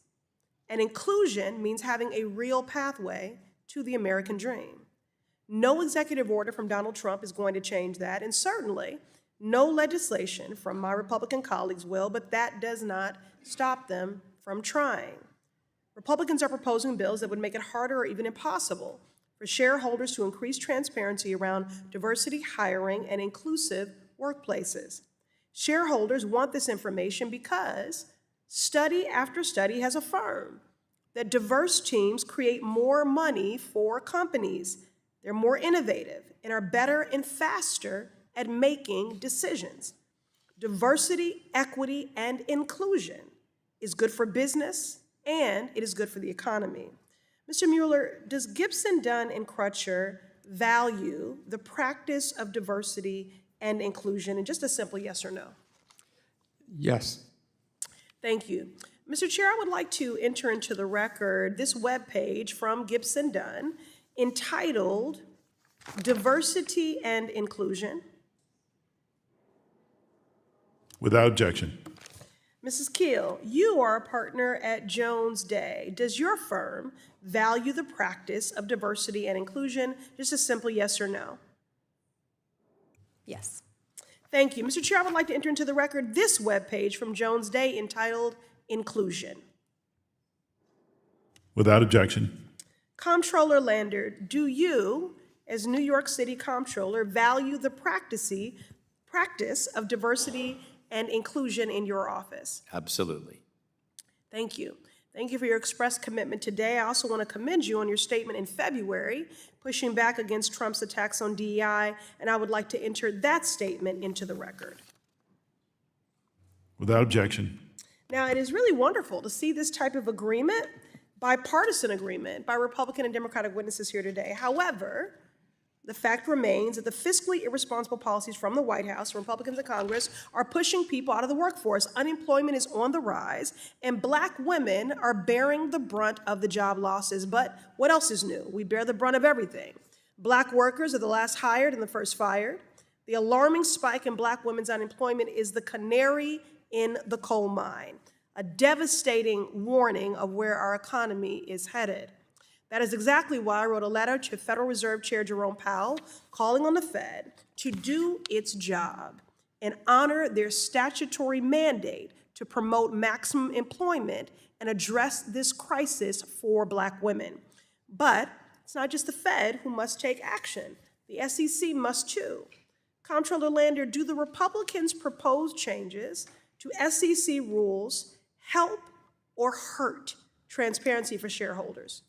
And inclusion means having a real pathway to the American dream. No executive order from Donald Trump is going to change that, and certainly no legislation from my Republican colleagues will, but that does not stop them from trying. Republicans are proposing bills that would make it harder or even impossible for shareholders to increase transparency around diversity hiring and inclusive workplaces. Shareholders want this information because study after study has affirmed that diverse teams create more money for companies. They're more innovative and are better and faster at making decisions. Diversity, equity, and inclusion is good for business, and it is good for the economy. Mr. Mueller, does Gibson, Dunn, and Crutcher value the practice of diversity and inclusion? And just a simple yes or no. Yes. Thank you. Mr. Chair, I would like to enter into the record this webpage from Gibson Dunn entitled Diversity and Inclusion. Without objection. Mrs. Keel, you are a partner at Jones Day. Does your firm value the practice of diversity and inclusion? Just a simple yes or no. Yes. Thank you. Mr. Chair, I would like to enter into the record this webpage from Jones Day entitled Inclusion. Without objection. Comptroller Lander, do you, as New York City Comptroller, value the practice of diversity and inclusion in your office? Absolutely. Thank you. Thank you for your express commitment today. I also want to commend you on your statement in February, pushing back against Trump's attacks on DEI, and I would like to enter that statement into the record. Without objection. Now, it is really wonderful to see this type of agreement, bipartisan agreement, by Republican and Democratic witnesses here today. However, the fact remains that the fiscally irresponsible policies from the White House, Republicans in Congress, are pushing people out of the workforce. Unemployment is on the rise, and Black women are bearing the brunt of the job losses. But what else is new? We bear the brunt of everything. Black workers are the last hired and the first fired. The alarming spike in Black women's unemployment is the canary in the coal mine, a devastating warning of where our economy is headed. That is exactly why I wrote a letter to Federal Reserve Chair Jerome Powell calling on the Fed to do its job and honor their statutory mandate to promote maximum employment and address this crisis for Black women. But it's not just the Fed who must take action. The SEC must too. Comptroller Lander, do the Republicans' proposed changes to SEC rules help or hurt transparency for shareholders?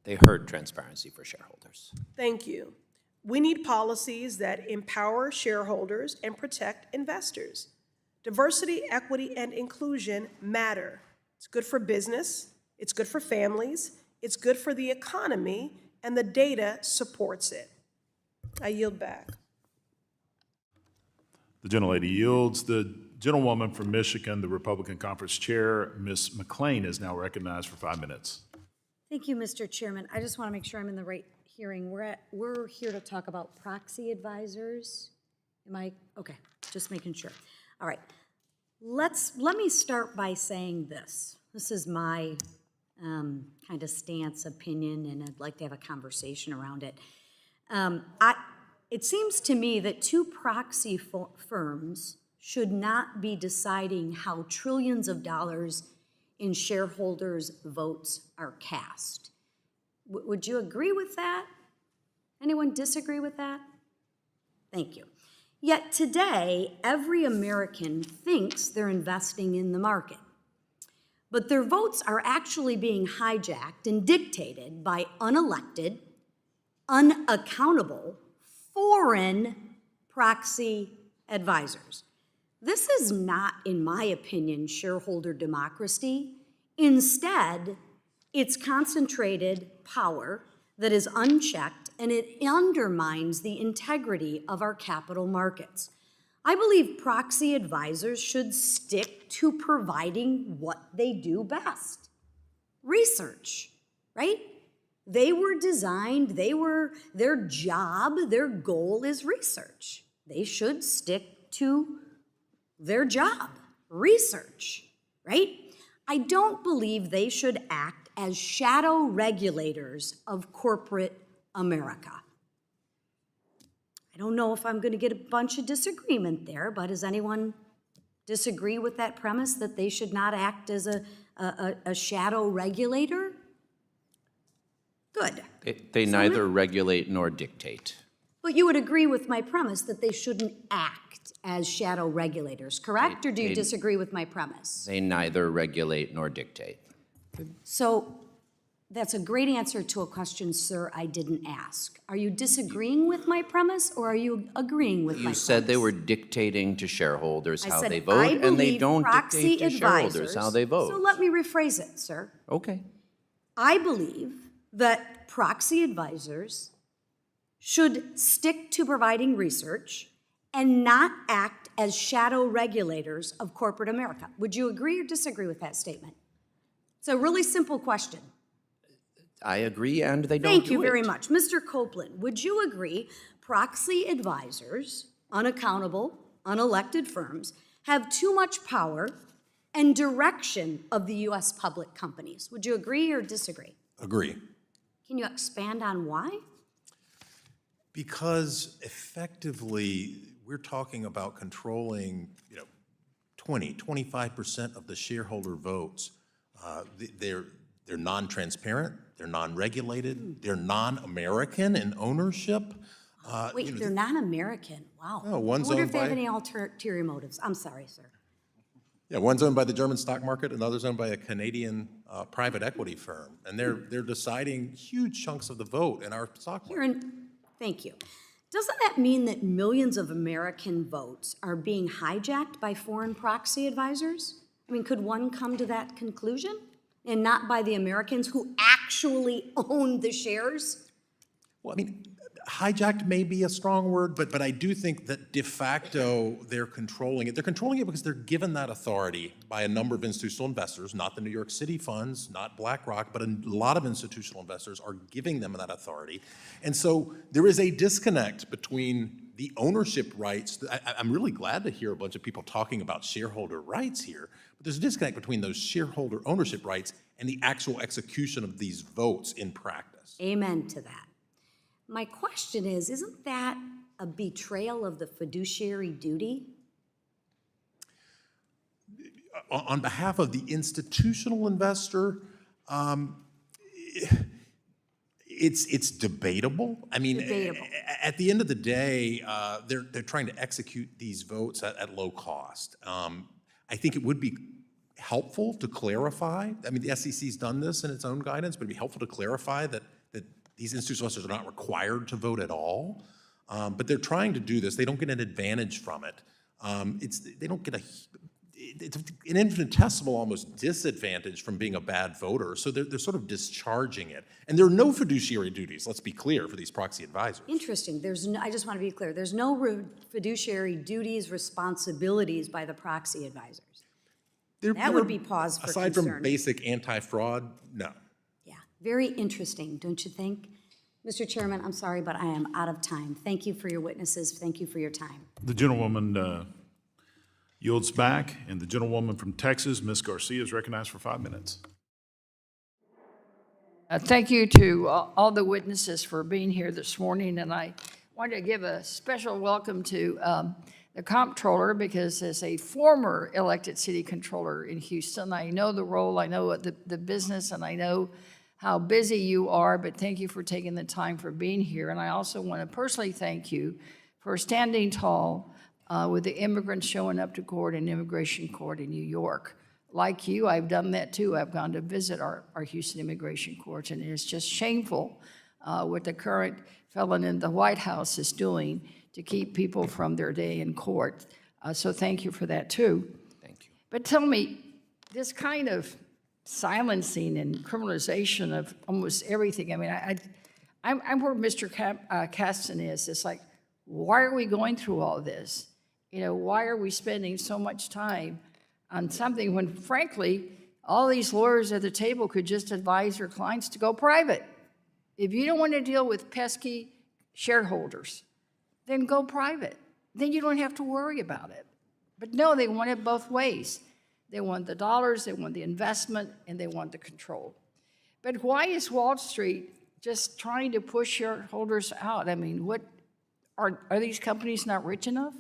They hurt transparency for shareholders. Thank you. We need policies that empower shareholders and protect investors. Diversity, equity, and inclusion matter. It's good for business, it's good for families, it's good for the economy, and the data supports it. I yield back. The gentlelady yields. The gentlewoman from Michigan, the Republican Conference Chair, Ms. McClain, is now recognized for 5 minutes. Thank you, Mr. Chairman. I just want to make sure I'm in the right hearing. We're here to talk about proxy advisors. Am I? Okay, just making sure. All right. Let me start by saying this. This is my kind of stance, opinion, and I'd like to have a conversation around it. It seems to me that two proxy firms should not be deciding how trillions of dollars in shareholders' votes are cast. Would you agree with that? Anyone disagree with that? Thank you. Yet today, every American thinks they're investing in the market. But their votes are actually being hijacked and dictated by unelected, unaccountable, foreign proxy advisors. This is not, in my opinion, shareholder democracy. Instead, it's concentrated power that is unchecked, and it undermines the integrity of our capital markets. I believe proxy advisors should stick to providing what they do best. Research, right? They were designed, their job, their goal is research. They should stick to their job, research, right? I don't believe they should act as shadow regulators of corporate America. I don't know if I'm going to get a bunch of disagreement there, but does anyone disagree with that premise that they should not act as a shadow regulator? Good. They neither regulate nor dictate. But you would agree with my premise that they shouldn't act as shadow regulators, correct? Or do you disagree with my premise? They neither regulate nor dictate. So that's a great answer to a question, sir, I didn't ask. Are you disagreeing with my premise, or are you agreeing with my premise? You said they were dictating to shareholders how they I vote, and they believe don't proxy dictate to shareholders advisors- how they vote. So let me rephrase it, sir. Okay. I believe that proxy advisors should stick to providing research and not act as shadow regulators of corporate America. Would you agree or disagree with that statement? It's a really simple question. I agree, and they don't Thank do you very it. much. Mr. Copland, would you agree proxy advisors, unaccountable, unelected firms, have too much power and direction of the U.S. public companies? Would you agree or disagree? Agree. Can you expand on why? Because effectively, we're talking about controlling, 25% of the shareholder votes. They're non-transparent, they're non-regulated, they're non-American in ownership. Wait, they're not American. Wow. No, one's I wonder owned if they have by- any ulterior motives. I'm sorry, sir. Yeah, one's owned by the German stock market, and the other's owned by a Canadian private equity firm. And they're deciding huge chunks of the vote in our stock market. Thank you. Doesn't that mean that millions of American votes are being hijacked by foreign proxy advisors? I mean, could one come to that conclusion? And not by the Americans who actually own the shares? Well, I mean, hijacked may be a strong word, but I do think that de facto they're controlling it. They're controlling it because they're given that authority by a number of institutional investors, not the New York City funds, not BlackRock, but a lot of institutional investors are giving them that authority. And so there is a disconnect between the ownership rights. I'm really glad to hear a bunch of people talking about shareholder rights here, but there's a disconnect between those shareholder ownership rights and the actual execution of these votes in practice. Amen to that. My question is, isn't that a betrayal of the fiduciary duty? On behalf of the institutional investor, it's debatable. I mean, at the end of the day, they're trying to execute these votes at low cost. I think it would be helpful to clarify. I mean, the SEC's done this in its own guidance, but it'd be helpful to clarify that these institutional investors are not required to vote at all. But they're trying to do this. They don't get an advantage from it. They don't get it's an infinitesimal almost disadvantage from being a bad voter. So they're sort of discharging it. And there are no fiduciary duties, let's be clear, for these proxy advisors. Interesting. I just want to be clear. There's no fiduciary duties, responsibilities by the proxy advisors. That would be pause for concern. Aside from basic anti-fraud, no. Yeah, very interesting, don't you think? Mr. Chairman, I'm sorry, but I am out of time. Thank you for your witnesses. Thank you for your time. The gentlewoman yields back, and the gentlewoman from Texas, Ms. Garcia, is recognized for 5 minutes. Thank you to all the witnesses for being here this morning, and I want to give a special welcome to the Comptroller, because as a former elected city controller in Houston, I know the role, I know the business, and I know how busy you are, but thank you for taking the time for being here. And I also want to personally thank you for standing tall with the immigrants showing up to court in immigration court in New York. Like you, I've done that too. I've gone to visit our Houston immigration courts, and it's just shameful what the current felon in the White House is doing to keep people from their day in court. So thank you for that too. Thank you. But tell me, this kind of silencing and criminalization of almost everything, I mean, I'm where Mr. Kasten is. It's like, why are we going through all this? You know, why are we spending so much time on something when, frankly, all these lawyers at the table could just advise their clients to go private? If you don't want to deal with pesky shareholders, then go private. Then you don't have to worry about it. But no, they want it both ways. They want the dollars, they want the investment, and they want the control. But why is Wall Street just trying to push shareholders out? I mean, what are these companies not rich enough?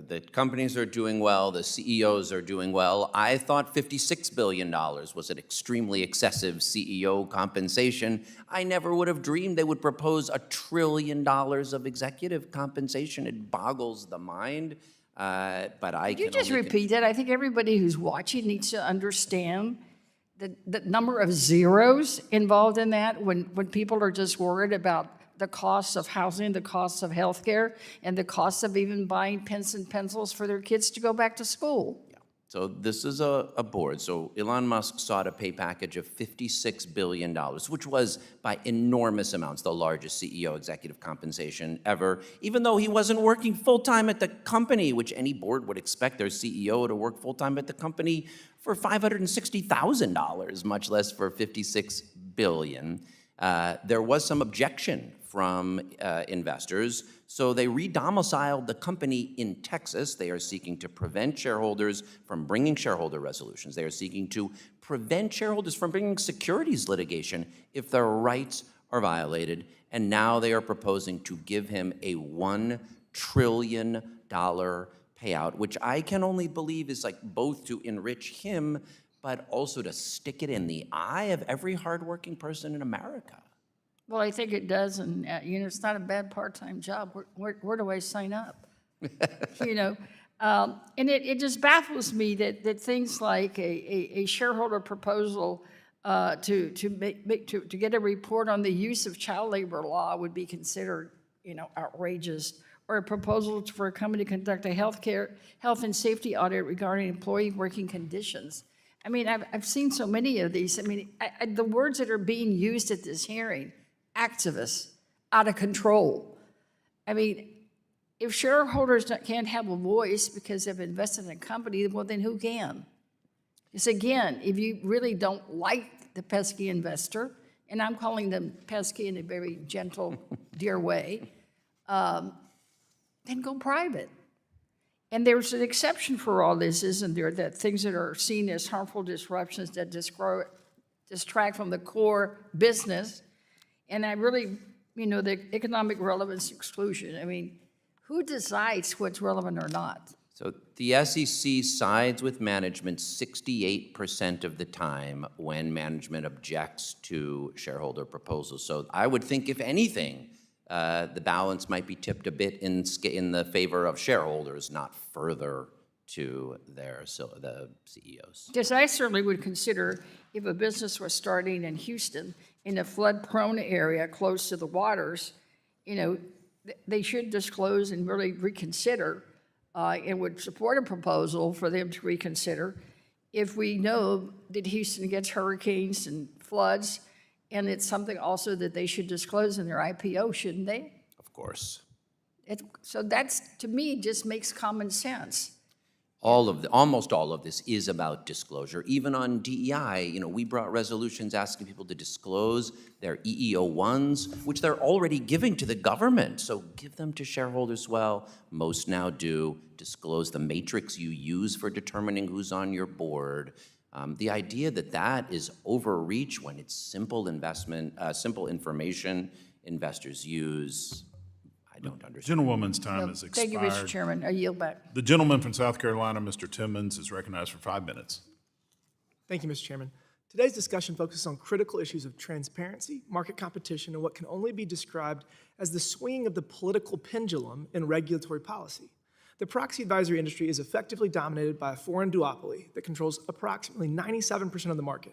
The companies are doing well, the CEOs are doing well. I thought $56 billion was an extremely excessive CEO compensation. I never would have dreamed they would propose $1 trillion of executive compensation. It boggles the mind, but I Could you just repeat that? I think everybody who's watching needs to understand the number of zeros involved in that when people are just worried about the costs of housing, the costs of healthcare, and the costs of even buying pens and pencils for their kids to go back to school. Yeah. So this is a board. So Elon Musk sought a pay package of $56 billion, which was by enormous amounts the largest CEO executive compensation ever, even though he wasn't working full-time at the company, which any board would expect their CEO to work full-time at the company for $560,000, much less for $56 billion. There was some objection from investors, so they re-domiciled the company in Texas. They are seeking to prevent shareholders from bringing shareholder resolutions. They are seeking to prevent shareholders from bringing securities litigation if their rights are violated. And now they are proposing to give him a $1 trillion payout, which I can only believe is like both to enrich him, but also to stick it in the eye of every hardworking person in America. Well, I think it does, and it's not a bad part-time job. Where do I sign up? And it just baffles me that things like a shareholder proposal to get a report on the use of child labor law would be considered, outrageous, or a proposal for a company to conduct a health and safety audit regarding employee working conditions. I mean, I've seen so many of these. I mean, the words that are being used at this hearing: activists, out of control. I mean, if shareholders can't have a voice because they've invested in a company, well, then who can? Because again, if you really don't like the pesky investor, and I'm calling them pesky in a very gentle, dear way, then go private. And there's an exception for all this, isn't there? That things that are seen as harmful disruptions that distract from the core business. And I really, the economic relevance exclusion. I mean, who decides what's relevant or not? So the SEC sides with management 68% of the time when management objects to shareholder proposals. So I would think, if anything, the balance might be tipped a bit in the favor of shareholders, not further to the CEOs. Because I certainly would consider, if a business was starting in Houston, in a flood-prone area close to the waters, they should disclose and really reconsider, and would support a proposal for them to reconsider if we know that Houston gets hurricanes and floods, and it's something also that they should disclose in their IPO, shouldn't they? Of course. So that's, to me, just makes common sense. Almost all of this is about disclosure. Even on DEI, we brought resolutions asking people to disclose their EEO1s, which they're already giving to the government. So give them to shareholders. Well, most now do. Disclose the matrix you use for determining who's on your board. The idea that is overreach when it's simple information investors use, I don't understand. Gentlewoman's time has expired. Thank you, Mr. Chairman. I yield back. The gentleman from South Carolina, Mr. Timmons, is recognized for 5 minutes. Thank you, Mr. Chairman. Today's discussion focuses on critical issues of transparency, market competition, and what can only be described as the swinging of the political pendulum in regulatory policy. The proxy advisory industry is effectively dominated by a foreign duopoly that controls approximately 97% of the market.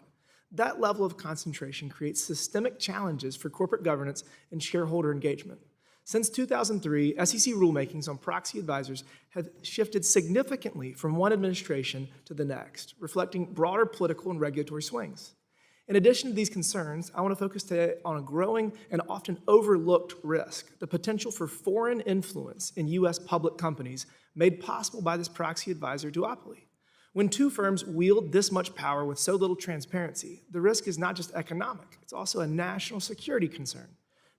That level of concentration creates systemic challenges for corporate governance and shareholder engagement. Since 2003, SEC rulemakings on proxy advisors have shifted significantly from one administration to the next, reflecting broader political and regulatory swings. In addition to these concerns, I want to focus today on a growing and often overlooked risk: the potential for foreign influence in U.S. public companies made possible by this proxy advisor duopoly. When two firms wield this much power with so little transparency, the risk is not just economic, it's also a national security concern.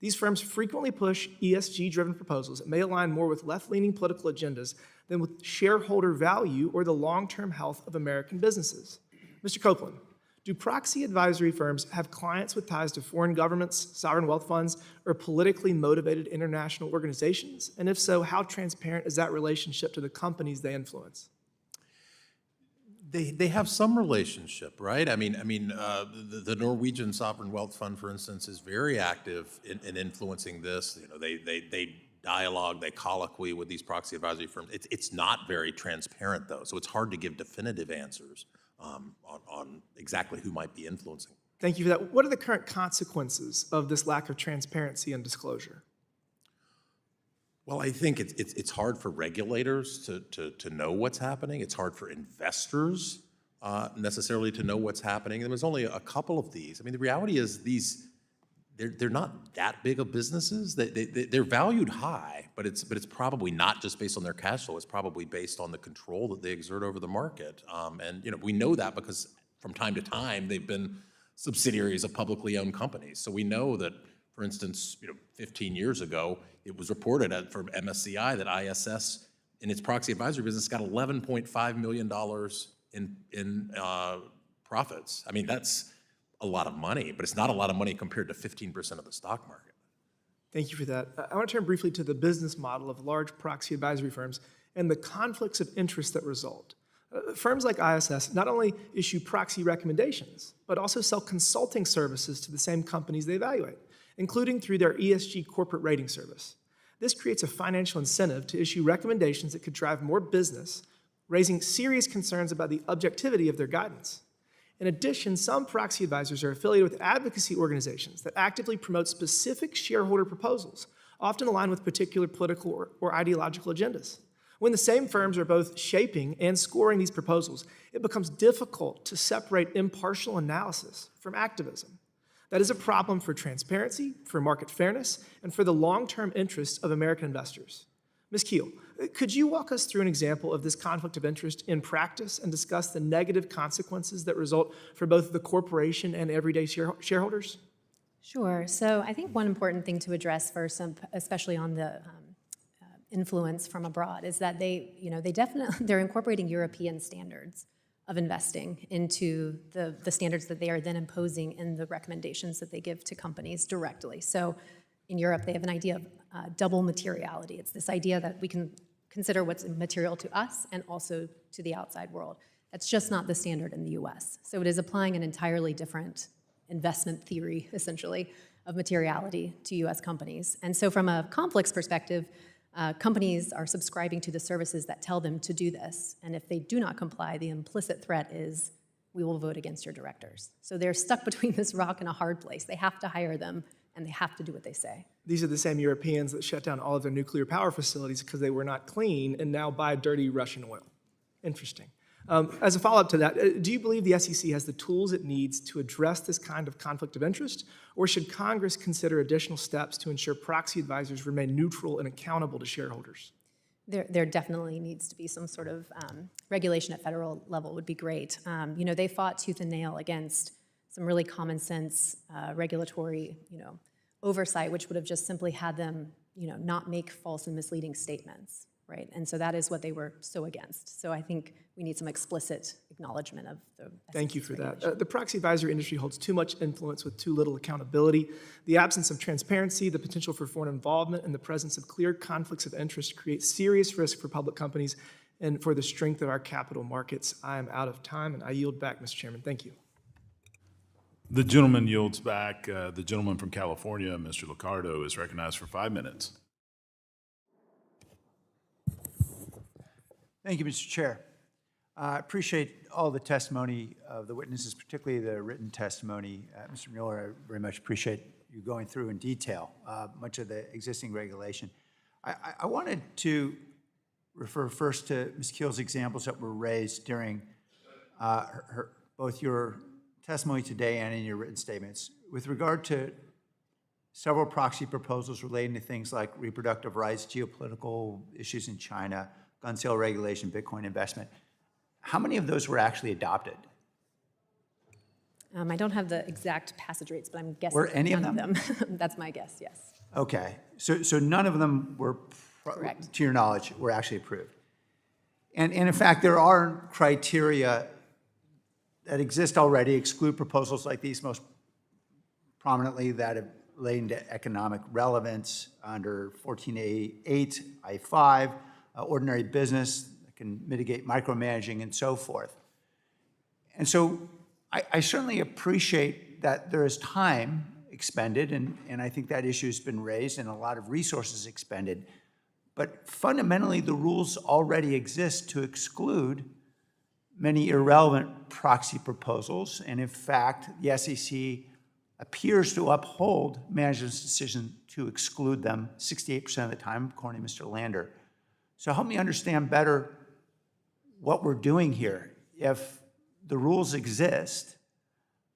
These firms frequently push ESG-driven proposals that may align more with left-leaning political agendas than with shareholder value or the long-term health of American businesses. Mr. Copland, do proxy advisory firms have clients with ties to foreign governments, sovereign wealth funds, or politically motivated international organizations? And if so, how transparent is that relationship to the companies they influence? They have some relationship, right? I mean, the Norwegian Sovereign Wealth Fund, for instance, is very active in influencing this. They dialogue, they colloquy with these proxy advisory firms. It's not very transparent, though, so it's hard to give definitive answers on exactly who might be influencing. Thank you for that. What are the current consequences of this lack of transparency and disclosure? Well, I think it's hard for regulators to know what's happening. It's hard for investors necessarily to know what's happening. And there's only a couple of these. I mean, the reality is they're not that big of businesses. They're valued high, but it's probably not just based on their cash flow. It's probably based on the control that they exert over the market. And we know that because from time to time they've been subsidiaries of publicly owned companies. So we know that, for instance, 15 years ago, it was reported from MSCI that ISS in its proxy advisory business got $11.5 million in profits. I mean, that's a lot of money, but it's not a lot of money compared to 15% of the stock market. Thank you for that. I want to turn briefly to the business model of large proxy advisory firms and the conflicts of interest that result. Firms like ISS not only issue proxy recommendations, but also sell consulting services to the same companies they evaluate, including through their ESG corporate rating service. This creates a financial incentive to issue recommendations that could drive more business, raising serious concerns about the objectivity of their guidance. In addition, some proxy advisors are affiliated with advocacy organizations that actively promote specific shareholder proposals, often aligned with particular political or ideological agendas. When the same firms are both shaping and scoring these proposals, it becomes difficult to separate impartial analysis from activism. That is a problem for transparency, for market fairness, and for the long-term interests of American investors. Ms. Keel, could you walk us through an example of this conflict of interest in practice and discuss the negative consequences that result for both the corporation and everyday shareholders? Sure. So I think one important thing to address first, especially on the influence from abroad, is that they're incorporating European standards of investing into the standards that they are then imposing in the recommendations that they give to companies directly. So in Europe, they have an idea of double materiality. It's this idea that we can consider what's material to us and also to the outside world. That's just not the standard in the US. So it is applying an entirely different investment theory, essentially, of materiality to US companies. And so from a conflicts perspective, companies are subscribing to the services that tell them to do this. And if they do not comply, the implicit threat is, we will vote against your directors. So they're stuck between this rock and a hard place. They have to hire them, and they have to do what they say. These are the same Europeans that shut down all of their nuclear power facilities because they were not clean and now buy dirty Russian oil. Interesting. As a follow-up to that, do you believe the SEC has the tools it needs to address this kind of conflict of interest, or should Congress consider additional steps to ensure proxy advisors remain neutral and accountable to shareholders? There definitely needs to be some sort of regulation at federal level would be great. They fought tooth and nail against some really common sense regulatory, oversight, which would have just simply had them, not make false and misleading statements, right? And so that is what they were so against. So I think we need some explicit acknowledgement of the Thank you for that. The proxy advisory industry holds too much influence with too little accountability. The absence of transparency, the potential for foreign involvement, and the presence of clear conflicts of interest create serious risk for public companies and for the strength of our capital markets. I am out of time, and I yield back, Mr. Chairman. Thank you. The gentleman yields back. The gentleman from California, Mr. Liccardo, is recognized for 5 minutes. Thank you, Mr. Chair. I appreciate all the testimony of the witnesses, particularly the written testimony. Mr. Mueller, I very much appreciate you going through in detail much of the existing regulation. I wanted to refer first to Ms. Keel's examples that were raised during both your testimony today and in your written statements. With regard to several proxy proposals relating to things like reproductive rights, geopolitical issues in China, gun sale regulation, Bitcoin investment, how many of those were actually adopted? I don't have the exact passage rates, but I'm guessing Were any of none them? That's my guess, yes. Okay, so none of them were, Correct. to your knowledge, were actually approved. And in fact, there are criteria that exist already, exclude proposals like these, most prominently that are relating to economic relevance under 14a-8, I-5, ordinary business that can mitigate micromanaging and so forth. And so I certainly appreciate that there is time expended, and I think that issue has been raised and a lot of resources expended. But fundamentally, the rules already exist to exclude many irrelevant proxy proposals. And in fact, the SEC appears to uphold management's decision to exclude them 68% of the time, according to Mr. Lander. So help me understand better what we're doing here. If the rules exist,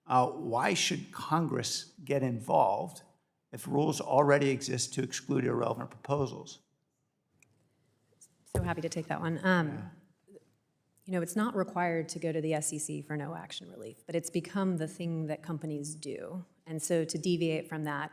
why should Congress get involved if rules already exist to exclude irrelevant proposals? So happy to take that one. You know, it's not required to go to the SEC for no action relief, but it's become the thing that companies do. And so to deviate from that,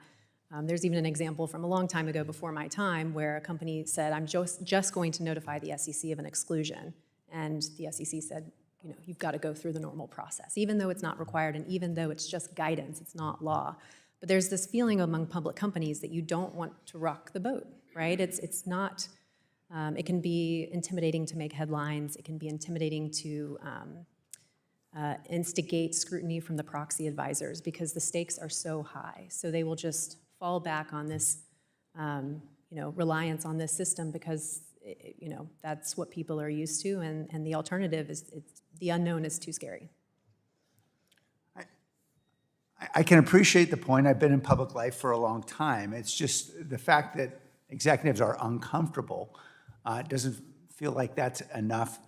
there's even an example from a long time ago before my time where a company said, I'm just going to notify the SEC of an exclusion. And the SEC said, you know, you've got to go through the normal process, even though it's not required and even though it's just guidance, it's not law. But there's this feeling among public companies that you don't want to rock the boat, right? It's not, it can be intimidating to make headlines. It can be intimidating to instigate scrutiny from the proxy advisors because the stakes are so high. So they will just fall back on this, you know, reliance on this system because, you know, that's what people are used to, and the alternative is the unknown is too scary. I can appreciate the point. I've been in public life for a long time. It's just the fact that executives are uncomfortable doesn't feel like that's enough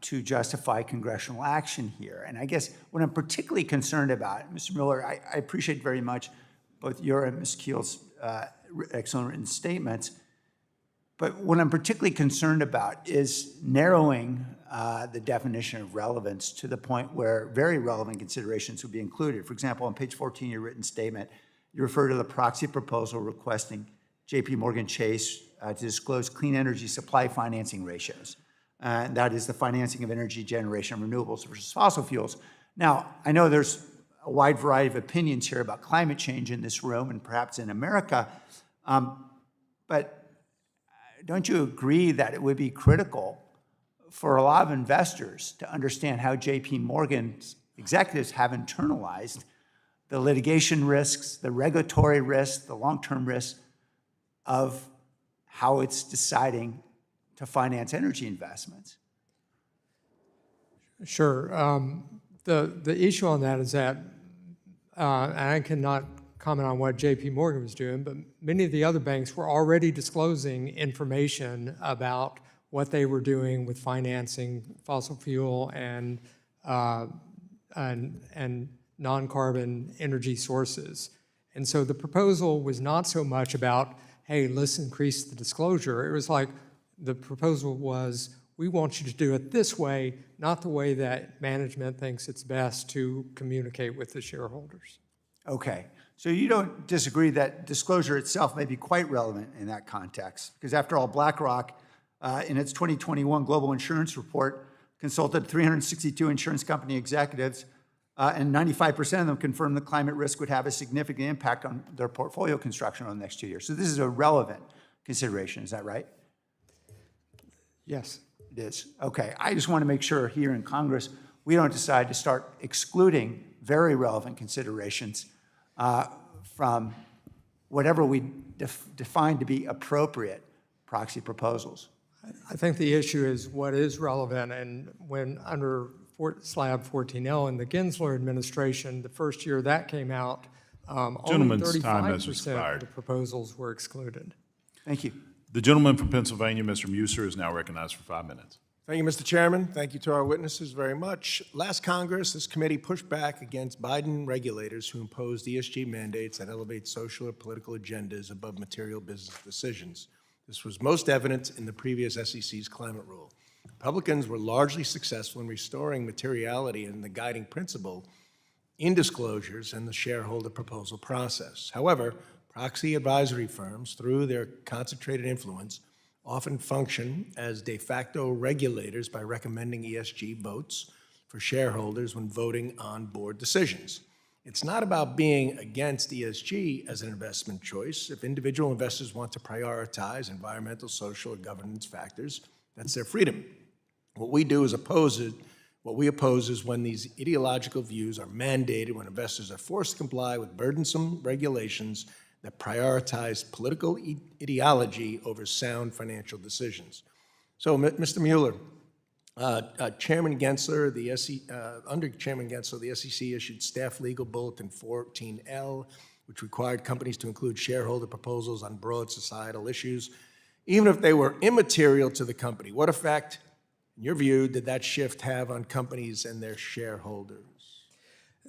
to justify congressional action here. And I guess what I'm particularly concerned about, Mr. Mueller, I appreciate very much both your and Ms. Keel's excellent written statements, but what I'm particularly concerned about is narrowing the definition of relevance to the point where very relevant considerations would be included. For example, on page 14 of your written statement, you refer to the proxy proposal requesting JP Morgan Chase to disclose clean energy supply financing ratios. That is the financing of energy generation, renewables versus fossil fuels. Now, I know there's a wide variety of opinions here about climate change in this room and perhaps in America, but don't you agree that it would be critical for a lot of investors to understand how JP Morgan's executives have internalized the litigation risks, the regulatory risks, the long-term risks of how it's deciding to finance energy investments? Sure. The issue on that is that, and I cannot comment on what JP Morgan was doing, but many of the other banks were already disclosing information about what they were doing with financing fossil fuel and non-carbon energy sources. And so the proposal was not so much about, hey, let's increase the disclosure. It was like the proposal was, we want you to do it this way, not the way that management thinks it's best to communicate with the shareholders. Okay. So you don't disagree that disclosure itself may be quite relevant in that context? Because after all, BlackRock, in its 2021 Global Insurance Report, consulted 362 insurance company executives, and 95% of them confirmed the climate risk would have a significant impact on their portfolio construction over the next 2 years. So this is a relevant consideration, is that right? Yes. It is. Okay. I just want to make sure here in Congress, we don't decide to start excluding very relevant considerations from whatever we define to be appropriate proxy proposals. I think the issue is what is relevant, and when under slab 14L in the Gensler administration, the first year that came out, only 35% of the proposals were excluded. Thank you. The gentleman from Pennsylvania, Mr. Mueller, is now recognized for 5 minutes. Thank you, Mr. Chairman. Thank you to our witnesses very much. Last Congress, this committee pushed back against Biden regulators who imposed ESG mandates that elevate social or political agendas above material business decisions. This was most evident in the previous SEC's climate rule. Republicans were largely successful in restoring materiality and the guiding principle in disclosures and the shareholder proposal process. However, proxy advisory firms, through their concentrated influence, often function as de facto regulators by recommending ESG votes for shareholders when voting on board decisions. It's not about being against ESG as an investment choice. If individual investors want to prioritize environmental, social, or governance factors, that's their freedom. What we do is what we oppose is when these ideological views are mandated, when investors are forced to comply with burdensome regulations that prioritize political ideology over sound financial decisions. So, Mr. Mueller, Chairman Gensler, under Chairman Gensler, the SEC issued Staff Legal Bulletin 14L, which required companies to include shareholder proposals on broad societal issues, even if they were immaterial to the company. What effect, in your view, did that shift have on companies and their shareholders?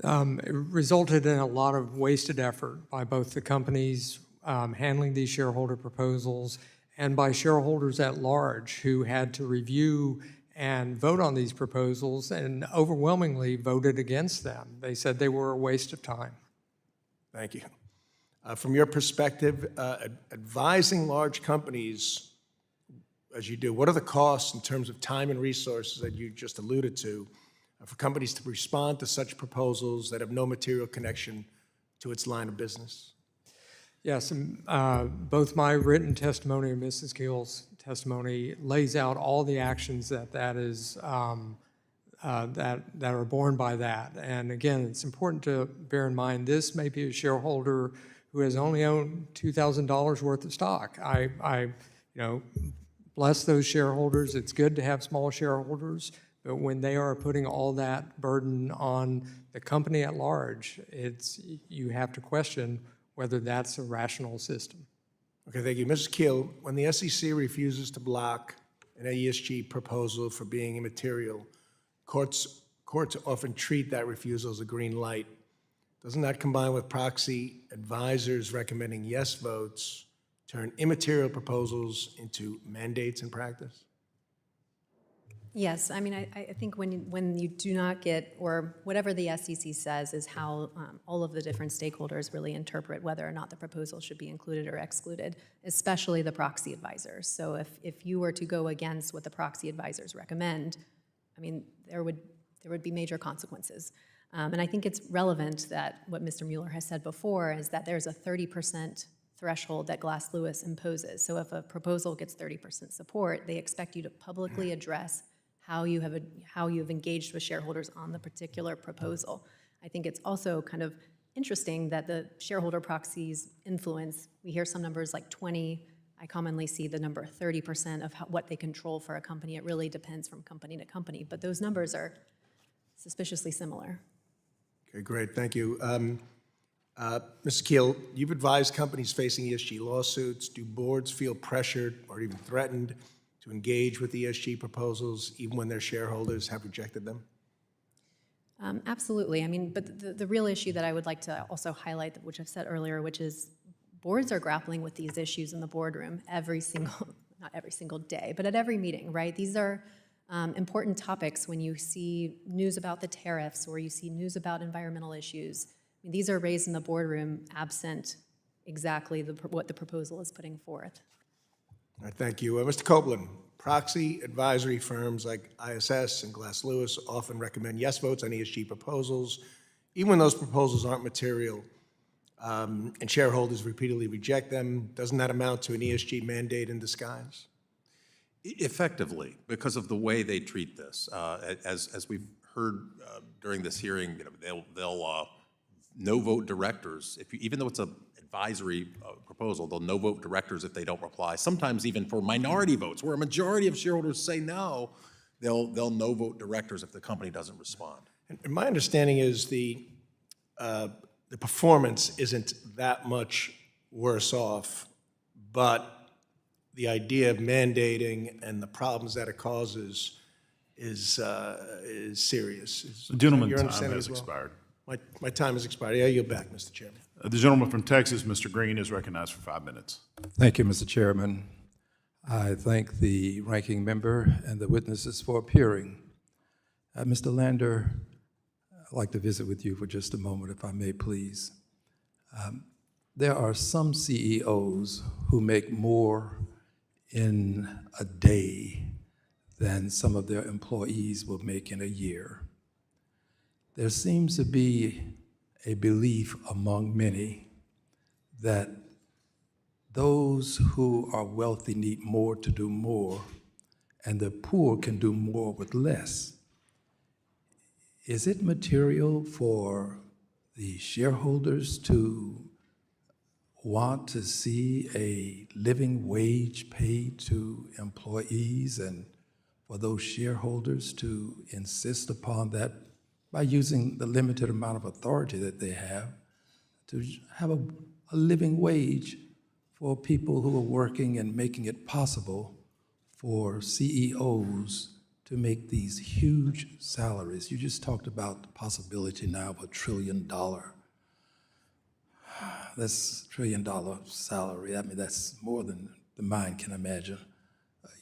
It resulted in a lot of wasted effort by both the companies handling these shareholder proposals and by shareholders at large who had to review and vote on these proposals and overwhelmingly voted against them. They said they were a waste of time. Thank you. From your perspective, advising large companies, as you do, what are the costs in terms of time and resources that you just alluded to for companies to respond to such proposals that have no material connection to its line of business? Yes, and both my written testimony and Mrs. Keel's testimony lays out all the actions that are borne by that. And again, it's important to bear in mind this may be a shareholder who has only owned $2,000 worth of stock. I bless those shareholders. It's good to have small shareholders, but when they are putting all that burden on the company at large, you have to question whether that's a rational system. Okay, thank you. Mrs. Keel, when the SEC refuses to block an ESG proposal for being immaterial, courts often treat that refusal as a green light. Doesn't that, combined with proxy advisors recommending yes votes, turn immaterial proposals into mandates in practice? Yes, I mean, I think when you do not get, or whatever the SEC says is how all of the different stakeholders really interpret whether or not the proposal should be included or excluded, especially the proxy advisors. So if you were to go against what the proxy advisors recommend, I mean, there would be major consequences. And I think it's relevant that what Mr. Mueller has said before is that there's a 30% threshold that Glass Lewis imposes. So if a proposal gets 30% support, they expect you to publicly address how you have engaged with shareholders on the particular proposal. I think it's also kind of interesting that the shareholder proxies influence, we hear some numbers like 20, I commonly see the number 30% of what they control for a company. It really depends from company to company, but those numbers are suspiciously similar. Okay, great, thank you. Mrs. Keel, you've advised companies facing ESG lawsuits. Do boards feel pressured or even threatened to engage with ESG proposals even when their shareholders have rejected them? Absolutely. I mean, but the real issue that I would like to also highlight, which I've said earlier, which is boards are grappling with these issues in the boardroom not every single day, but at every meeting, right? These are important topics when you see news about the tariffs or you see news about environmental issues. I mean, these are raised in the boardroom absent exactly what the proposal is putting forth. All right, thank you. Mr. Copland, proxy advisory firms like ISS and Glass Lewis often recommend yes votes on ESG proposals, even when those proposals aren't material, and shareholders repeatedly reject them. Doesn't that amount to an ESG mandate in disguise? Effectively, because of the way they treat this. As we've heard during this hearing, they'll no vote directors, even though it's an advisory proposal, they'll no vote directors if they don't reply. Sometimes even for minority votes, where a majority of shareholders say no, they'll no vote directors if the company doesn't respond. And my understanding is the performance isn't that much worse off, but the idea of mandating and the problems that it causes is serious. The gentleman's time has expired. My time has expired. I yield back, Mr. Chairman. The gentleman from Texas, Mr. Green, is recognized for 5 minutes. Thank you, Mr. Chairman. I thank the ranking member and the witnesses for appearing. Mr. Lander, I'd like to visit with you for just a moment, if I may, please. There are some CEOs who make more in a day than some of their employees will make in a year. There seems to be a belief among many that those who are wealthy need more to do more, and the poor can do more with less. Is it material for the shareholders to want to see a living wage paid to employees and for those shareholders to insist upon that by using the limited amount of authority that they have to have a living wage for people who are working and making it possible for CEOs to make these huge salaries. You just talked about the possibility now of $1 trillion. That's $1 trillion salary. I mean, that's more than the mind can imagine.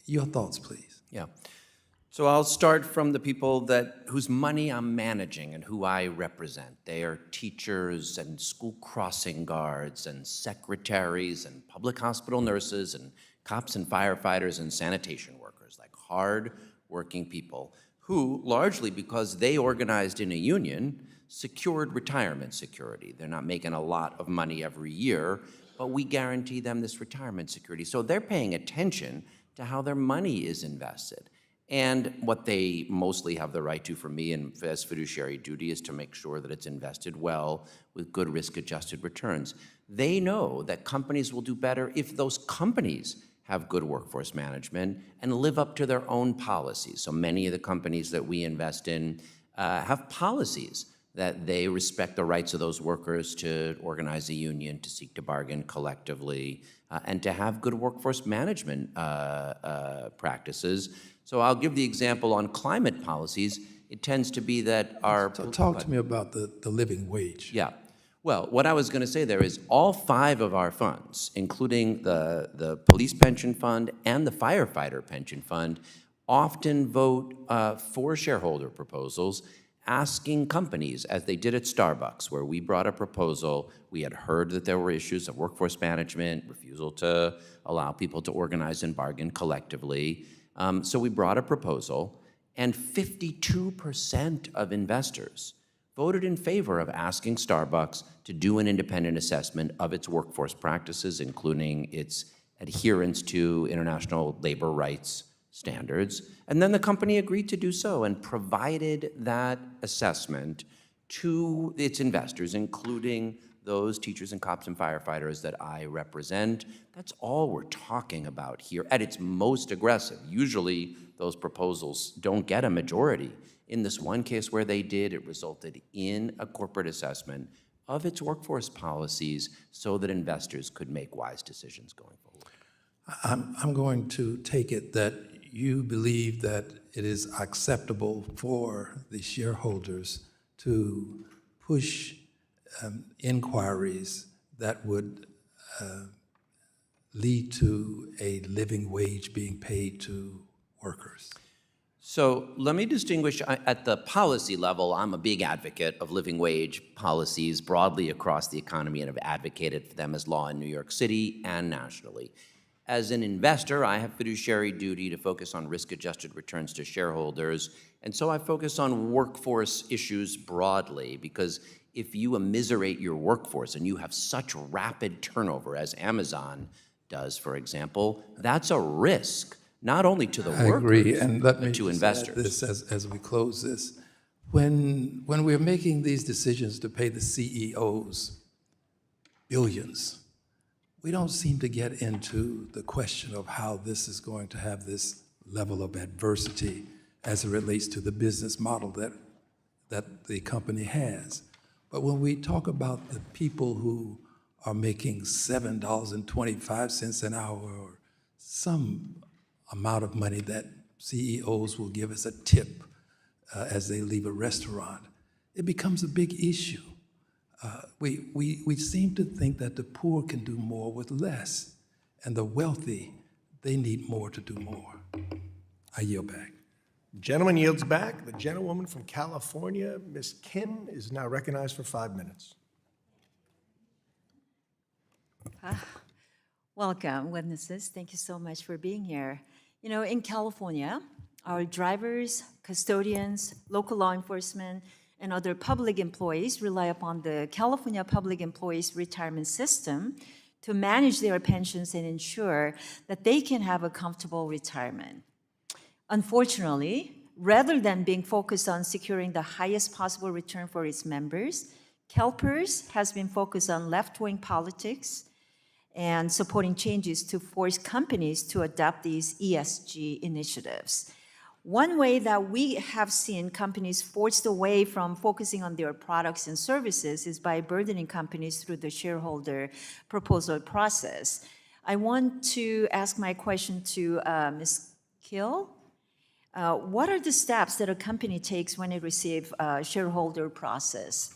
Your thoughts, please. Yeah. So I'll start from the people whose money I'm managing and who I represent. They are teachers and school crossing guards and secretaries and public hospital nurses and cops and firefighters and sanitation workers, like hard-working people who, largely because they organized in a union, secured retirement security. They're not making a lot of money every year, but we guarantee them this retirement security. So they're paying attention to how their money is invested. And what they mostly have the right to from me and as fiduciary duty is to make sure that it's invested well with good risk-adjusted returns. They know that companies will do better if those companies have good workforce management and live up to their own policies. So many of the companies that we invest in have policies that they respect the rights of those workers to organize a union, to seek to bargain collectively, and to have good workforce management practices. So I'll give the example on climate policies. It tends to be that our... Talk to me about the living wage. Yeah. Well, what I was going to say there is all 5 of our funds, including the police pension fund and the firefighter pension fund, often vote for shareholder proposals asking companies, as they did at Starbucks, where we brought a proposal. We had heard that there were issues of workforce management, refusal to allow people to organize and bargain collectively. So we brought a proposal, and 52% of investors voted in favor of asking Starbucks to do an independent assessment of its workforce practices, including its adherence to international labor rights standards. And then the company agreed to do so and provided that assessment to its investors, including those teachers and cops and firefighters that I represent. That's all we're talking about here at its most aggressive. Usually those proposals don't get a majority. In this one case where they did, it resulted in a corporate assessment of its workforce policies so that investors could make wise decisions going forward. I'm going to take it that you believe that it is acceptable for the shareholders to push inquiries that would lead to a living wage being paid to workers. So let me distinguish at the policy level. I'm a big advocate of living wage policies broadly across the economy and have advocated for them as law in New York City and nationally. As an investor, I have fiduciary duty to focus on risk-adjusted returns to shareholders, and so I focus on workforce issues broadly, because if you immiserate your workforce and you have such rapid turnover as Amazon does, for example, that's a risk, not only to the workers, agree, and let me but to just investors. add this as we close this. When we're making these decisions to pay the CEOs billions, we don't seem to get into the question of how this is going to have this level of adversity as it relates to the business model that the company has. But when we talk about the people who are making $7.25 an hour or some amount of money that CEOs will give as a tip as they leave a restaurant, it becomes a big issue. We seem to think that the poor can do more with less, and the wealthy, they need more to do more. I yield back. Gentleman yields back. The gentlewoman from California, Ms. Kim, is now recognized for 5 minutes. Welcome, witnesses. Thank you so much for being here. You know, in California, our drivers, custodians, local law enforcement, and other public employees rely upon the California Public Employees Retirement System to manage their pensions and ensure that they can have a comfortable retirement. Unfortunately, rather than being focused on securing the highest possible return for its members, CalPERS has been focused on left-wing politics and supporting changes to force companies to adopt these ESG initiatives. One way that we have seen companies forced away from focusing on their products and services is by burdening companies through the shareholder proposal process. I want to ask my question to Ms. Keel. What are the steps that a company takes when it receives a shareholder process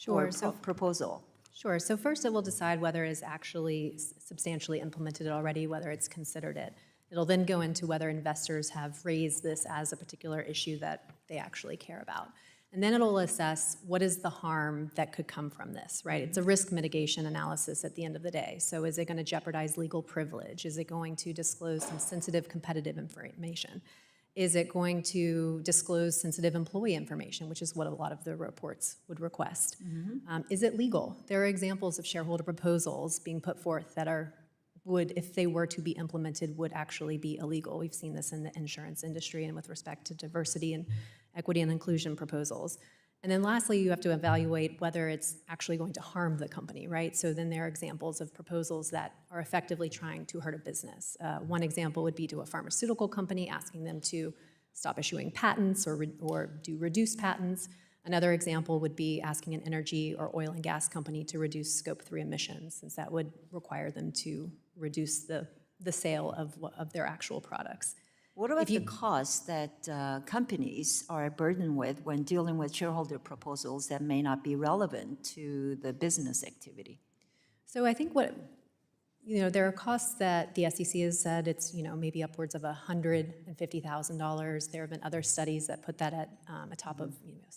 or proposal? Sure. So first, it will decide whether it is actually substantially implemented already, whether it's considered it. It'll then go into whether investors have raised this as a particular issue that they actually care about. And then it'll assess what is the harm that could come from this, right? It's a risk mitigation analysis at the end of the day. So is it going to jeopardize legal privilege? Is it going to disclose some sensitive competitive information? Is it going to disclose sensitive employee information, which is what a lot of the reports would request? Is it legal? There are examples of shareholder proposals being put forth that would, if they were to be implemented, would actually be illegal. We've seen this in the insurance industry and with respect to diversity and equity and inclusion proposals. And then lastly, you have to evaluate whether it's actually going to harm the company, right? So then there are examples of proposals that are effectively trying to hurt a business. One example would be to a pharmaceutical company, asking them to stop issuing patents or do reduced patents. Another example would be asking an energy or oil and gas company to reduce Scope 3 emissions, since that would require them to reduce the sale of their actual products. What about the costs that companies are burdened with when dealing with shareholder proposals that may not be relevant to the business activity? So I think there are costs that the SEC has said it's, maybe upwards of $150,000. There have been other studies that put that at a top of,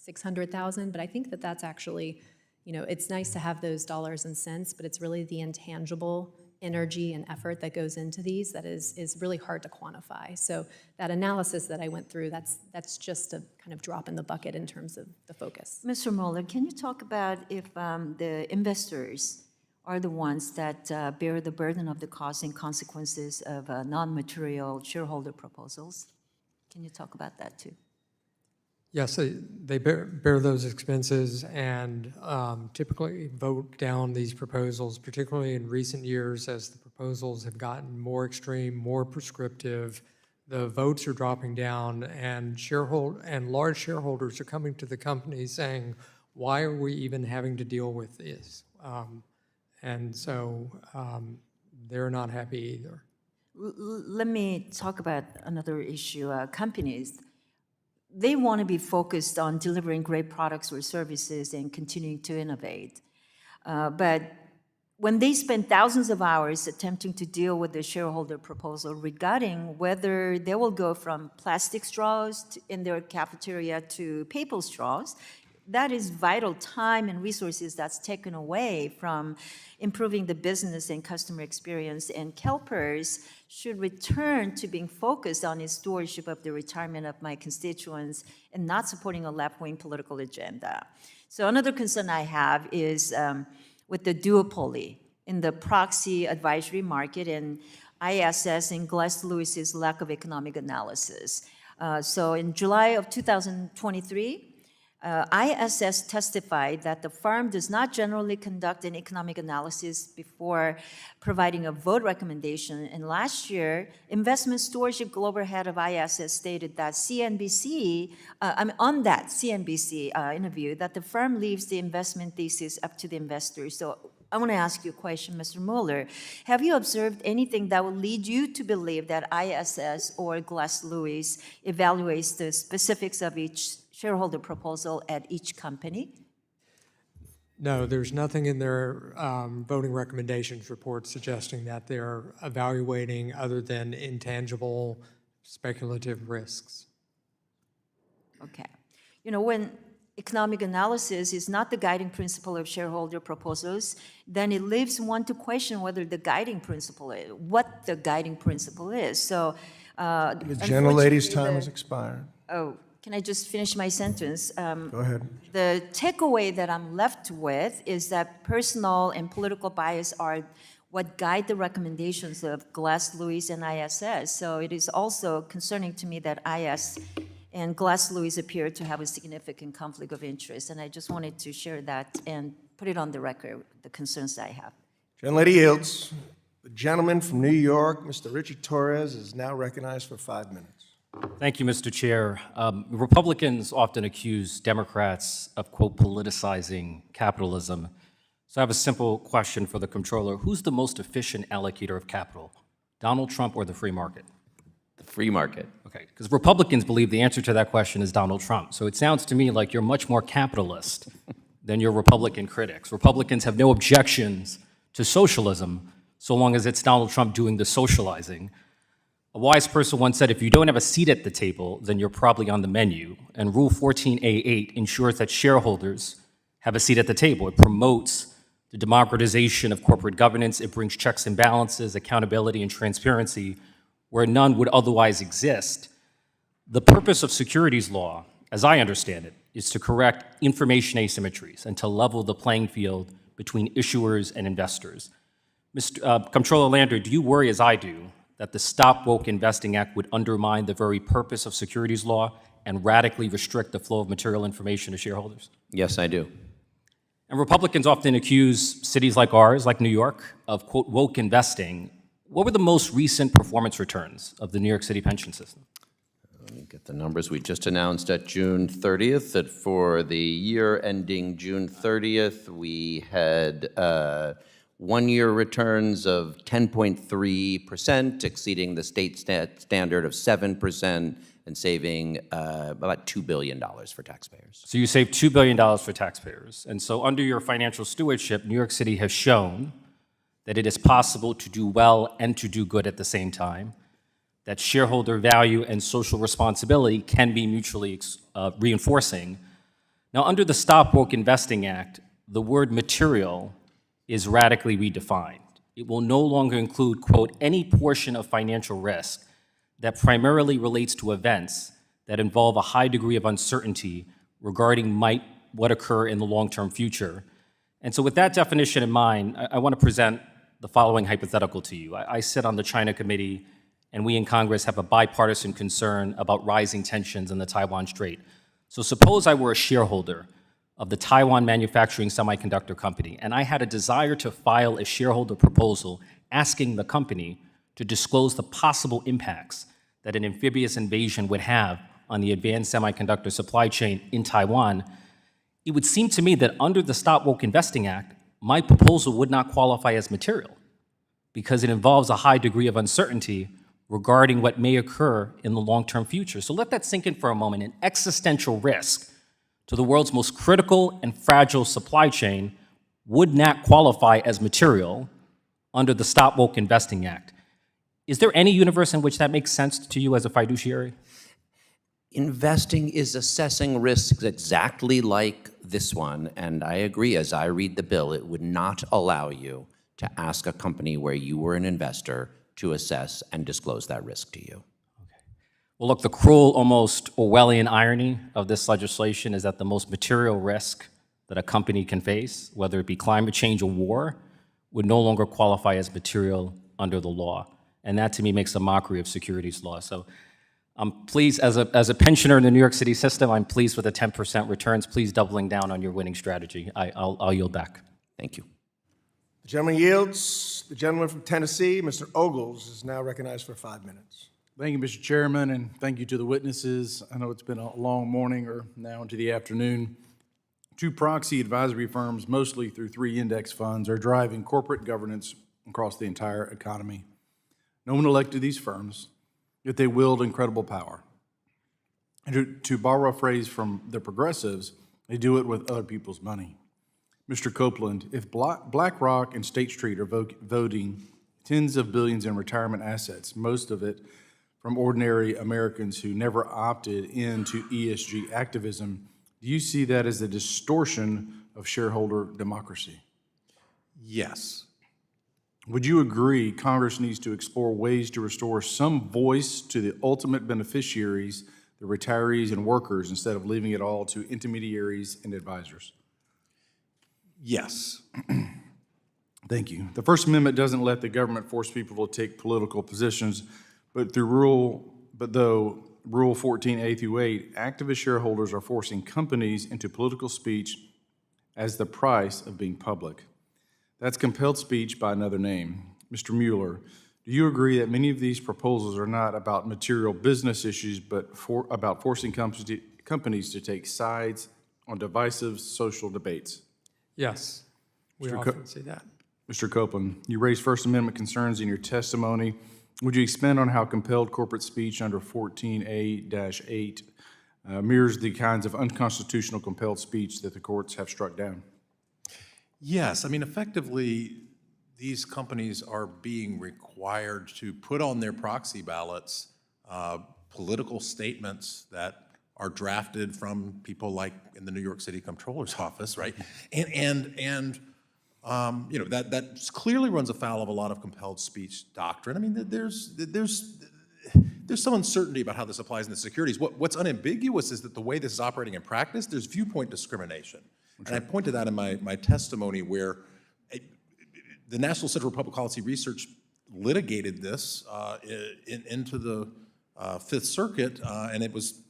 $600,000. But I think that that's actually, it's nice to have those dollars and cents, but it's really the intangible energy and effort that goes into these that is really hard to quantify. So that analysis that I went through, that's just a kind of drop in the bucket in terms of the focus. Mr. Mueller, can you talk about if the investors are the ones that bear the burden of the costs and consequences of non-material shareholder proposals? Can you talk about that too? Yes, they bear those expenses and typically vote down these proposals, particularly in recent years as the proposals have gotten more extreme, more prescriptive. The votes are dropping down, and large shareholders are coming to the company saying, "Why are we even having to deal with this?" And so they're not happy either. Let me talk about another issue. Companies, they want to be focused on delivering great products or services and continuing to innovate. But when they spend thousands of hours attempting to deal with the shareholder proposal regarding whether they will go from plastic straws in their cafeteria to paper straws, that is vital time and resources that's taken away from improving the business and customer experience. And CalPERS should return to being focused on its stewardship of the retirement of my constituents and not supporting a left-wing political agenda. So another concern I have is with the duopoly in the proxy advisory market and ISS and Glass Lewis's lack of economic analysis. So in July of 2023, ISS testified that the firm does not generally conduct an economic analysis before providing a vote recommendation. And last year, Investment Stewardship Global Head of ISS stated that on that CNBC interview, that the firm leaves the investment thesis up to the investors. So I want to ask you a question, Mr. Mueller. Have you observed anything that would lead you to believe that ISS or Glass Lewis evaluates the specifics of each shareholder proposal at each company? No, there's nothing in their voting recommendations report suggesting that they're evaluating other than intangible speculative risks. Okay. When economic analysis is not the guiding principle of shareholder proposals, then it leaves one to question whether what the guiding principle is. So, the gentlelady's time has expired. Oh, can I just finish my sentence? Go ahead. The takeaway that I'm left with is that personal and political bias are what guide the recommendations of Glass Lewis and ISS. So it is also concerning to me that IS and Glass Lewis appear to have a significant conflict of interest. And I just wanted to share that and put it on the record, the concerns I have. Gentlelady yields. The gentleman from New York, Mr. Richie Torres, is now recognized for 5 minutes. Thank you, Mr. Chair. Republicans often accuse Democrats of, quote, politicizing capitalism. So I have a simple question for the Comptroller. Who's the most efficient allocator of capital, Donald Trump or the free market? The free market. Okay, because Republicans believe the answer to that question is Donald Trump. So it sounds to me like you're much more capitalist than your Republican critics. Republicans have no objections to socialism so long as it's Donald Trump doing the socializing. A wise person once said, if you don't have a seat at the table, then you're probably on the menu. And Rule 14a-8 ensures that shareholders have a seat at the table. It promotes the democratization of corporate governance. It brings checks and balances, accountability, and transparency where none would otherwise exist. The purpose of securities law, as I understand it, is to correct information asymmetries and to level the playing field between issuers and investors. Mr. Comptroller Lander, do you worry, as I do, that the Stop Woke Investing Act would undermine the very purpose of securities law and radically restrict the flow of material information to shareholders? Yes, I do. And Republicans often accuse cities like ours, like New York, of, quote, woke investing. What were the most recent performance returns of the New York City pension system? Let me get the numbers. We just announced at June 30th that for the year ending June 30th, we had one-year returns of 10.3%, exceeding the state standard of 7%, and saving about $2 billion for taxpayers. So you saved $2 billion for taxpayers. And so under your financial stewardship, New York City has shown that it is possible to do well and to do good at the same time, that shareholder value and social responsibility can be mutually reinforcing. Now, under the Stop Woke Investing Act, the word material is radically redefined. It will no longer include, quote, any portion of financial risk that primarily relates to events that involve a high degree of uncertainty regarding what occur in the long-term future. And so with that definition in mind, I want to present the following hypothetical to you. I sit on the China Committee, and we in Congress have a bipartisan concern about rising tensions in the Taiwan Strait. So suppose I were a shareholder of the Taiwan Manufacturing Semiconductor Company, and I had a desire to file a shareholder proposal asking the company to disclose the possible impacts that an amphibious invasion would have on the advanced semiconductor supply chain in Taiwan. It would seem to me that under the Stop Woke Investing Act, my proposal would not qualify as material because it involves a high degree of uncertainty regarding what may occur in the long-term future. So let that sink in for a moment. An existential risk to the world's most critical and fragile supply chain would not qualify as material under the Stop Woke Investing Act. Is there any universe in which that makes sense to you as a fiduciary? Investing is assessing risks exactly like this one, and I agree, as I read the bill, it would not allow you to ask a company where you were an investor to assess and disclose that risk to you. Well, look, the cruel, almost Orwellian irony of this legislation is that the most material risk that a company can face, whether it be climate change or war, would no longer qualify as material under the law. And that, to me, makes a mockery of securities law. So I'm pleased, as a pensioner in the New York City system, I'm pleased with the 10% returns. Please doubling down on your winning strategy. I'll yield back. Thank you. The gentleman yields. The gentleman from Tennessee, Mr. Ogles, is now recognized for 5 minutes. Thank you, Mr. Chairman, and thank you to the witnesses. I know it's been a long morning or now into the afternoon. Two proxy advisory firms, mostly through 3 index funds, are driving corporate governance across the entire economy. No one elected these firms, yet they wield incredible power. And to borrow a phrase from the progressives, they do it with other people's money. Mr. Copland, if BlackRock and State Street are voting tens of billions in retirement assets, most of it from ordinary Americans who never opted into ESG activism, do you see that as a distortion of shareholder democracy? Yes. Would you agree Congress needs to explore ways to restore some voice to the ultimate beneficiaries, the retirees and workers, instead of leaving it all to intermediaries and advisors? Yes. Thank you. The First Amendment doesn't let the government force people to take political positions, but though Rule 14a through 8, activist shareholders are forcing companies into political speech as the price of being public. That's compelled speech by another name. Mr. Mueller, Do you agree that many of these proposals are not about material business issues, but about forcing companies to take sides on divisive social debates? Yes, we Mr. often see that. Mr. Copland, you raised First Amendment concerns in your testimony. Would you expand on how compelled corporate speech under 14a-8 mirrors the kinds of unconstitutional compelled speech that the courts have struck down? Yes, I mean, effectively, these companies are being required to put on their proxy ballots political statements that are drafted from people like in the New York City Comptroller's office, right? And you know, that clearly runs afoul of a lot of compelled speech doctrine. I mean, there's some uncertainty about how this applies in the securities. What's unambiguous is that the way this is operating in practice, there's viewpoint discrimination. And I pointed that in my testimony where the National Center for Public Policy Research litigated this into the Fifth Circuit, and it was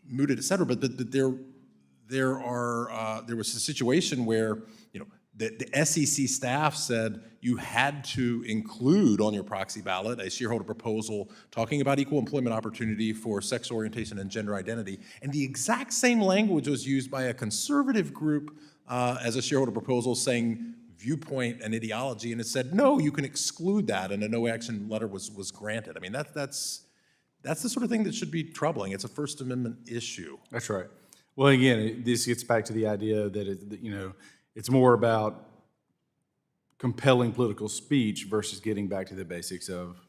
mooted, et cetera. But there was a situation where the SEC staff said you had to include on your proxy ballot a shareholder proposal talking about equal employment opportunity for sex orientation and gender identity. And the exact same language was used by a conservative group as a shareholder proposal saying viewpoint and ideology, and it said, no, you can exclude that, and a no action letter was granted. I mean, that's the sort of thing that should be troubling. It's a First Amendment issue. That's right. Well, again, this gets back to the idea that it's more about compelling political speech versus getting back to the basics of,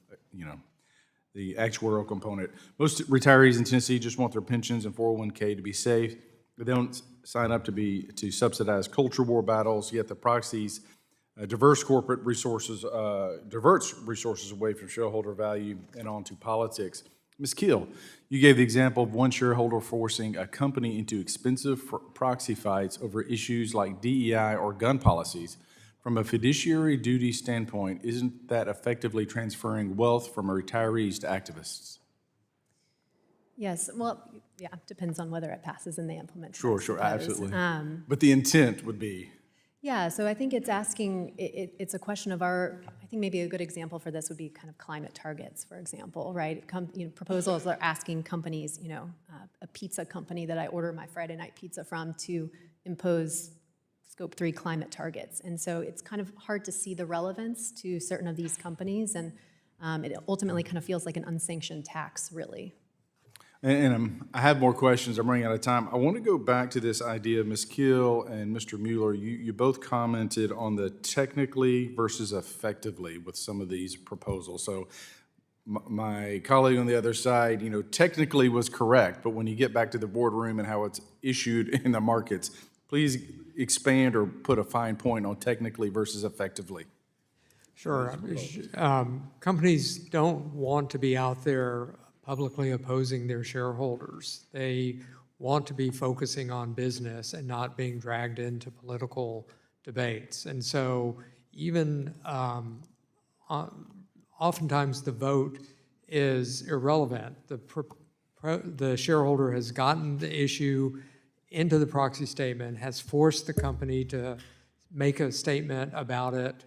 the actuarial component. Most retirees in Tennessee just want their pensions and 401k to be safe. They don't sign up to subsidize culture war battles, yet the proxies diverts resources away from shareholder value and onto politics. Ms. Keel, you gave the example of one shareholder forcing a company into expensive proxy fights over issues like DEI or gun policies. From a fiduciary duty standpoint, isn't that effectively transferring wealth from retirees to activists? Yes, well, yeah, depends on whether it passes and they implement it. Sure, absolutely. But the intent would be? Yeah, so I think it's asking, it's a question of I think maybe a good example for this would be kind of climate targets, for example, right? Proposals are asking companies, a pizza company that I order my Friday night pizza from to impose Scope 3 climate targets. And so it's kind of hard to see the relevance to certain of these companies, and it ultimately kind of feels like an unsanctioned tax, really. And I have more questions. I'm running out of time. I want to go back to this idea, Ms. Keel and Mr. Mueller. You both commented on the technically versus effectively with some of these proposals. So my colleague on the other side, technically was correct, but when you get back to the boardroom and how it's issued in the markets, please expand or put a fine point on technically versus effectively. Sure. Companies don't want to be out there publicly opposing their shareholders. They want to be focusing on business and not being dragged into political debates. And so even oftentimes the vote is irrelevant. The shareholder has gotten the issue into the proxy statement, has forced the company to make a statement about it,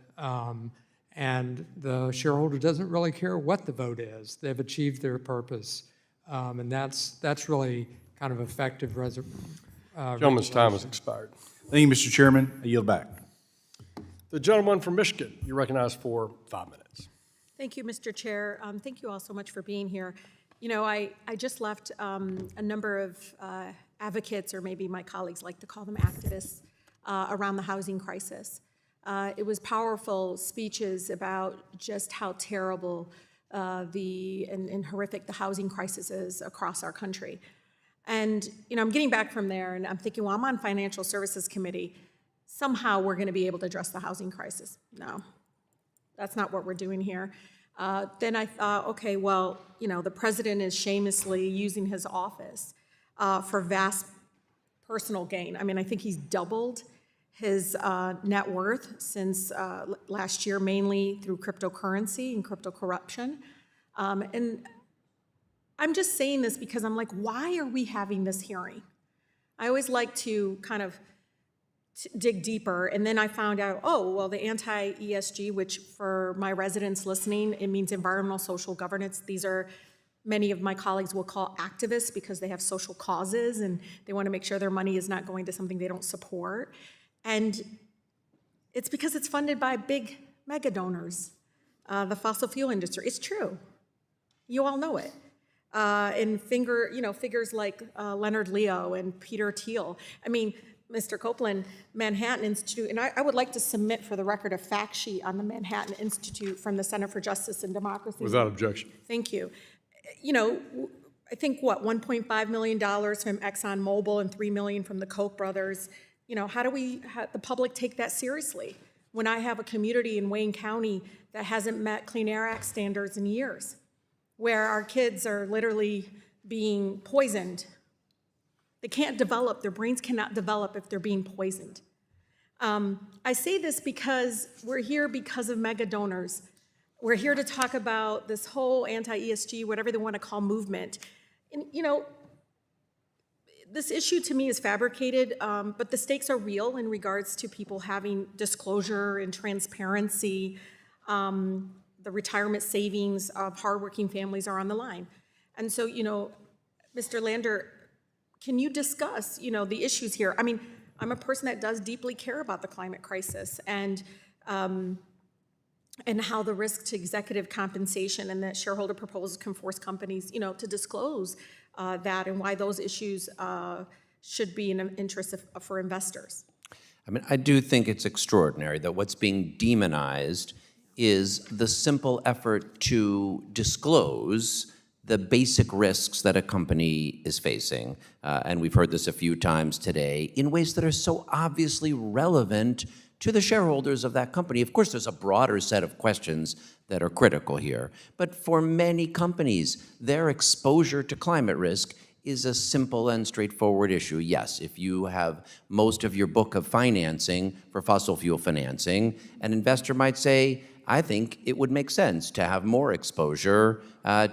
and the shareholder doesn't really care what the vote is. They've achieved their purpose, and that's really kind of effective Gentleman's time has expired. Thank you, Mr. Chairman. I yield back. The gentleman from Michigan, you're recognized for 5 minutes. Thank you, Mr. Chair. Thank you all so much for being here. I just left a number of advocates, or maybe my colleagues like to call them activists, around the housing crisis. It was powerful speeches about just how terrible and horrific the housing crisis is across our country. And, I'm getting back from there and I'm thinking, well, I'm on Financial Services Committee. Somehow we're going to be able to address the housing crisis. No, that's not what we're doing here. Then I thought, okay, well, the president is shamelessly using his office for vast personal gain. I mean, I think he's doubled his net worth since last year, mainly through cryptocurrency and crypto corruption. And I'm just saying this because I'm like, why are we having this hearing? I always like to kind of dig deeper, and then I found out, oh, well, the anti-ESG, which for my residents listening, it means environmental social governance. These are, many of my colleagues will call activists because they have social causes and they want to make sure their money is not going to something they don't support. And it's because it's funded by big mega donors, the fossil fuel industry. It's true. You all know it. And figures like Leonard Leo and Peter Thiel. I mean, Mr. Copland, Manhattan Institute, and I would like to submit for the record a fact sheet on the Manhattan Institute from the Center for Justice and Democracy. Without objection. Thank you. You know, I think, $1.5 million from ExxonMobil and $3 million from the Koch brothers. You know, how do the public take that seriously when I have a community in Wayne County that hasn't met Clean Air Act standards in years, where our kids are literally being poisoned? They can't develop, their brains cannot develop if they're being poisoned. I say this because we're here because of mega donors. We're here to talk about this whole anti-ESG, whatever they want to call, movement. And, you know, this issue to me is fabricated, but the stakes are real in regards to people having disclosure and transparency. The retirement savings of hardworking families are on the line. And so, you know, Mr. Lander, can you discuss, you know, the issues here? I mean, I'm a person that does deeply care about the climate crisis and how the risk to executive compensation and that shareholder proposals can force companies, you know, to disclose that, and why those issues should be in the interest for investors. I mean, I do think it's extraordinary that what's being demonized is the simple effort to disclose the basic risks that a company is facing. And we've heard this a few times today in ways that are so obviously relevant to the shareholders of that company. Of course, there's a broader set of questions that are critical here. But for many companies, their exposure to climate risk is a simple and straightforward issue. Yes, if you have most of your book of financing for fossil fuel financing, an investor might say, I think it would make sense to have more exposure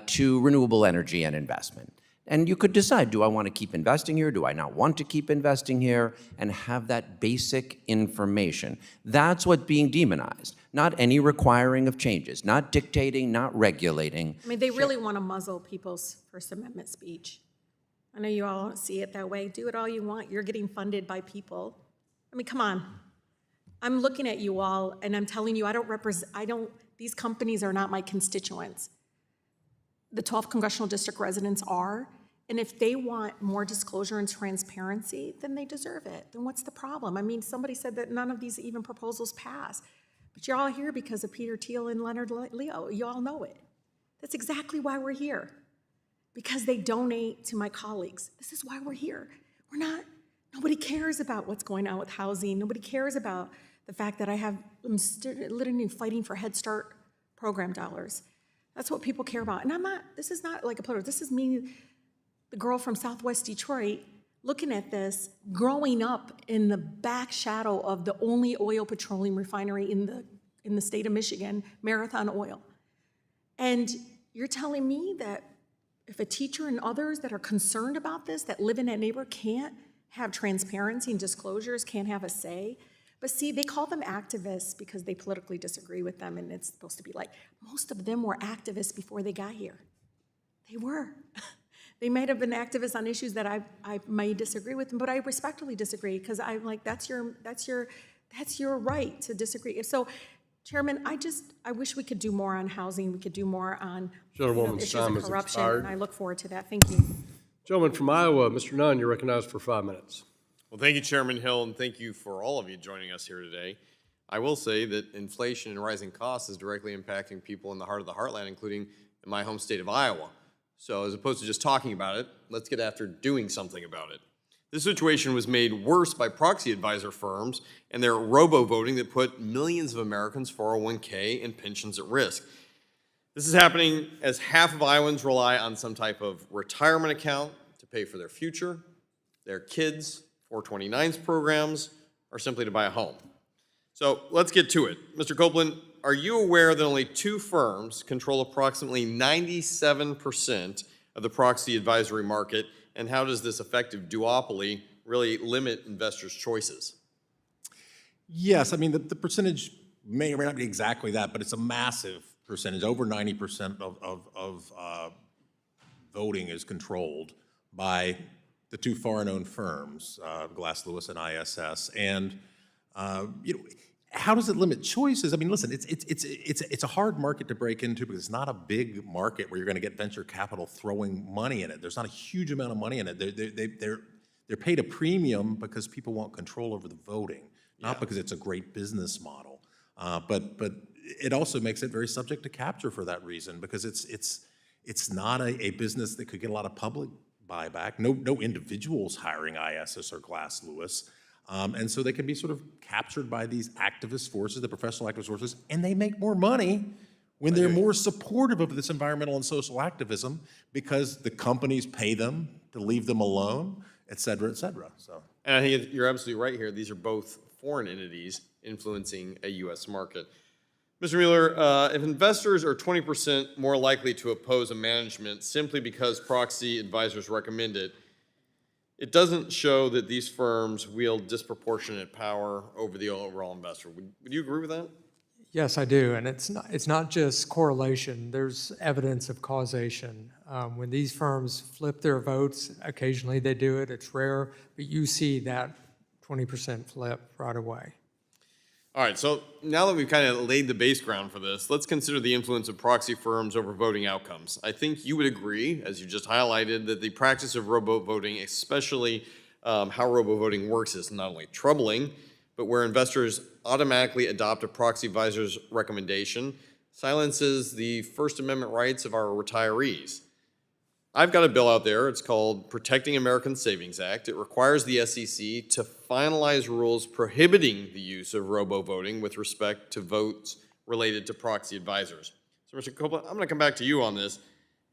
to renewable energy and investment. And you could decide, do I want to keep investing here? Do I not want to keep investing here? And have that basic information. That's what's being demonized, not any requiring of changes, not dictating, not regulating. I mean, they really want to muzzle people's First Amendment speech. I know you all don't see it that way. Do it all you want. You're getting funded by people. I mean, come on. I'm looking at you all, and I'm telling you, these companies are not my constituents. The 12th Congressional District residents are, and if they want more disclosure and transparency, then they deserve it. Then what's the problem? I mean, somebody said that none of these even proposals pass, but you're all here because of Peter Thiel and Leonard Leo. You all know it. That's exactly why we're here, because they donate to my colleagues. This is why we're here. Nobody cares about what's going on with housing. Nobody cares about the fact that I'm literally fighting for Head Start program dollars. That's what people care about. And this is not like a political, this is me, the girl from Southwest Detroit, looking at this, growing up in the back shadow of the only oil petroleum refinery in the state of Michigan, Marathon Oil. And you're telling me that if a teacher and others that are concerned about this, that live in that neighborhood, can't have transparency and disclosures, can't have a say? But see, they call them activists because they politically disagree with them, and it's supposed to be like, most of them were activists before they got here. They were. They might have been activists on issues that I might disagree with them, but I respectfully disagree, because I'm like, that's your right to disagree. So, Chairman, I wish we could do more on housing. We could do more on issues of corruption, and I look forward to that. Thank you. Gentleman from Iowa, Mr. Dunn, you're recognized for 5 minutes. Well, thank you, Chairman Hill, and thank you for all of you joining us here today. I will say that inflation and rising costs is directly impacting people in the heart of the heartland, including in my home state of Iowa. So as opposed to just talking about it, let's get after doing something about it. This situation was made worse by proxy advisor firms and their robo-voting that put millions of Americans' 401k and pensions at risk. This is happening as half of Iowans rely on some type of retirement account to pay for their future, their kids, 429s programs, or simply to buy a home. So let's get to it. Mr. Copland, are you aware that only 2 firms control approximately 97% of the proxy advisory market, and how does this effective duopoly really limit investors' choices? Yes, I mean, the percentage may or may not be exactly that, but it's a massive percentage. Over 90% of voting is controlled by the two foreign-owned firms, Glass Lewis and ISS. And how does it limit choices? I mean, listen, it's a hard market to break into because it's not a big market where you're going to get venture capital throwing money in it. There's not a huge amount of money in it. They're paid a premium because people want control over the voting, not because it's a great business model. But it also makes it very subject to capture for that reason, because it's not a business that could get a lot of public buyback. No individuals hiring ISS or Glass Lewis. And so they can be sort of captured by these activist forces, the professional activist forces, and they make more money when they're more supportive of this environmental and social activism because the companies pay them to leave them alone, et cetera, et cetera. So. And I think you're absolutely right here. These are both foreign entities influencing a U.S. market. Mr. Mueller, if investors are 20% more likely to oppose a management simply because proxy advisors recommend it, it doesn't show that these firms wield disproportionate power over the overall investor. Would you agree with that? Yes, I do, and it's not just correlation. There's evidence of causation. When these firms flip their votes, occasionally they do it. It's rare, but you see that 20% flip right away. All right, so now that we've kind of laid the base ground for this, let's consider the influence of proxy firms over voting outcomes. I think you would agree, as you just highlighted, that the practice of robo-voting, especially how robo-voting works, is not only troubling, but where investors automatically adopt a proxy advisor's recommendation, silences the First Amendment rights of our retirees. I've got a bill out there. It's called Protecting American Savings Act. It requires the SEC to finalize rules prohibiting the use of robo-voting with respect to votes related to proxy advisors. So, Mr. Copland, I'm going to come back to you on this.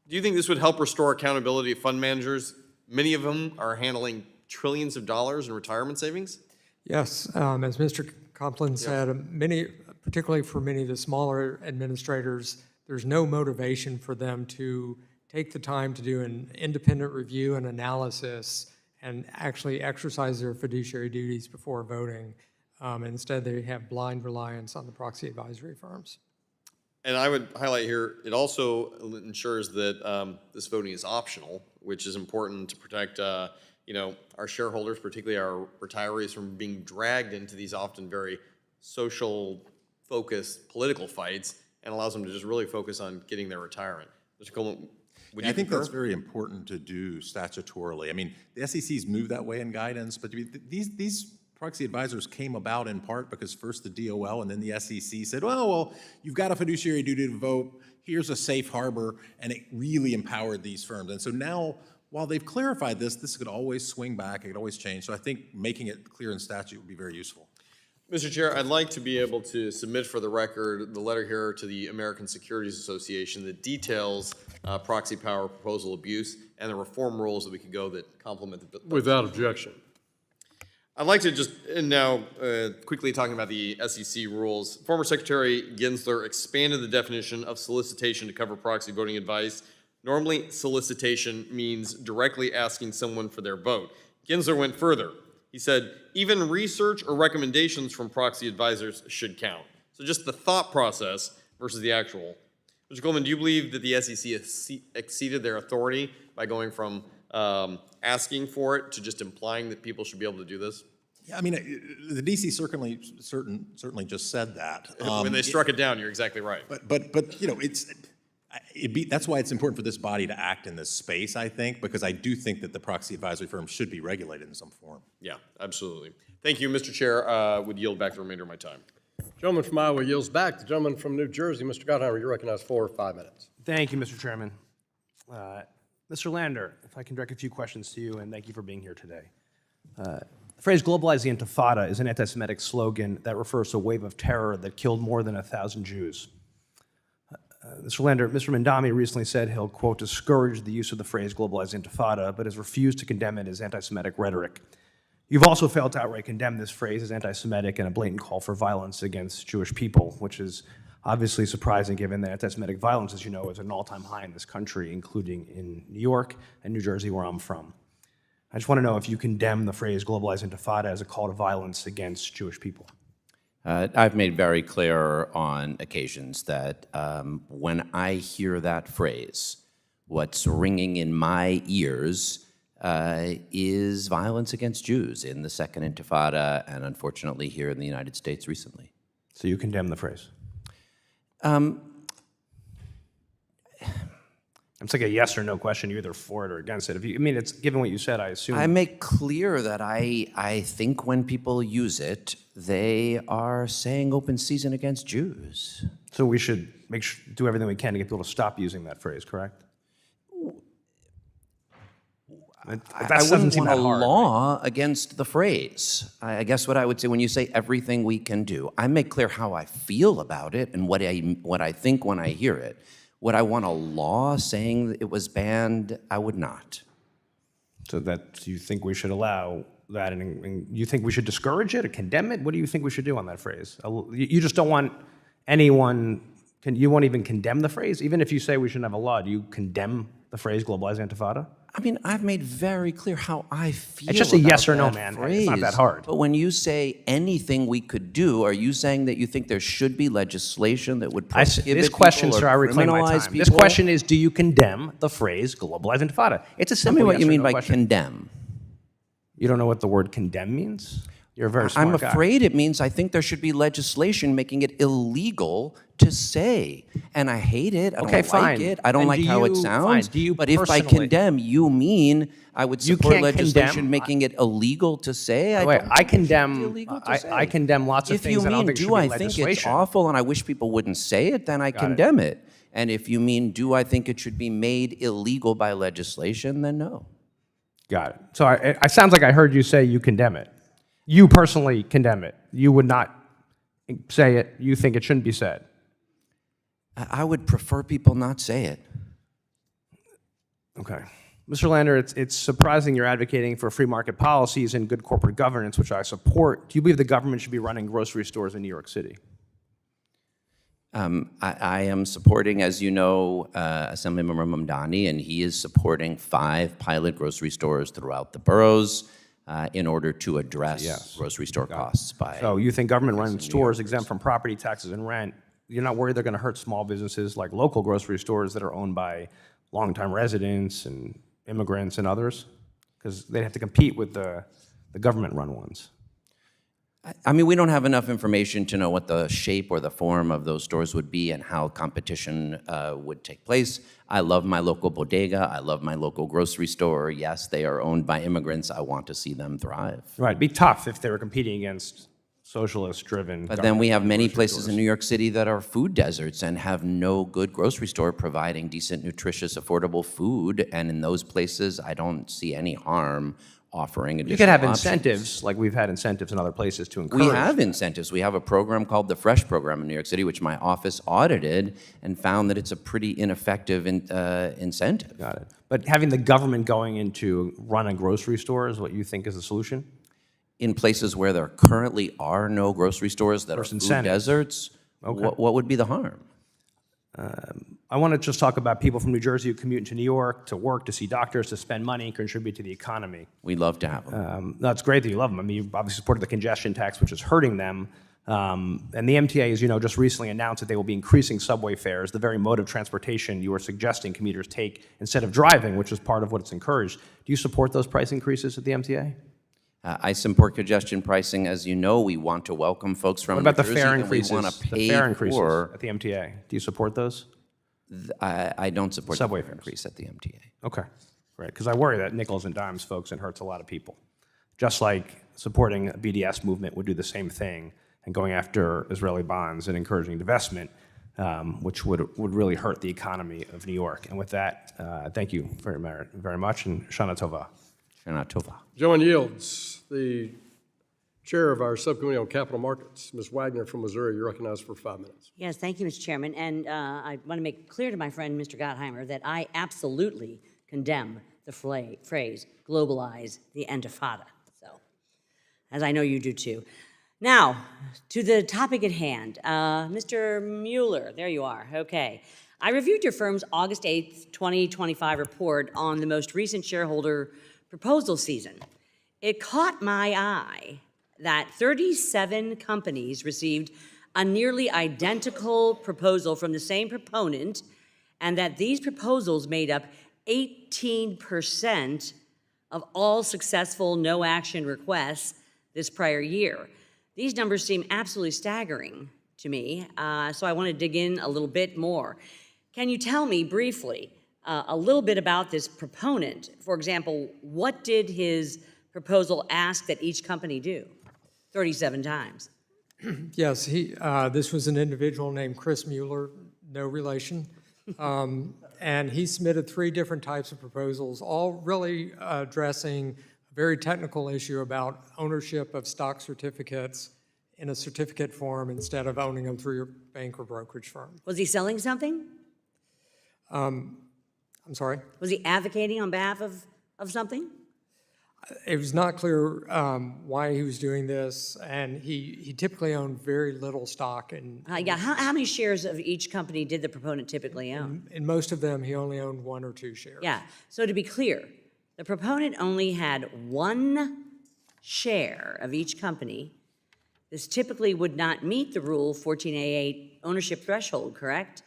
Do you think this would help restore accountability of fund managers? Many of them are handling trillions of dollars in retirement savings. Yes, as Mr. Copland said, many, particularly for many of the smaller administrators, there's no motivation for them to take the time to do an independent review and analysis and actually exercise their fiduciary duties before voting. Instead, they have blind reliance on the proxy advisory firms. And I would highlight here, it also ensures that this voting is optional, which is important to protect our shareholders, particularly our retirees, from being dragged into these often very social-focused political fights, and allows them to just really focus on getting their retirement. Mr. Coleman, I think that's very important to do statutorily. I mean, the SEC's moved that way in guidance, but these proxy advisors came about in part because first the DOL and then the SEC said, well, you've got a fiduciary duty to vote, here's a safe harbor, and it really empowered these firms. And so now, while they've clarified this could always swing back, it could always change. So I think making it clear in statute would be very useful. Mr. Chair, I'd like to be able to submit for the record the letter here to the American Securities Association that details proxy power proposal abuse and the reform rules that we could go that complement the bill. Without objection. I'd like to just, and now quickly talking about the SEC rules. Former Secretary Gensler expanded the definition of solicitation to cover proxy voting advice. Normally, solicitation means directly asking someone for their vote. Gensler went further. He said, even research or recommendations from proxy advisors should count. So just the thought process versus the actual. Mr. Coleman, do you believe that the SEC exceeded their authority by going from asking for it to just implying that people should be able to do this? Yeah, I mean, the DC certainly just said that. When they struck it down, you're exactly right. But you know, that's why it's important for this body to act in this space, I think, because I do think that the proxy advisory firm should be regulated in some form. Yeah, absolutely. Thank you, Mr. Chair. Would yield back the remainder of my time. Gentleman from Iowa yields back. The gentleman from New Jersey, Mr. Gottheimer, you recognize 4 or 5 minutes. Thank you, Mr. Chairman. Mr. Lander, if I can direct a few questions to you, and thank you for being here today. The phrase globalize the Intifada is an anti-Semitic slogan that refers to a wave of terror that killed more than 1,000 Jews. Mr. Lander, Mr. Mandami recently said he'll, quote, discourage the use of the phrase globalize the Intifada, but has refused to condemn it as anti-Semitic rhetoric. You've also failed to outright condemn this phrase as anti-Semitic and a blatant call for violence against Jewish people, which is obviously surprising given that anti-Semitic violence, as you know, is at an all-time high in this country, including in New York and New Jersey, where I'm from. I just want to know if you condemn the phrase globalize Intifada as a call to violence against Jewish people. I've made very clear on occasions that when I hear that phrase, what's ringing in my ears is violence against Jews in the Second Intifada and unfortunately here in the United States recently. So you condemn the phrase? It's like a yes or no question. You're either for it or against it. It's given what you said, I assume. I make clear that I think when people use it, they are saying open season against Jews. So we should do everything we can to get people to stop using that phrase, correct? I wouldn't want a law against the phrase. I guess what I would say when you say everything we can do, I make clear how I feel about it and what I think when I hear it. Would I want a law saying that it was banned? I would not. So that you think we should allow that, and you think we should discourage it or condemn it? What do you think we should do on that phrase? You just don't want anyone, you won't even condemn the phrase? Even if you say we shouldn't have a law, do you condemn the phrase globalized intifada? I mean, I've made very clear how I feel. It's just a yes or no, that man. phrase. It's not that hard. But when you say anything we could do, are you saying that you think there should be legislation that would prohibit this question, people sir, I or reclaim my criminalize time. people? This question is, do you condemn the phrase globalized intifada? It's a Tell simple me what yes you or mean no by question. condemn. You don't know what the word condemn means? You're a very smart I'm guy. afraid it means I think there should be legislation making it illegal to say. And I hate it. I Okay, don't fine. like it. I don't And like do how it you- sounds. fine. Do you But if by personally- condemn you mean I would You support can't legislation condemn- making it illegal to say, Wait, don't I think it should be condemn. illegal to say. I condemn lots of If things. you I don't mean, think should do be I think it's legislation. awful and I wish people wouldn't say it, then I condemn it. And if you mean, do I think it should be made illegal by legislation, then no. Got it. So it sounds like I heard you say you condemn it. You personally condemn it. You would not say it. You think it shouldn't be said. I would prefer people not say it. Okay. Mr. Lander, it's surprising you're advocating for free market policies and good corporate governance, which I support. Do you believe the government should be running grocery stores in New York City? I am supporting, as you know, Assemblymember Mamdani, and he is supporting 5 pilot grocery stores throughout the boroughs in order to address grocery store costs. So you think government-run stores exempt from property taxes and rent, you're not worried they're going to hurt small businesses like local grocery stores that are owned by longtime residents and immigrants and others? Because they have to compete with the government-run ones. I mean, we don't have enough information to know what the shape or the form of those stores would be and how competition would take place. I love my local bodega. I love my local grocery store. Yes, they are owned by immigrants. I want to see them thrive. Right, it'd be tough if they were competing against socialist-driven. But then we have many places in New York City that are food deserts and have no good grocery store providing decent, nutritious, affordable food. And in those places, I don't see any harm offering additional You could have options. incentives, like we've had incentives in other places to encourage. We have incentives. We have a program called the Fresh Program in New York City, which my office audited and found that it's a pretty ineffective incentive. Got it. But having the government going in to run a grocery store is what you think is the solution? In places where there currently are no grocery stores that are food deserts, what would be the harm? I want to just talk about people from New Jersey who commute into New York to work, to see doctors, to spend money and contribute to the economy. We'd love to have them. No, it's great that you love them. I mean, you obviously supported the congestion tax, which is hurting them. And the MTA, as you know, just recently announced that they will be increasing subway fares, the very mode of transportation you were suggesting commuters take instead of driving, which is part of what it's encouraged. Do you support those price increases at the MTA? I support congestion pricing. As you know, we want to welcome folks from What about New the Jersey, fare and increases? we want to pay The fare increases for. at the MTA. Do you support those? I don't support Subway the fare fares. increase at the MTA. Okay, great. Because I worry that nickels and dimes, folks, and hurts a lot of people. Just like supporting a BDS movement would do the same thing and going after Israeli bonds and encouraging divestment, which would really hurt the economy of New York. And with that, thank you very much, and Shana Tova. Shana Tova. Gentleman yields. The chair of our subcommittee on capital markets, Ms. Wagner from Missouri, you're recognized for 5 minutes. Yes, thank you, Mr. Chairman. And I want to make clear to my friend, Mr. Gottheimer, that I absolutely condemn the phrase, globalize the intifada. So, as I know you do too. Now, to the topic at hand. Mr. Mueller, there you are, okay. I reviewed your firm's August 8th, 2025 report on the most recent shareholder proposal season. It caught my eye that 37 companies received a nearly identical proposal from the same proponent, and that these proposals made up 18% of all successful no-action requests this prior year. These numbers seem absolutely staggering to me, so I want to dig in a little bit more. Can you tell me briefly a little bit about this proponent? For example, what did his proposal ask that each company do 37 times? Yes, this was an individual named Chris Mueller, no relation. And he submitted 3 different types of proposals, all really addressing a very technical issue about ownership of stock certificates in a certificate form instead of owning them through your bank or brokerage firm. Was he selling something? I'm sorry? Was he advocating on behalf of something? It was not clear why he was doing this, and he typically owned very little stock. Yeah, how many shares of each company did the proponent typically own? In most of them, he only owned 1 or 2 shares. Yeah, so to be clear, the proponent only had 1 share of each company. This typically would not meet the Rule 14a-8 ownership threshold, correct?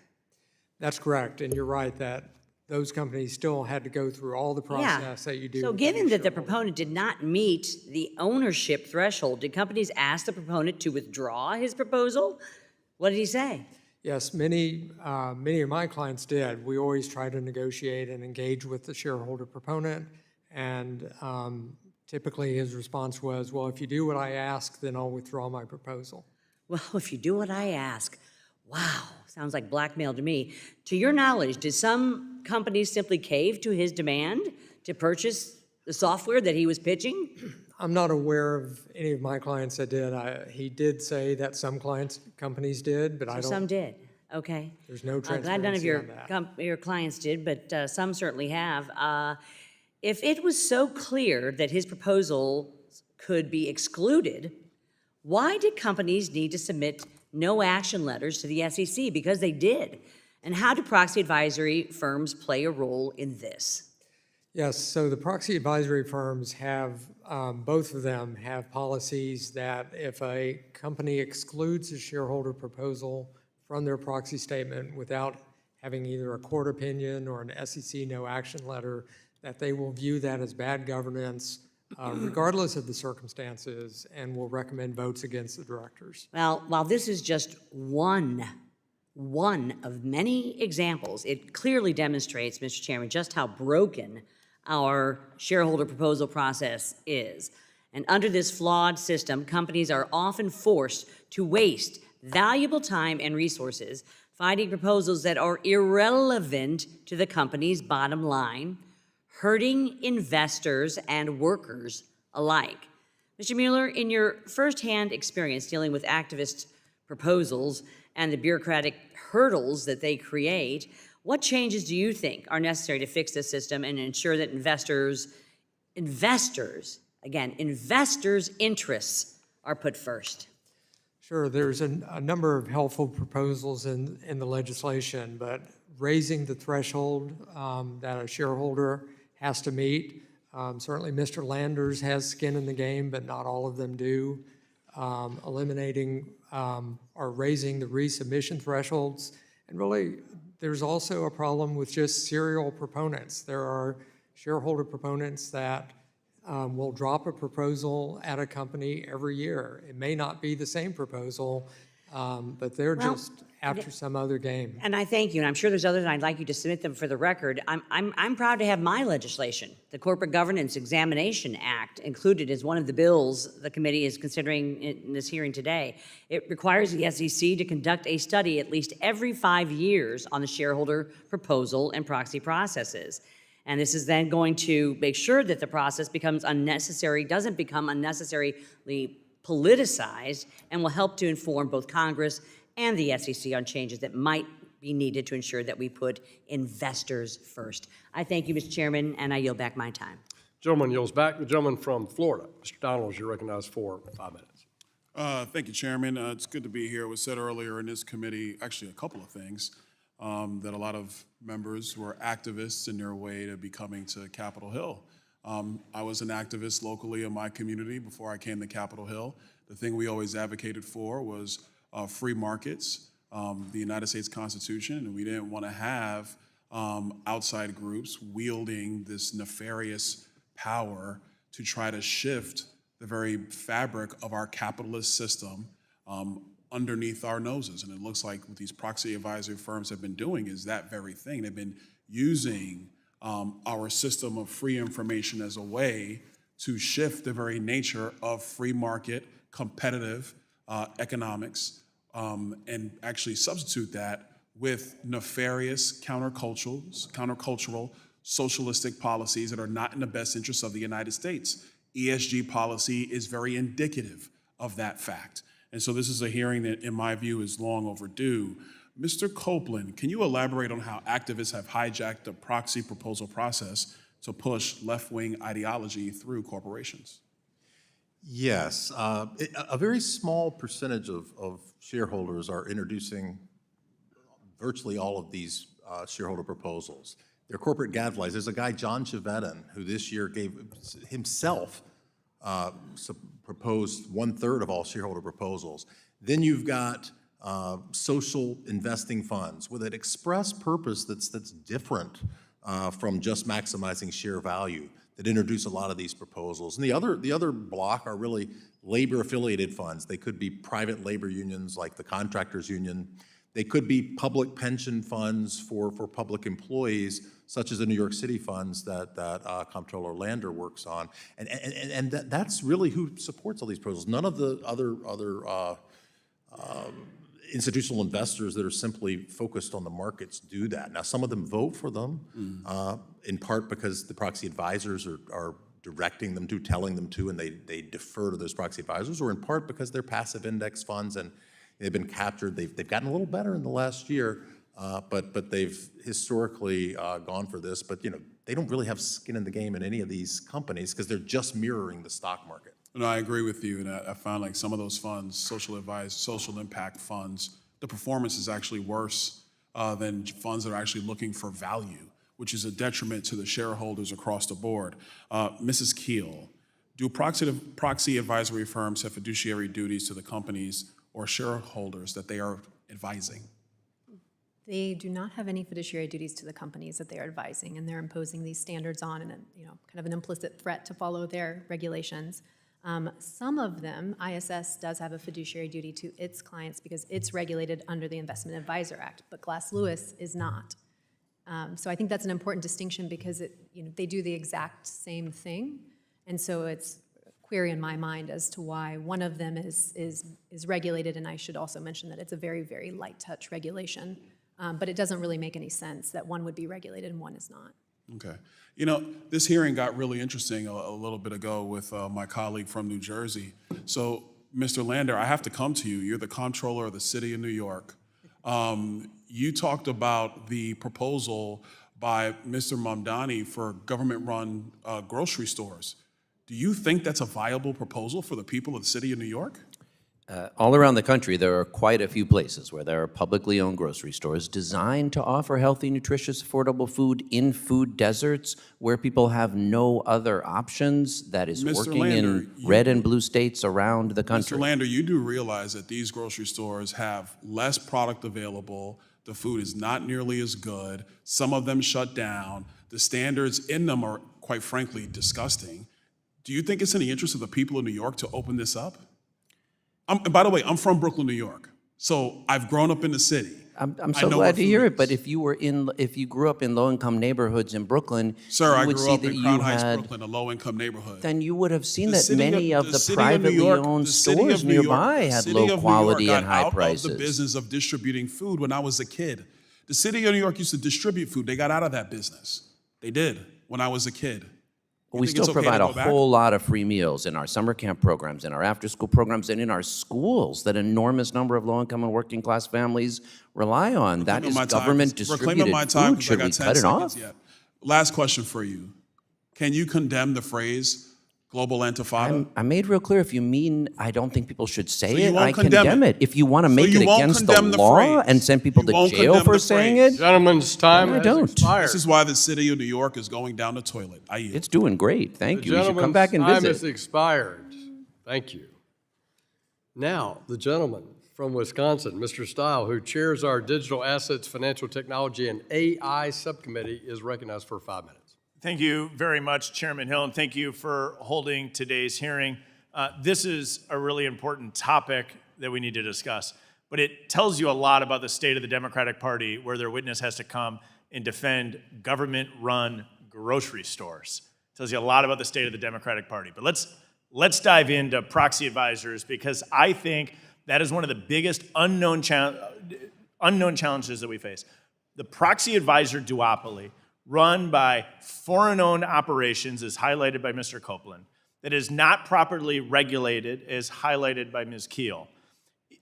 That's correct, and you're right that those companies still had to go through all the process that you do. So given that the proponent did not meet the ownership threshold, did companies ask the proponent to withdraw his proposal? What did he say? Yes, many of my clients did. We always try to negotiate and engage with the shareholder proponent, and typically his response was, well, if you do what I ask, then I'll withdraw my proposal. Well, if you do what I ask, wow, sounds like blackmail to me. To your knowledge, did some companies simply cave to his demand to purchase the software that he was pitching? I'm not aware of any of my clients that did. He did say that some companies did, but I don't. Some did, okay. There's no Glad none of transparency on that. your clients did, but some certainly have. If it was so clear that his proposal could be excluded, why did companies need to submit no action letters to the SEC? Because they did. And how do proxy advisory firms play a role in this? Yes, so the proxy advisory firms have, both of them have policies that if a company excludes a shareholder proposal from their proxy statement without having either a court opinion or an SEC no action letter, that they will view that as bad governance regardless of the circumstances, and will recommend votes against the directors. Well, while this is just one of many examples, it clearly demonstrates, Mr. Chairman, just how broken our shareholder proposal process is. And under this flawed system, companies are often forced to waste valuable time and resources fighting proposals that are irrelevant to the company's bottom line, hurting investors and workers alike. Mr. Mueller, in your firsthand experience dealing with activist proposals and the bureaucratic hurdles that they create, what changes do you think are necessary to fix this system and ensure that investors' interests are put first? Sure, there's a number of helpful proposals in the legislation, but raising the threshold that a shareholder has to meet. Certainly Mr. Landers has skin in the game, but not all of them do. Eliminating or raising the resubmission thresholds. And really, there's also a problem with just serial proponents. There are shareholder proponents that will drop a proposal at a company every year. It may not be the same proposal, but they're just after some other game. And I thank you, and I'm sure there's others, and I'd like you to submit them for the record. I'm proud to have my legislation, the Corporate Governance Examination Act, included as one of the bills the committee is considering in this hearing today. It requires the SEC to conduct a study at least every 5 years on the shareholder proposal and proxy processes. And this is then going to make sure that the process doesn't become unnecessarily politicized, and will help to inform both Congress and the SEC on changes that might be needed to ensure that we put investors first. I thank you, Mr. Chairman, and I yield back my time. Gentleman yields back. The gentleman from Florida, Mr. Donald, you're recognized for 5 minutes. Thank you, Chairman. It's good to be here. It was said earlier in this committee, actually a couple of things, that a lot of members were activists in their way to be coming to Capitol Hill. I was an activist locally in my community before I came to Capitol Hill. The thing we always advocated for was free markets, the United States Constitution, and we didn't want to have outside groups wielding this nefarious power to try to shift the very fabric of our capitalist system underneath our noses. And it looks like what these proxy advisory firms have been doing is that very thing. They've been using our system of free information as a way to shift the very nature of free market, competitive economics, and actually substitute that with nefarious countercultural, socialistic policies that are not in the best interest of the United States. ESG policy is very indicative of that fact. And so this is a hearing that, in my view, is long overdue. Mr. Copland, can you elaborate on how activists have hijacked the proxy proposal process to push left-wing ideology through corporations? Yes, a very small percentage of shareholders are introducing virtually all of these shareholder proposals. They're corporate gadflies. There's a guy, John Chevedden, who this year gave himself proposed 1/3 of all shareholder proposals. Then you've got social investing funds with an express purpose that's different from just maximizing share value, that introduce a lot of these proposals. And the other block are really labor-affiliated funds. They could be private labor unions like the Contractors Union. They could be public pension funds for public employees, such as the New York City funds that Comptroller Lander works on. And that's really who supports all these proposals. None of the other institutional investors that are simply focused on the markets do that. Now, some of them vote for them, in part because the proxy advisors are directing them to, telling them to, and they defer to those proxy advisors, or in part because they're passive index funds and they've been captured. They've gotten a little better in the last year, but they've historically gone for this. But they don't really have skin in the game in any of these companies because they're just mirroring the stock market. No, I agree with you, and I find like some of those funds, social impact funds, the performance is actually worse than funds that are actually looking for value, which is a detriment to the shareholders across the board. Mrs. Keel, do proxy advisory firms have fiduciary duties to the companies or shareholders that they are advising? They do not have any fiduciary duties to the companies that they are advising, and they're imposing these standards on and kind of an implicit threat to follow their regulations. Some of them, ISS does have a fiduciary duty to its clients because it's regulated under the Investment Advisor Act, but Glass Lewis is not. So I think that's an important distinction because they do the exact same thing, and so it's a query in my mind as to why one of them is regulated, and I should also mention that it's a very, very light touch regulation, but it doesn't really make any sense that one would be regulated and one is not. Okay. This hearing got really interesting a little bit ago with my colleague from New Jersey. So, Mr. Lander, I have to come to you. You're the Comptroller of the City of New York. You talked about the proposal by Mr. Mamdani for government-run grocery stores. Do you think that's a viable proposal for the people of the City of New York? All around the country, there are quite a few places where there are publicly owned grocery stores designed to offer healthy, nutritious, affordable food in food deserts where people have no other options. That is working in red and blue states around the country. Mr. Lander, you do realize that these grocery stores have less product available. The food is not nearly as good. Some of them shut down. The standards in them are, quite frankly, disgusting. Do you think it's in the interest of the people of New York to open this up? By the way, I'm from Brooklyn, New York, so I've grown up in the city. I'm so glad to hear it. But if you grew up in low-income neighborhoods in Brooklyn, sir, you would see that in you Crown Heights, had. Brooklyn, a low-income neighborhood. Then you would have seen that many of the privately owned stores nearby had low quality and high prices. Out of the business of distributing food when I was a kid. The city of New York used to distribute food. They got out of that business. They did when I was a kid. We still provide a whole lot of free meals in our summer camp programs, in our after-school programs, and in our schools that an enormous number of low-income and working-class families rely on. That is government-distributed food. Should we cut it off? Last question for you. Can you condemn the phrase, Global Intifada. I made real clear, if you mean I don't think people should say you it, won't I condemn condemn it. it. If you want to So make you it won't against the condemn the law phrase. and send people You to won't jail condemn for the saying phrase. it, Gentleman's time I has don't. expired. This is why the city of New York is going down the toilet. I yield. it's doing great. Thank you. You should come Gentleman's back and time has visit. expired. Thank you. Now, the gentleman from Wisconsin, Mr. Stile, who chairs our Digital Assets, Financial Technology, and AI Subcommittee, is recognized for 5 minutes. Thank you very much, Chairman Hill, and thank you for holding today's hearing. This is a really important topic that we need to discuss, but it tells you a lot about the state of the Democratic Party, where their witness has to come and defend government-run grocery stores. It tells you a lot about the state of the Democratic Party. But let's dive into proxy advisors, because I think that is one of the biggest unknown challenges that we face. The proxy advisor duopoly, run by foreign-owned operations, as highlighted by Mr. Copland, that is not properly regulated, as highlighted by Ms. Keel,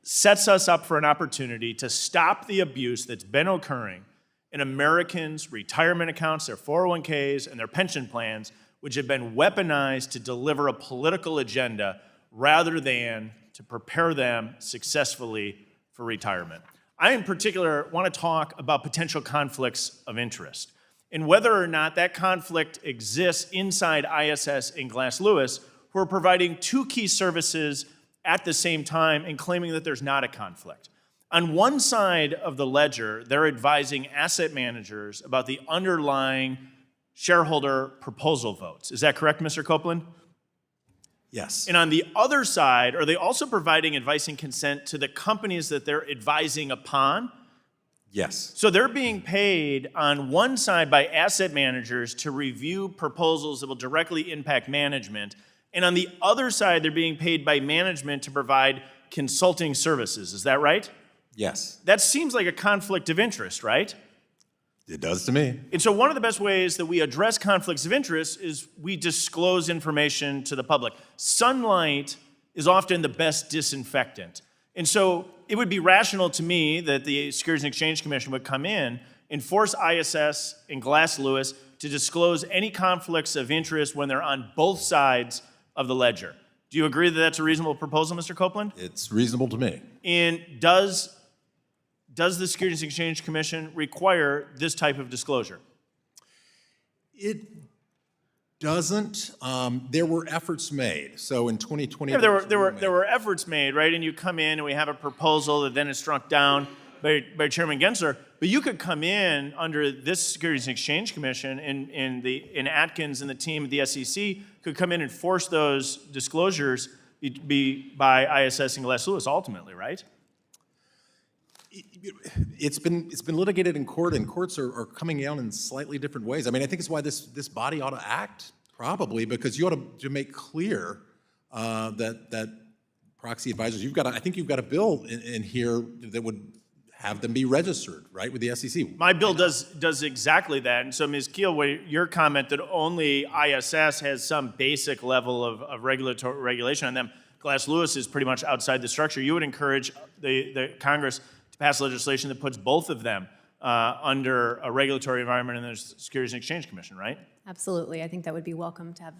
sets us up for an opportunity to stop the abuse that's been occurring in Americans' retirement accounts, their 401ks, and their pension plans, which have been weaponized to deliver a political agenda rather than to prepare them successfully for retirement. I, in particular, want to talk about potential conflicts of interest and whether or not that conflict exists inside ISS and Glass Lewis, who are providing two key services at the same time and claiming that there's not a conflict. On one side of the ledger, they're advising asset managers about the underlying shareholder proposal votes. Is that correct, Mr. Copland? Yes. And on the other side, are they also providing advice and consent to the companies that they're advising upon? Yes. So they're being paid on one side by asset managers to review proposals that will directly impact management, and on the other side, they're being paid by management to provide consulting services. Is that right? Yes. That seems like a conflict of interest, right? It does to me. And so one of the best ways that we address conflicts of interest is we disclose information to the public. Sunlight is often the best disinfectant. And so it would be rational to me that the Securities and Exchange Commission would come in and force ISS and Glass Lewis to disclose any conflicts of interest when they're on both sides of the ledger. Do you agree that that's a reasonable proposal, Mr. Copland? It's reasonable to me. And does the Securities and Exchange Commission require this type of disclosure? It doesn't. There were efforts made. So in 2020, Yeah, there were efforts made, right? And you come in and we have a proposal that then is struck down by Chairman Gensler. But you could come in under this Securities and Exchange Commission, and Atkins and the team at the SEC could come in and force those disclosures be by ISS and Glass Lewis ultimately, right? It's been litigated in court, and courts are coming out in slightly different ways. I mean, I think it's why this body ought to act, probably, because you ought to make clear that proxy advisors, I think you've got a bill in here that would have them be registered, right, with the SEC. My bill does exactly that. And so, Ms. Keel, your comment that only ISS has some basic level of regulatory regulation on them, Glass Lewis is pretty much outside the structure. You would encourage the Congress to pass legislation that puts both of them under a regulatory environment in the Securities and Exchange Commission, right? Absolutely. I think that would be welcome to have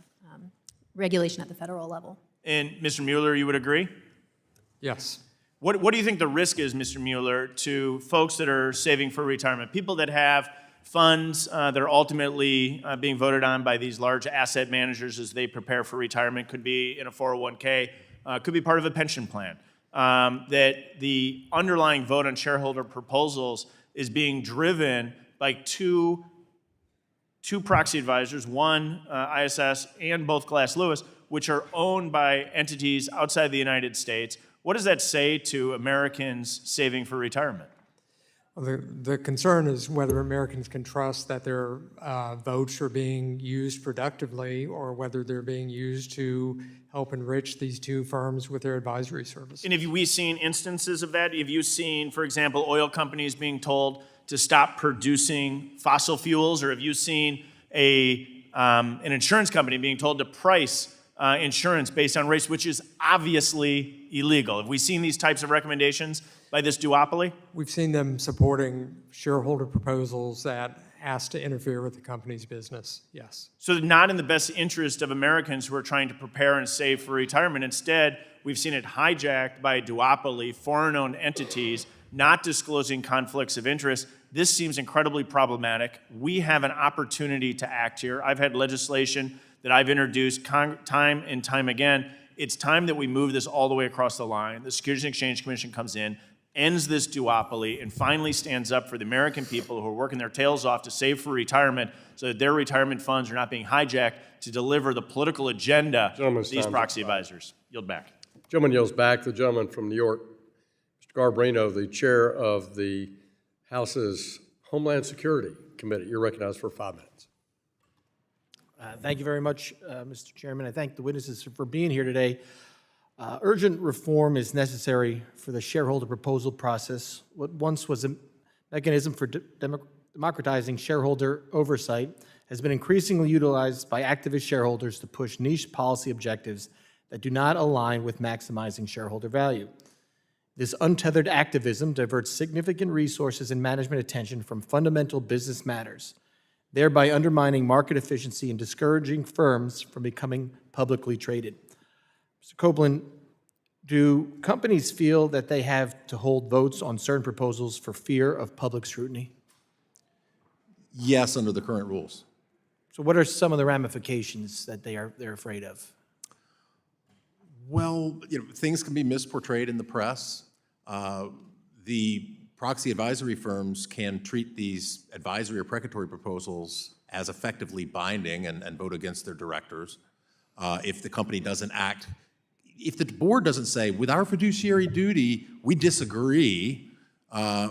regulation at the federal level. And Mr. Mueller, you would agree? Yes. What do you think the risk is, Mr. Mueller, to folks that are saving for retirement, people that have funds that are ultimately being voted on by these large asset managers as they prepare for retirement, could be in a 401k, could be part of a pension plan, that the underlying vote on shareholder proposals is being driven by two proxy advisors, one ISS and both Glass Lewis, which are owned by entities outside the United States. What does that say to Americans saving for retirement? Well, the concern is whether Americans can trust that their votes are being used productively, or whether they're being used to help enrich these two firms with their advisory services. And have we seen instances of that? Have you seen, for example, oil companies being told to stop producing fossil fuels, or have you seen an insurance company being told to price insurance based on race, which is obviously illegal? Have we seen these types of recommendations by this duopoly? We've seen them supporting shareholder proposals that asked to interfere with the company's business, yes. So not in the best interest of Americans who are trying to prepare and save for retirement. Instead, we've seen it hijacked by a duopoly, foreign-owned entities, not disclosing conflicts of interest. This seems incredibly problematic. We have an opportunity to act here. I've had legislation that I've introduced time and time again. It's time that we move this all the way across the line. The Securities and Exchange Commission comes in, ends this duopoly, and finally stands up for the American people who are working their tails off to save for retirement so that their retirement funds are not being hijacked to deliver the political agenda of these proxy advisors. Yield back. Gentleman yields back. The gentleman from New York, Mr. Garbarino, the chair of the House's Homeland Security Committee. You're recognized for 5 minutes. Thank you very much, Mr. Chairman. I thank the witnesses for being here today. Urgent reform is necessary for the shareholder proposal process. What once was a mechanism for democratizing shareholder oversight has been increasingly utilized by activist shareholders to push niche policy objectives that do not align with maximizing shareholder value. This untethered activism diverts significant resources and management attention from fundamental business matters, thereby undermining market efficiency and discouraging firms from becoming publicly traded. Mr. Copland, do companies feel that they have to hold votes on certain proposals for fear of public scrutiny? Yes, under the current rules. So what are some of the ramifications that they're afraid of? Well, things can be misportrayed in the press. The proxy advisory firms can treat these advisory or precatory proposals as effectively binding and vote against their directors. If the company doesn't act, if the board doesn't say, with our fiduciary duty, we disagree,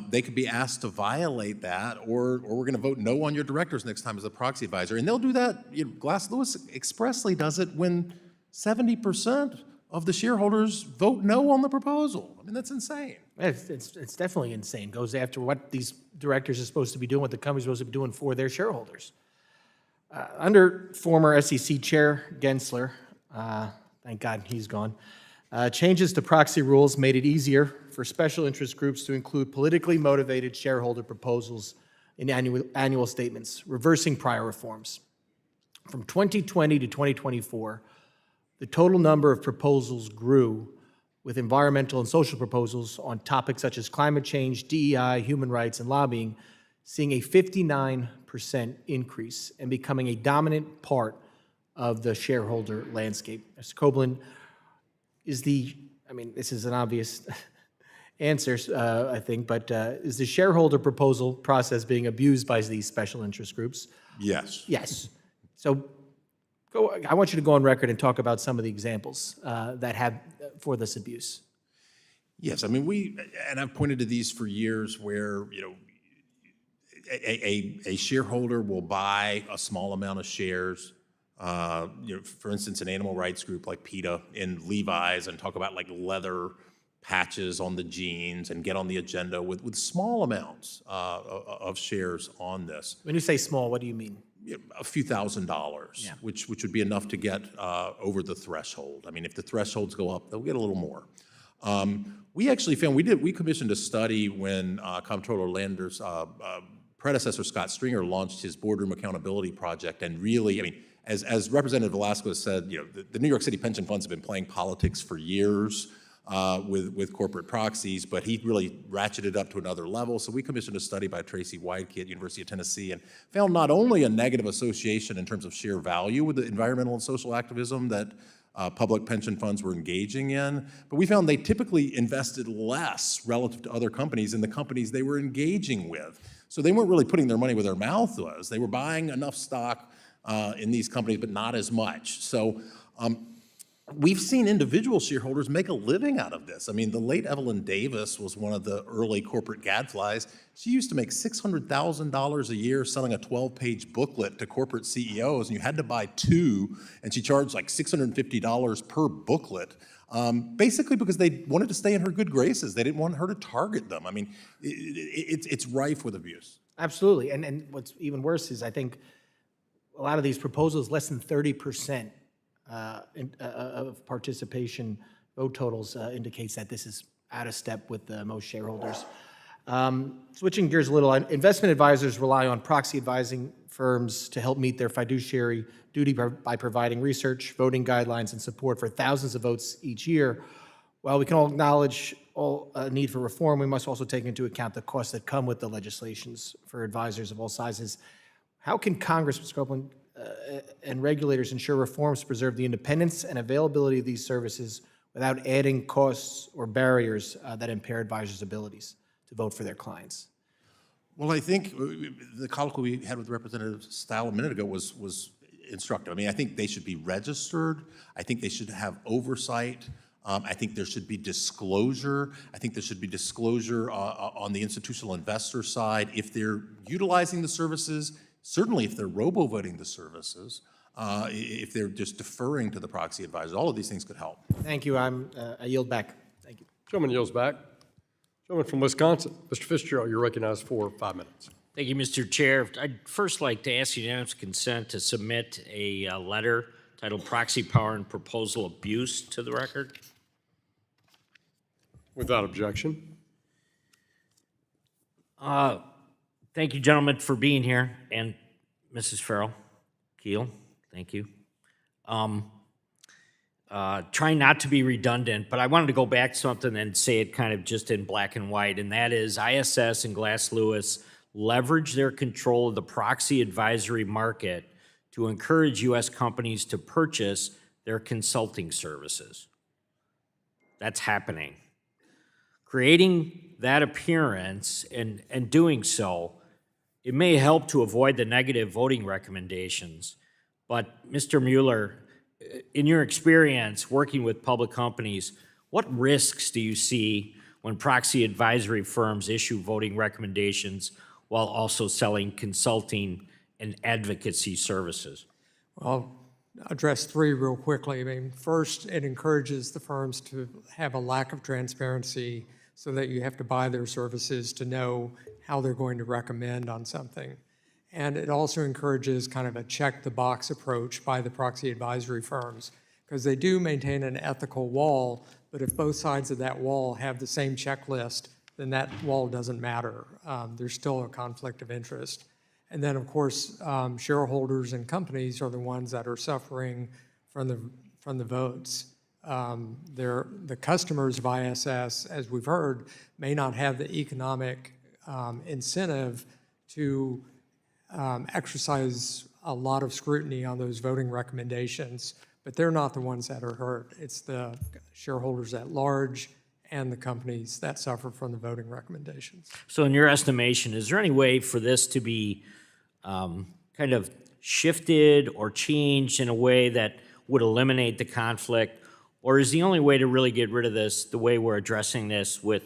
they could be asked to violate that, or we're going to vote no on your directors next time as a proxy advisor. And they'll do that. Glass Lewis expressly does it when 70% of the shareholders vote no on the proposal. I mean, that's insane. It's definitely insane. Goes after what these directors are supposed to be doing, what the company's supposed to be doing for their shareholders. Under former SEC Chair Gensler, thank God he's gone, changes to proxy rules made it easier for special interest groups to include politically motivated shareholder proposals in annual statements, reversing prior reforms. From 2020 to 2024, the total number of proposals grew, with environmental and social proposals on topics such as climate change, DEI, human rights, and lobbying, seeing a 59% increase and becoming a dominant part of the shareholder landscape. Mr. Copland, this is an obvious answer, I think, but is the shareholder proposal process being abused by these special interest groups? Yes. Yes. So I want you to go on record and talk about some of the examples that have for this abuse. Yes, I mean, and I've pointed to these for years where, a shareholder will buy a small amount of shares, for instance, an animal rights group like PETA in Levi's, and talk about like leather patches on the jeans and get on the agenda with small amounts of shares on this. When you say small, what do you mean? A few $1,000s, which would be enough to get over the threshold. I mean, if the thresholds go up, they'll get a little more. We actually found, we commissioned a study when Comptroller Lander's predecessor, Scott Stringer, launched his Boardroom Accountability Project, and really, I mean, as Representative Velasco said, the New York City pension funds have been playing politics for years with corporate proxies, but he really ratcheted up to another level. So we commissioned a study by Tracy Weidke at University of Tennessee and found not only a negative association in terms of share value with the environmental and social activism that public pension funds were engaging in, but we found they typically invested less relative to other companies in the companies they were engaging with. So they weren't really putting their money where their mouth was. They were buying enough stock in these companies, but not as much. So we've seen individual shareholders make a living out of this. I mean, the late Evelyn Davis was one of the early corporate gadflies. She used to make $600,000 a year selling a 12-page booklet to corporate CEOs, and you had to buy two, and she charged like $650 per booklet, basically because they wanted to stay in her good graces. They didn't want her to target them. I mean, it's rife with abuse. Absolutely, and what's even worse is I think a lot of these proposals, less than 30% of participation vote totals indicates that this is out of step with most shareholders. Switching gears a little, investment advisors rely on proxy advising firms to help meet their fiduciary duty by providing research, voting guidelines, and support for thousands of votes each year. While we can all acknowledge a need for reform, we must also take into account the costs that come with the legislations for advisors of all sizes. How can Congress, Mr. Copland, and regulators ensure reforms to preserve the independence and availability of these services without adding costs or barriers that impair advisors' abilities to vote for their clients? Well, I think the colloquy we had with Representative Stile a minute ago was instructive. I mean, I think they should be registered. I think they should have oversight. I think there should be disclosure. I think there should be disclosure on the institutional investor side if they're utilizing the services, certainly if they're robo-voting the services, if they're just deferring to the proxy advisors. All of these things could help. Thank you. I yield back. Thank you. Gentleman yields back. Gentleman from Wisconsin, Mr. Fitzgerald, you're recognized for 5 minutes. Thank you, Mr. Chair. I'd first like to ask unanimous consent to submit a letter titled Proxy Power and Proposal Abuse to the record. Without objection. Thank you, gentlemen, for being here, and Mrs. Ferrell Keel, thank you. Trying not to be redundant, but I wanted to go back to something and say it kind of just in black and white, and that is ISS and Glass Lewis leverage their control of the proxy advisory market to encourage U.S. companies to purchase their consulting services. That's happening. Creating that appearance and doing so, it may help to avoid the negative voting recommendations, but Mr. Mueller, in your experience working with public companies, what risks do you see when proxy advisory firms issue voting recommendations while also selling consulting and advocacy services? Well, I'll address three real quickly. I mean, first, it encourages the firms to have a lack of transparency so that you have to buy their services to know how they're going to recommend on something. And it also encourages kind of a check-the-box approach by the proxy advisory firms, because they do maintain an ethical wall, but if both sides of that wall have the same checklist, then that wall doesn't matter. There's still a conflict of interest. And then, of course, shareholders and companies are the ones that are suffering from the votes. The customers of ISS, as we've heard, may not have the economic incentive to exercise a lot of scrutiny on those voting recommendations, but they're not the ones that are hurt. It's the shareholders at large and the companies that suffer from the voting recommendations. So in your estimation, is there any way for this to be kind of shifted or changed in a way that would eliminate the conflict? Or is the only way to really get rid of this the way we're addressing this with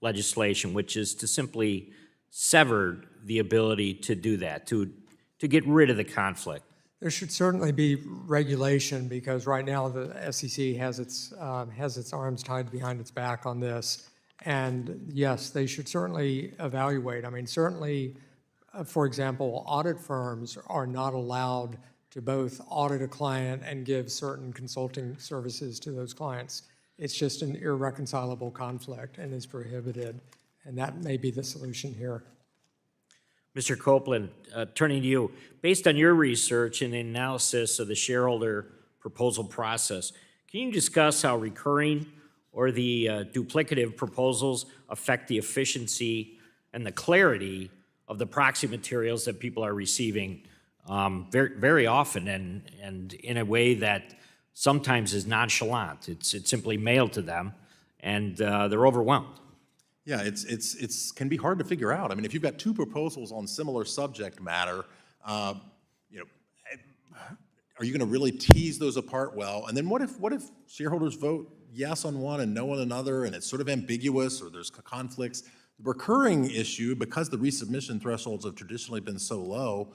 legislation, which is to simply sever the ability to do that, to get rid of the conflict? There should certainly be regulation, because right now the SEC has its arms tied behind its back on this. And yes, they should certainly evaluate. I mean, certainly, for example, audit firms are not allowed to both audit a client and give certain consulting services to those clients. It's just an irreconcilable conflict and is prohibited, and that may be the solution here. Mr. Copland, turning to you, based on your research and analysis of the shareholder proposal process, can you discuss how recurring or the duplicative proposals affect the efficiency and the clarity of the proxy materials that people are receiving very, very often and in a way that sometimes is nonchalant? It's simply mailed to them, and they're overwhelmed. Yeah, it's can be hard to figure out. I mean, if you've got two proposals on similar subject matter, are you going to really tease those apart well? And then what if shareholders vote yes on one and no on another, and it's sort of ambiguous, or there's conflicts? The recurring issue, because the resubmission thresholds have traditionally been so low,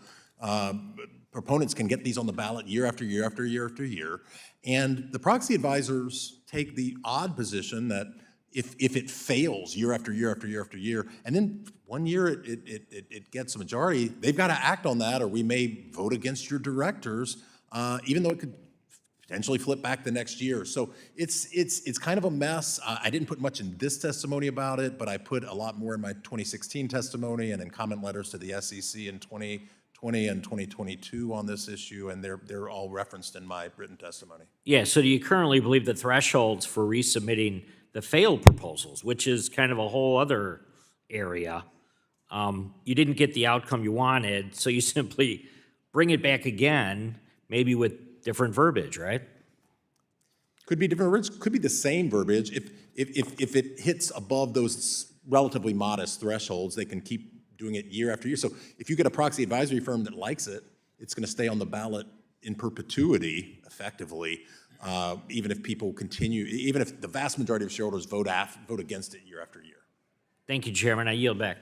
proponents can get these on the ballot year after year after year after year, and the proxy advisors take the odd position that if it fails year after year after year after year, and then one year it gets a majority, they've got to act on that, or we may vote against your directors, even though it could potentially flip back the next year. So it's kind of a mess. I didn't put much in this testimony about it, but I put a lot more in my 2016 testimony and in comment letters to the SEC in 2020 and 2022 on this issue, and they're all referenced in my written testimony. Yeah, so do you currently believe the thresholds for resubmitting the failed proposals, which is kind of a whole other area, you didn't get the outcome you wanted, so you simply bring it back again, maybe with different verbiage, right? Could be different words, could be the same verbiage. If it hits above those relatively modest thresholds, they can keep doing it year after year. So if you get a proxy advisory firm that likes it, it's going to stay on the ballot in perpetuity, effectively, even if people continue, even if the vast majority of shareholders vote against it year after year. Thank you, Chairman. I yield back.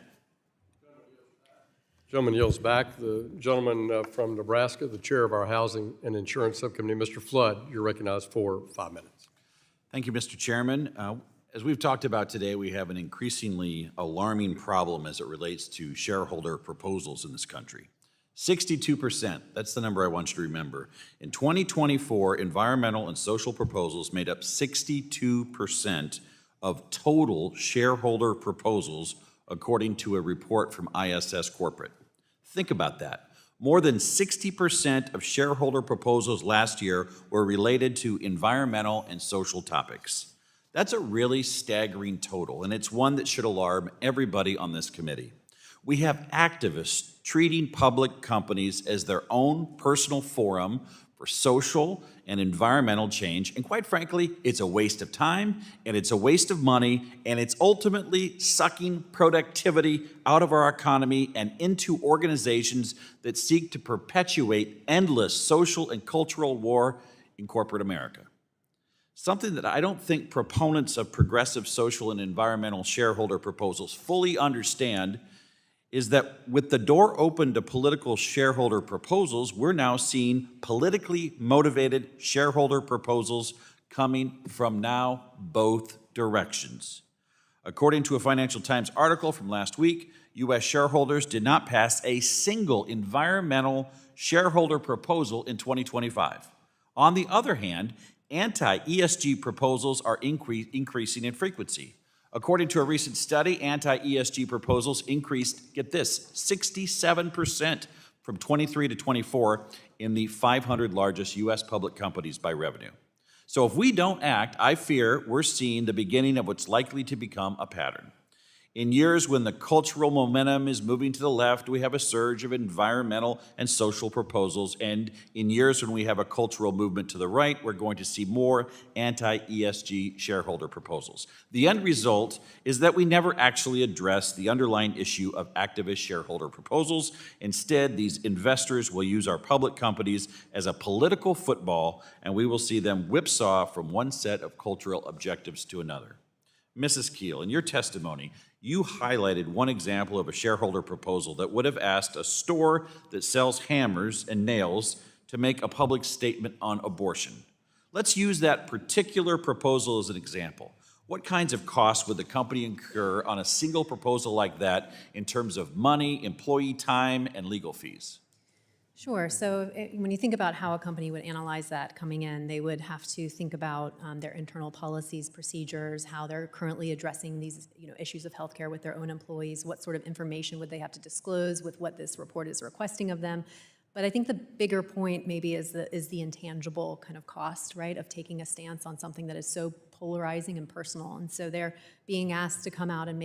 Gentleman yields back. The gentleman from Nebraska, the chair of our Housing and Insurance Subcommittee, Mr. Flood, you're recognized for 5 minutes. Thank you, Mr. Chairman. As we've talked about today, we have an increasingly alarming problem as it relates to shareholder proposals in this country. 62%, that's the number I want you to remember. In 2024, environmental and social proposals made up 62% of total shareholder proposals, according to a report from ISS Corporate. Think about that. More than 60% of shareholder proposals last year were related to environmental and social topics. That's a really staggering total, and it's one that should alarm everybody on this committee. We have activists treating public companies as their own personal forum for social and environmental change, and quite frankly, it's a waste of time, and it's a waste of money, and it's ultimately sucking productivity out of our economy and into organizations that seek to perpetuate endless social and cultural war in corporate America. Something that I don't think proponents of progressive social and environmental shareholder proposals fully understand is that with the door open to political shareholder proposals, we're now seeing politically motivated shareholder proposals coming from now both directions. According to a Financial Times article from last week, U.S. shareholders did not pass a single environmental shareholder proposal in 2025. On the other hand, anti-ESG proposals are increasing in frequency. According to a recent study, anti-ESG proposals increased, get this, 67% from 23 to 24 in the 500 largest U.S. public companies by revenue. So if we don't act, I fear we're seeing the beginning of what's likely to become a pattern. In years when the cultural momentum is moving to the left, we have a surge of environmental and social proposals. And in years when we have a cultural movement to the right, we're going to see more anti-ESG shareholder proposals. The end result is that we never actually address the underlying issue of activist shareholder proposals. Instead, these investors will use our public companies as a political football, and we will see them whipsaw from one set of cultural objectives to another. Mrs. Keel, in your testimony, you highlighted one example of a shareholder proposal that would have asked a store that sells hammers and nails to make a public statement on abortion. Let's use that particular proposal as an example. What kinds of costs would the company incur on a single proposal like that in terms of money, employee time, and legal fees? Sure. So when you think about how a company would analyze that coming in, they would have to think about their internal policies, procedures, how they're currently addressing these issues of healthcare with their own employees, what sort of information would they have to disclose with what this report is requesting of them. But I think the bigger point maybe is the intangible kind of cost, right, of taking a stance on something that is so polarizing and personal. And so they're being asked to come out and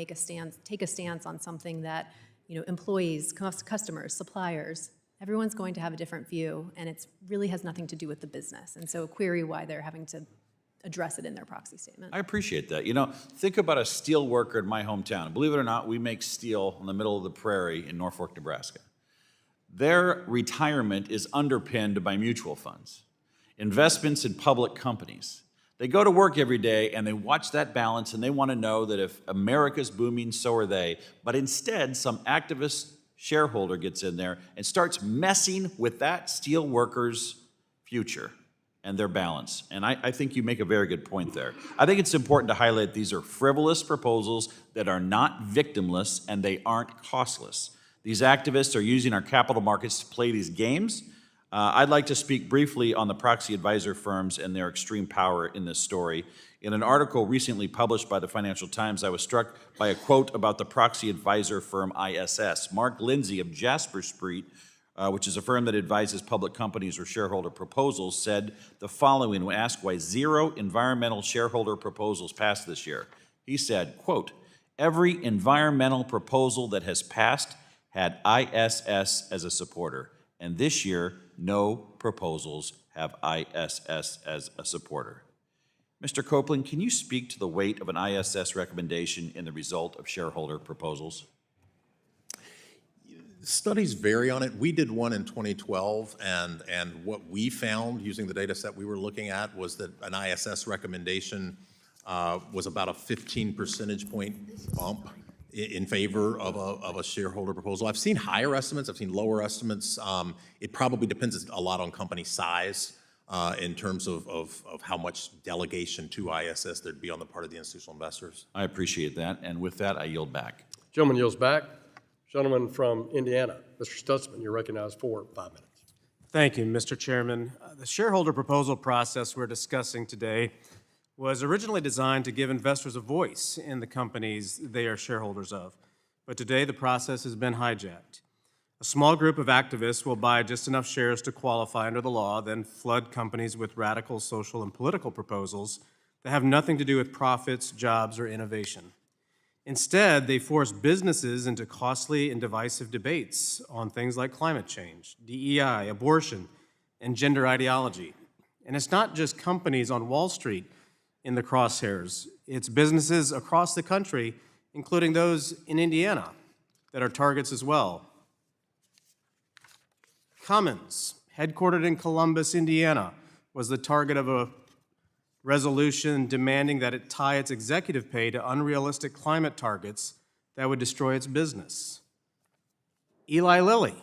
take a stance on something that employees, customers, suppliers, everyone's going to have a different view, and it really has nothing to do with the business. And so query why they're having to address it in their proxy statement. I appreciate that. Think about a steel worker in my hometown. Believe it or not, we make steel in the middle of the prairie in Norfolk, Nebraska. Their retirement is underpinned by mutual funds, investments in public companies. They go to work every day and they watch that balance, and they want to know that if America's booming, so are they. But instead, some activist shareholder gets in there and starts messing with that steel worker's future and their balance. And I think you make a very good point there. I think it's important to highlight these are frivolous proposals that are not victimless, and they aren't costless. These activists are using our capital markets to play these games. I'd like to speak briefly on the proxy advisor firms and their extreme power in this story. In an article recently published by the Financial Times, I was struck by a quote about the proxy advisor firm ISS. Mark Lindsay of Jasper Street, which is a firm that advises public companies or shareholder proposals, said the following when asked why 0 environmental shareholder proposals passed this year. He said, quote, "Every environmental proposal that has passed had ISS as a supporter, and this year, no proposals have ISS as a supporter." Mr. Copland, can you speak to the weight of an ISS recommendation in the result of shareholder proposals? Studies vary on it. We did one in 2012, and what we found using the data set we were looking at was that an ISS recommendation was about a 15 percentage point bump in favor of a shareholder proposal. I've seen higher estimates, I've seen lower estimates. It probably depends a lot on company size in terms of how much delegation to ISS there'd be on the part of the institutional investors. I appreciate that, and with that, I yield back. Gentleman yields back. Gentleman from Indiana, Mr. Stutzman, you're recognized for 5 minutes. Thank you, Mr. Chairman. The shareholder proposal process we're discussing today was originally designed to give investors a voice in the companies they are shareholders of. But today, the process has been hijacked. A small group of activists will buy just enough shares to qualify under the law, then flood companies with radical social and political proposals that have nothing to do with profits, jobs, or innovation. Instead, they force businesses into costly and divisive debates on things like climate change, DEI, abortion, and gender ideology. And it's not just companies on Wall Street in the crosshairs. It's businesses across the country, including those in Indiana, that are targets as well. Cummins, headquartered in Columbus, Indiana, was the target of a resolution demanding that it tie its executive pay to unrealistic climate targets that would destroy its business. Eli Lilly,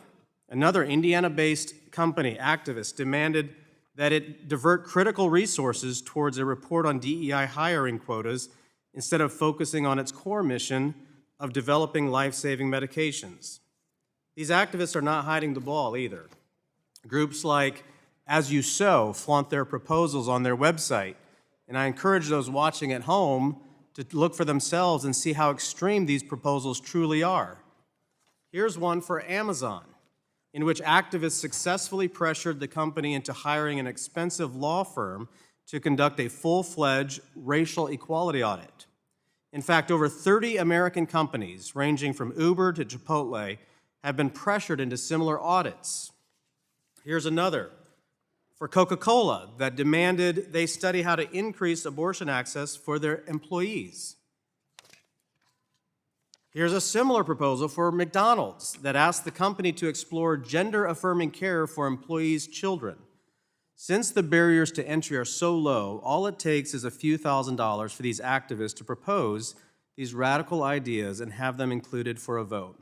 another Indiana-based company activist, demanded that it divert critical resources towards a report on DEI hiring quotas instead of focusing on its core mission of developing life-saving medications. These activists are not hiding the ball either. Groups like As You Sow flaunt their proposals on their website, and I encourage those watching at home to look for themselves and see how extreme these proposals truly are. Here's one for Amazon, in which activists successfully pressured the company into hiring an expensive law firm to conduct a full-fledged racial equality audit. In fact, over 30 American companies, ranging from Uber to Chipotle, have been pressured into similar audits. Here's another for Coca-Cola that demanded they study how to increase abortion access for their employees. Here's a similar proposal for McDonald's that asked the company to explore gender-affirming care for employees' children. Since the barriers to entry are so low, all it takes is a few $1,000s for these activists to propose these radical ideas and have them included for a vote.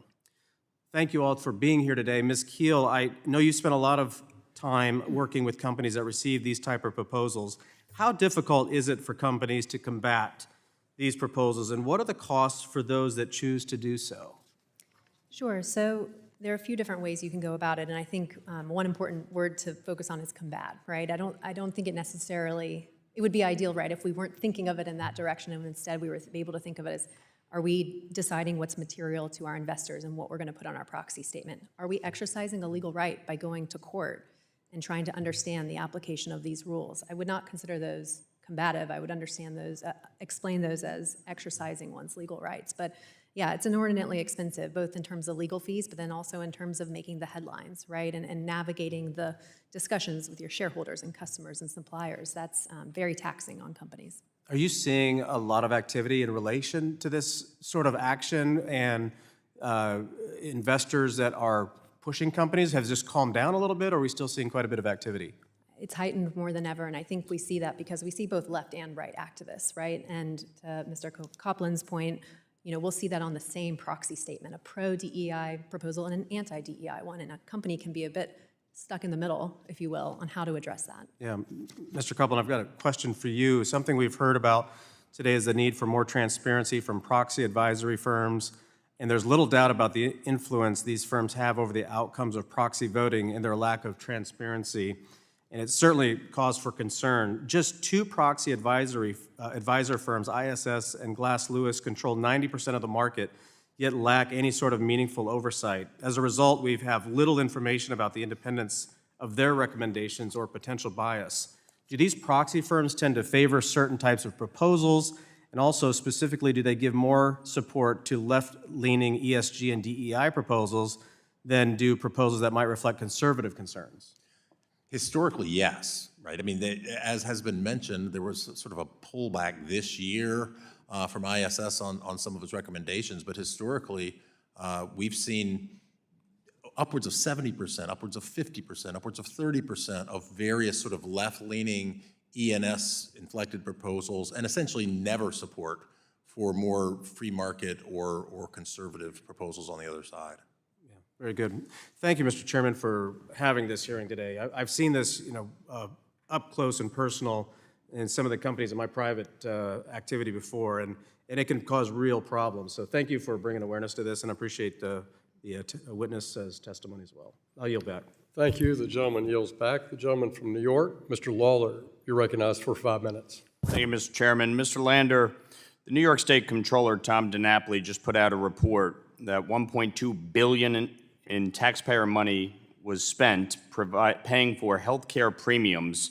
Thank you all for being here today. Ms. Keel, I know you spent a lot of time working with companies that receive these type of proposals. How difficult is it for companies to combat these proposals, and what are the costs for those that choose to do so? Sure. So there are a few different ways you can go about it, and I think one important word to focus on is combat, right? I don't think it necessarily, it would be ideal, right, if we weren't thinking of it in that direction and instead we were able to think of it as, are we deciding what's material to our investors and what we're going to put on our proxy statement? Are we exercising a legal right by going to court and trying to understand the application of these rules? I would not consider those combative. I would understand those, explain those as exercising one's legal rights. But yeah, it's inordinately expensive, both in terms of legal fees, but then also in terms of making the headlines, right? And navigating the discussions with your shareholders and customers and suppliers. That's very taxing on companies. Are you seeing a lot of activity in relation to this sort of action and investors that are pushing companies? Has this calmed down a little bit, or are we still seeing quite a bit of activity? It's heightened more than ever, and I think we see that because we see both left and right activists, right? And to Mr. Copland's point, you know, we'll see that on the same proxy statement, a pro-DEI proposal and an anti-DEI one, and a company can be a bit stuck in the middle, if you will, on how to address that. Yeah, Mr. Copland, I've got a question for you. Something we've heard about today is the need for more transparency from proxy advisory firms. and there's little doubt about the influence these firms have over the outcomes of proxy voting and their lack of transparency, and it's certainly cause for concern. Just two proxy advisor firms, ISS and Glass Lewis, control 90% of the market, yet lack any sort of meaningful oversight. As a result, we have little information about the independence of their recommendations or potential bias. Do these proxy firms tend to favor certain types of proposals? And also, specifically, do they give more support to left-leaning ESG and DEI proposals than do proposals that might reflect conservative concerns? Historically, yes, right? I mean, as has been mentioned, there was sort of a pullback this year from ISS on some of its recommendations, but historically, we've seen upwards of 70%, upwards of 50%, upwards of 30% of various sort of left-leaning ENS-inflected proposals, and essentially never support for more free market or conservative proposals on the other side. Yeah, very good. Thank you, Mr. Chairman, for having this hearing today. I've seen this, up close and personal in some of the companies in my private activity before, and it can cause real problems. So thank you for bringing awareness to this, and I appreciate the witness's testimony as well. I'll yield back. Thank you. The gentleman yields back. The gentleman from New York, Mr. Lawler, you're recognized for 5 minutes. Thank you, Mr. Chairman. Mr. Lander, the New York State Comptroller, Tom DiNapoli, just put out a report that $1.2 billion in taxpayer money was spent paying for health care premiums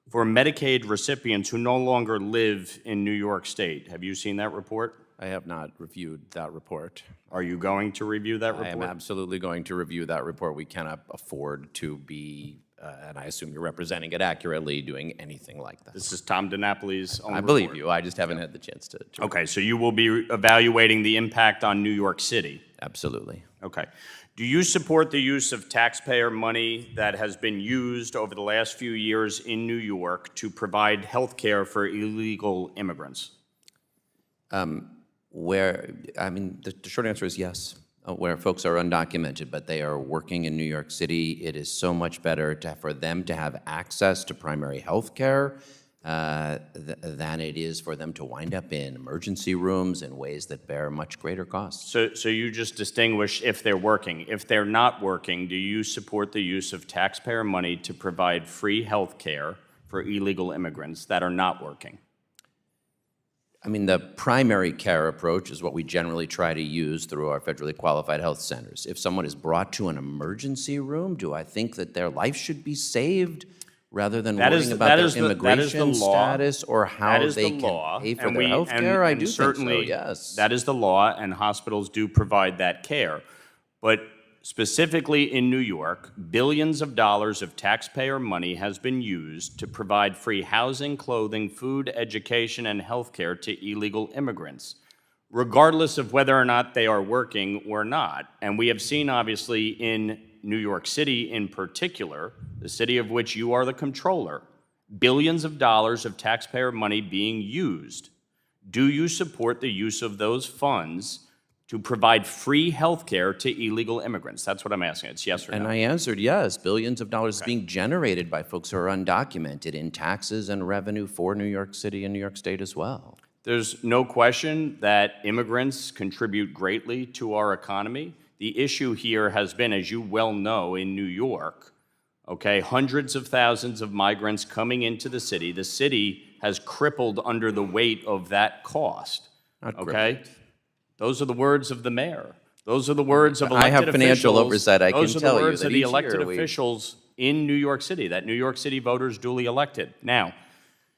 for Medicaid recipients who no longer live in New York State. Have you seen that report? I have not reviewed that report. Are you going to review that report? I am absolutely going to review that report. We cannot afford to be, and I assume you're representing it accurately, doing anything like that. This is Tom DiNapoli's own I report. believe you. I just haven't had the chance to. Okay, so you will be evaluating the impact on New York City? Absolutely. Okay. Do you support the use of taxpayer money that has been used over the last few years in New York to provide health care for illegal immigrants? The short answer is yes, where folks are undocumented, but they are working in New York City. It is so much better for them to have access to primary health care than it is for them to wind up in emergency rooms in ways that bear much greater costs. So you just distinguish if they're working. If they're not working, do you support the use of taxpayer money to provide free health care for illegal immigrants that are not working? I mean, the primary care approach is what we generally try to use through our federally qualified health centers. If someone is brought to an emergency room, do I think that their life should be saved rather than worrying about their immigration status or how they can pay for their health care? I do think so, yes. That is the law, and hospitals do provide that care. But specifically in New York, billions of dollars of taxpayer money has been used to provide free housing, clothing, food, education, and health care to illegal immigrants, regardless of whether or not they are working or not. And we have seen, obviously, in New York City in particular, the city of which you are the comptroller, billions of dollars of taxpayer money being used. Do you support the use of those funds to provide free health care to illegal immigrants? That's what I'm asking. It's yes or no. And I answered yes. Billions of dollars being generated by folks who are undocumented in taxes and revenue for New York City and New York State as well. There's no question that immigrants contribute greatly to our economy. The issue here has been, as you well know, in New York, okay, hundreds of thousands of migrants coming into the city. The city has crippled under the weight of that cost, okay? Those are the words of the mayor. Those are the words of elected officials. I have financial oversight, I can tell you. Those are the words that of the each elected year officials in New York City, that New York City voters duly elected. Now,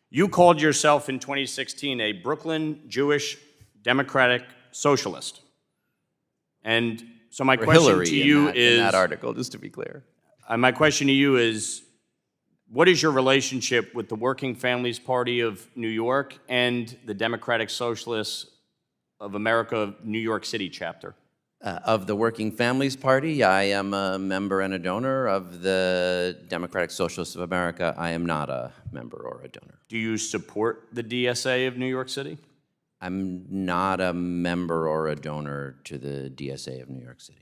you called yourself in 2016 a Brooklyn Jewish Democratic Socialist. And so my question to you is... in that article, just to be clear. My question to you is, what is your relationship with the Working Families Party of New York and the Democratic Socialists of America New York City chapter? Of the Working Families Party, I am a member and a donor. Of the Democratic Socialists of America, I am not a member or a donor. Do you support the DSA of New York City? I'm not a member or a donor to the DSA of New York City.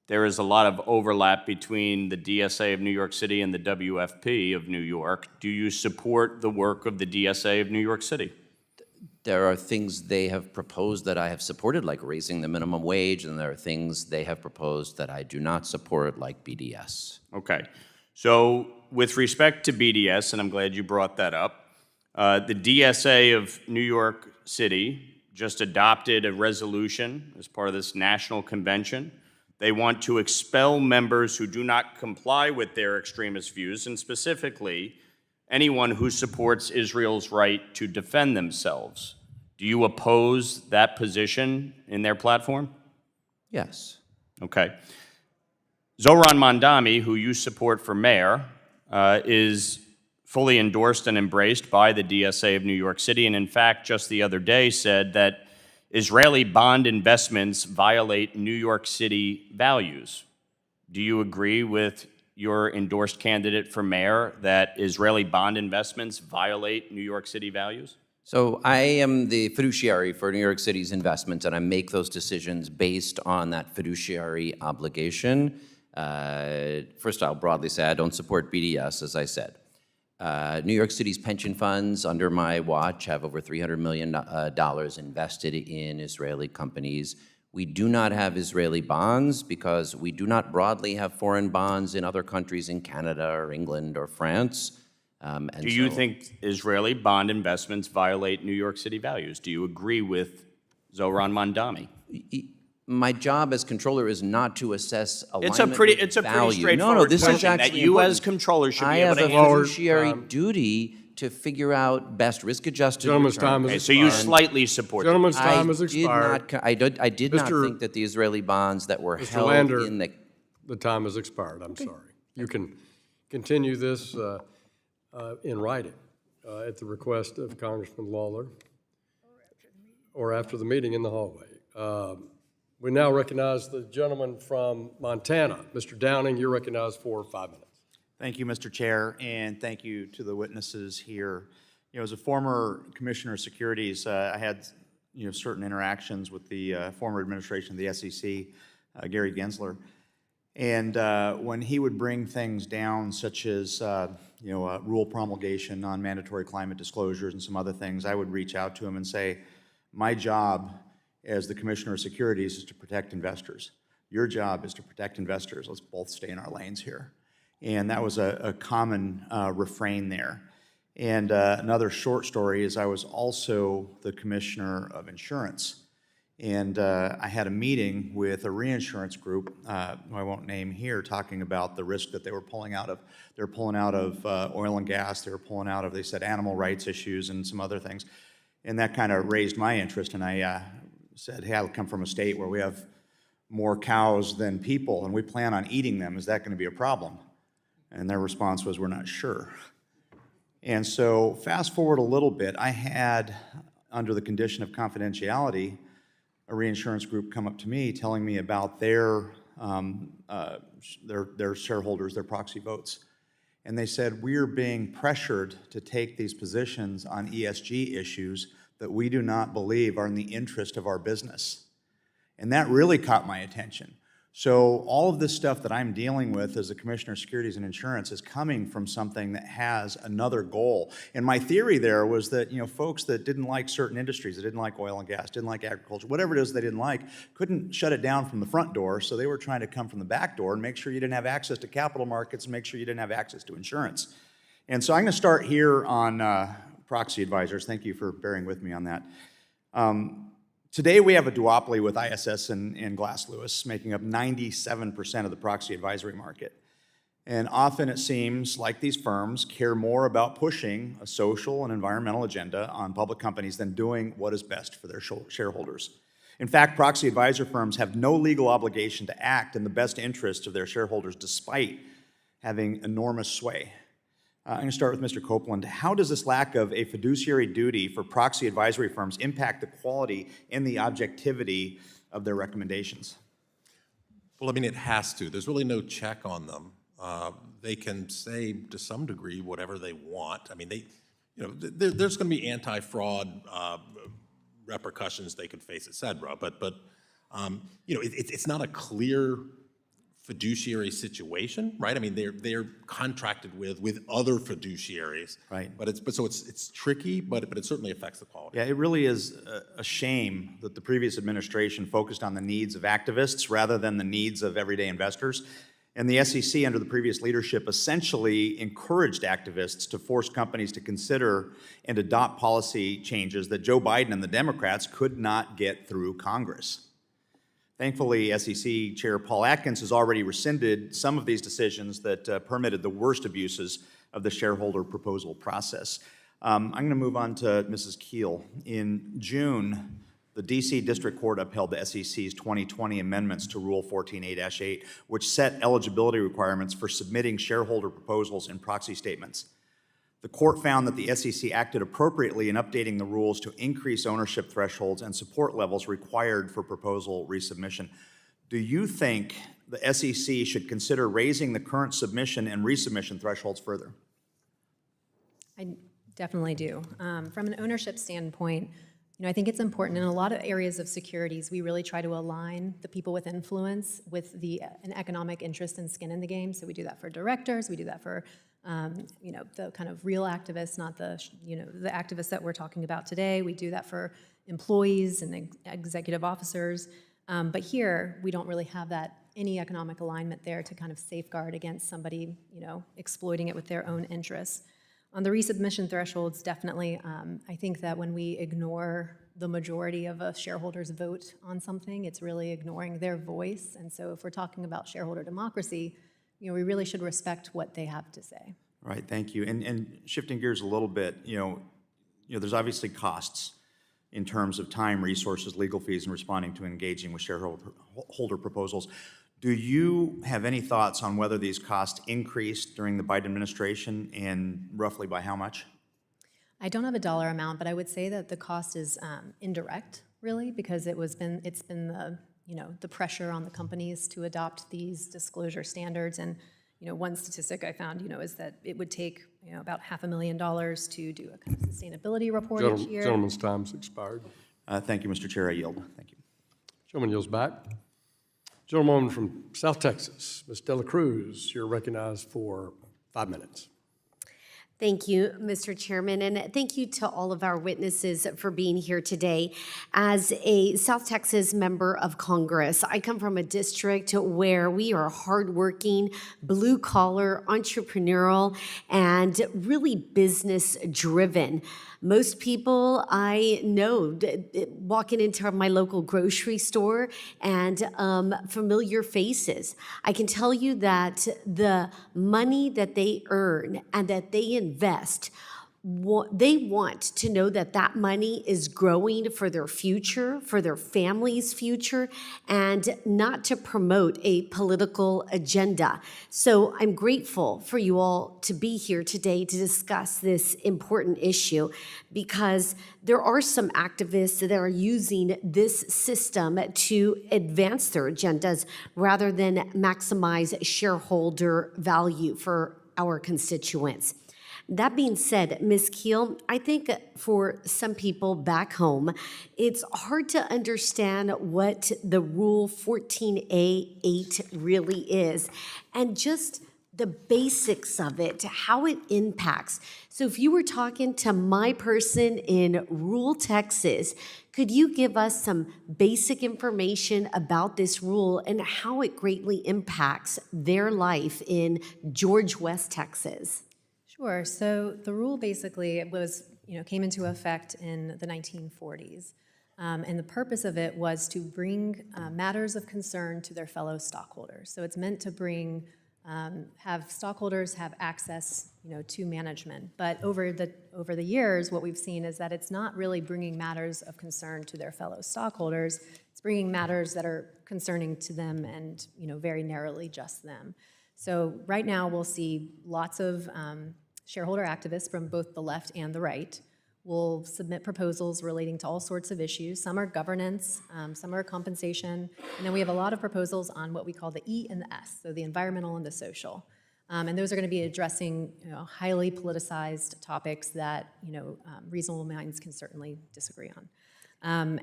There is a lot of overlap between the DSA of New York City and the WFP of New York. Do you support the work of the DSA of New York City? There are things they have proposed that I have supported, like raising the minimum wage, and there are things they have proposed that I do not support, like BDS. Okay. So with respect to BDS, and I'm glad you brought that up, the DSA of New York City just adopted a resolution as part of this national convention. They want to expel members who do not comply with their extremist views, and specifically, anyone who supports Israel's right to defend themselves. Do you oppose that position in their platform? Yes. Okay. Zohran Mamdani, who you support for mayor, is fully endorsed and embraced by the DSA of New York City, and in fact, just the other day said that Israeli bond investments violate New York City values. Do you agree with your endorsed candidate for mayor that Israeli bond investments violate New York City values? So I am the fiduciary for New York City's investments, and I make those decisions based on that fiduciary obligation. First, I'll broadly say I don't support BDS, as I said. New York City's pension funds under my watch have over $300 million invested in Israeli companies. We do not have Israeli bonds because we do not broadly have foreign bonds in other countries in Canada or England or France. Do you think Israeli bond investments violate New York City values? Do you agree with Zohran Mamdani? My job as controller is not to assess alignment It's a pretty straightforward No, this is question actually that you important. as controller should I be able have to a answer. fiduciary duty to figure out best risk-adjusted Gentleman's return. time has Okay, so you slightly support that. Gentleman's time has I expired. did not Mr. think that the Israeli bonds that were Mr. held Lander, in the time has expired, I'm sorry. You can continue this in writing at the request of Congressman Lawler or after the meeting in the hallway. We now recognize the gentleman from Montana. Mr. Downing, you're recognized for 5 minutes. Thank you, Mr. Chair, and thank you to the witnesses here. You know, as a former commissioner of securities, I had certain interactions with the former administration of the SEC, Gary Gensler, and when he would bring things down, such as rule promulgation, non-mandatory climate disclosures, and some other things, I would reach out to him and say, my job as the Commissioner of Securities is to protect investors. Your job is to protect investors. Let's both stay in our lanes here. And that was a common refrain there. And another short story is I was also the Commissioner of Insurance. And I had a meeting with a reinsurance group, who I won't name here, talking about the risk that they were pulling out of. They were pulling out of oil and gas. They were pulling out of, they said, animal rights issues and some other things. And that kind of raised my interest. And I said, hey, I come from a state where we have more cows than people, and we plan on eating them. Is that going to be a problem? And their response was, we're not sure. And so fast forward a little bit, I had, under the condition of confidentiality, a reinsurance group come up to me telling me about their shareholders, their proxy votes. And they said, we're being pressured to take these positions on ESG issues that we do not believe are in the interest of our business. And that really caught my attention. So all of this stuff that I'm dealing with as a Commissioner of Securities and Insurance is coming from something that has another goal. And my theory there was that, folks that didn't like certain industries, that didn't like oil and gas, didn't like agriculture, whatever it is they didn't like, couldn't shut it down from the front door, so they were trying to come from the back door and make sure you didn't have access to capital markets and make sure you didn't have access to insurance. And so I'm going to start here on proxy advisors. Thank you for bearing with me on that. Today we have a duopoly with ISS and Glass Lewis making up 97% of the proxy advisory market. And often it seems like these firms care more about pushing a social and environmental agenda on public companies than doing what is best for their shareholders. In fact, proxy advisor firms have no legal obligation to act in the best interest of their shareholders despite having enormous sway. I'm going to start with Mr. Copland. How does this lack of a fiduciary duty for proxy advisory firms impact the quality and the objectivity of their recommendations? Well, I mean, it has to. There's really no check on them. They can say, to some degree, whatever they want. I mean, there's going to be anti-fraud repercussions they could face, et cetera. But it's not a clear fiduciary situation, right? I mean, they're contracted with other fiduciaries. Right. But it's tricky, but it certainly affects the quality. Yeah, it really is a shame that the previous administration focused on the needs of activists rather than the needs of everyday investors. And the SEC, under the previous leadership, essentially encouraged activists to force companies to consider and adopt policy changes that Joe Biden and the Democrats could not get through Congress. Thankfully, SEC Chair Paul Atkins has already rescinded some of these decisions that permitted the worst abuses of the shareholder proposal process. I'm going to move on to Mrs. Keel. In June, the D.C. District Court upheld the SEC's 2020 amendments to Rule 14a-8, which set eligibility requirements for submitting shareholder proposals and proxy statements. The court found that the SEC acted appropriately in updating the rules to increase ownership thresholds and support levels required for proposal resubmission. Do you think the SEC should consider raising the current submission and resubmission thresholds further? I definitely do. From an ownership standpoint, I think it's important in a lot of areas of securities, we really try to align the people with influence with an economic interest and skin in the game. So we do that for directors, we do that for the kind of real activists, not the activists that we're talking about today. We do that for employees and executive officers. But here, we don't really have any economic alignment there to kind of safeguard against somebody, exploiting it with their own interests. On the resubmission thresholds, definitely, I think that when we ignore the majority of a shareholder's vote on something, it's really ignoring their voice. And so if we're talking about shareholder democracy, we really should respect what they have to say. Right, thank you. And shifting gears a little bit, there's obviously costs in terms of time, resources, legal fees, and responding to engaging with shareholder proposals. Do you have any thoughts on whether these costs increased during the Biden administration and roughly by how much? I don't have a dollar amount, but I would say that the cost is indirect, really, because it's been the pressure on the companies to adopt these disclosure standards. And one statistic I found is that it would take about $500,000 to do a kind of sustainability report each year. Gentleman's time's expired. Thank you, Mr. Chair. I yield. Thank you. Gentleman yields back. Gentlewoman from South Texas, Ms. Dela Cruz, you're recognized for 5 minutes. Thank you, Mr. Chairman, and thank you to all of our witnesses for being here today. As a South Texas member of Congress, I come from a district where we are hardworking, blue-collar, entrepreneurial, and really business-driven. Most people I know walking into my local grocery store and familiar faces. I can tell you that the money that they earn and that they invest, they want to know that that money is growing for their future, for their family's future, and not to promote a political agenda. So I'm grateful for you all to be here today to discuss this important issue, because there are some activists that are using this system to advance their agendas rather than maximize shareholder value for our constituents. That being said, Ms. Keel, I think for some people back home, it's hard to understand what the Rule 14a-8 really is, and just the basics of it, how it impacts. So if you were talking to my person in rural Texas, could you give us some basic information about this rule and how it greatly impacts their life in George West, Texas? Sure. So the rule basically came into effect in the 1940s. And the purpose of it was to bring matters of concern to their fellow stockholders. So it's meant to have stockholders have access, to management. But over the years, what we've seen is that it's not really bringing matters of concern to their fellow stockholders. It's bringing matters that are concerning to them and, very narrowly just them. So right now, we'll see lots of shareholder activists from both the left and the right will submit proposals relating to all sorts of issues. Some are governance, some are compensation, and then we have a lot of proposals on what we call the E and the S, so the environmental and the social. And those are going to be addressing highly politicized topics that reasonable minds can certainly disagree on.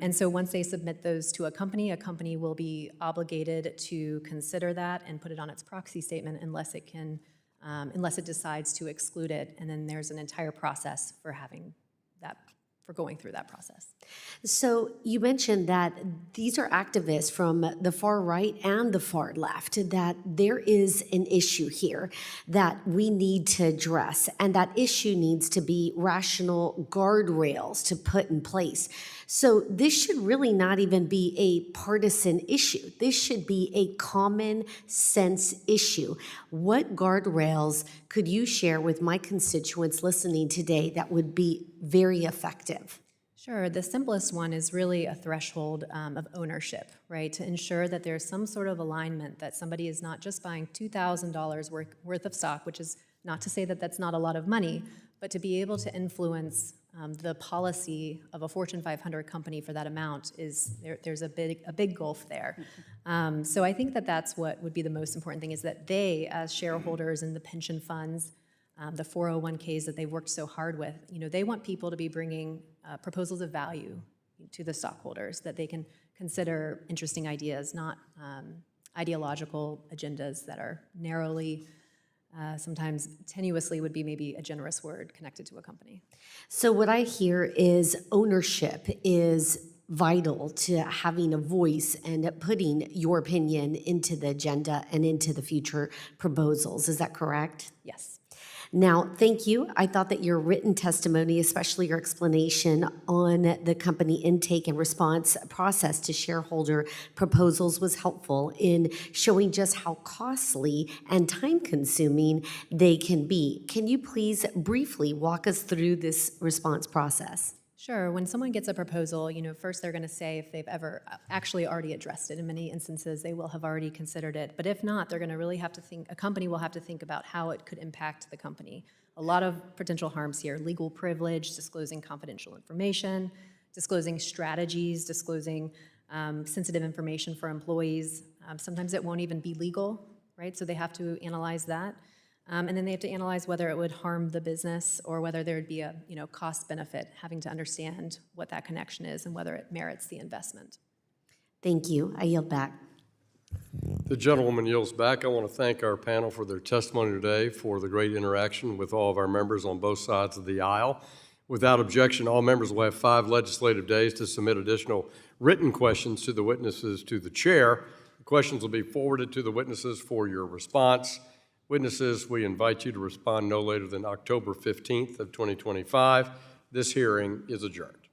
And so once they submit those to a company will be obligated to consider that and put it on its proxy statement unless it decides to exclude it. And then there's an entire process for going through that process. So you mentioned that these are activists from the far right and the far left, that there is an issue here that we need to address, and that issue needs to be rational guardrails to put in place. So this should really not even be a partisan issue. This should be a common sense issue. What guardrails could you share with my constituents listening today that would be very effective? Sure. The simplest one is really a threshold of ownership, right? To ensure that there's some sort of alignment, that somebody is not just buying $2,000 worth of stock, which is not to say that that's not a lot of money, but to be able to influence the policy of a Fortune 500 company for that amount there's a big gulf there. So I think that that's what would be the most important thing, is that they, as shareholders in the pension funds, the 401ks that they've worked so hard with, they want people to be bringing proposals of value to the stockholders, that they can consider interesting ideas, not ideological agendas that are narrowly, sometimes tenuously would be maybe a generous word, connected to a company. So what I hear is ownership is vital to having a voice and putting your opinion into the agenda and into the future proposals. Is that correct? Yes. Now, thank you. I thought that your written testimony, especially your explanation on the company intake and response process to shareholder proposals, was helpful in showing just how costly and time-consuming they can be. Can you please briefly walk us through this response process? Sure. When someone gets a proposal, first they're going to say if they've ever actually already addressed it. In many instances, they will have already considered it. But if not, they're going to really have to think, a company will have to think about how it could impact the company. A lot of potential harms here: legal privilege, disclosing confidential information, disclosing strategies, disclosing sensitive information for employees. Sometimes it won't even be legal, right? So they have to analyze that. And then they have to analyze whether it would harm the business or whether there would be a cost benefit, having to understand what that connection is and whether it merits the investment. Thank you. I yield back. The gentlewoman yields back. I want to thank our panel for their testimony today, for the great interaction with all of our members on both sides of the aisle. Without objection, all members will have 5 legislative days to submit additional written questions to the witnesses to the chair. The questions will be forwarded to the witnesses for your response. Witnesses, we invite you to respond no later than October 15th of 2025. This hearing is adjourned.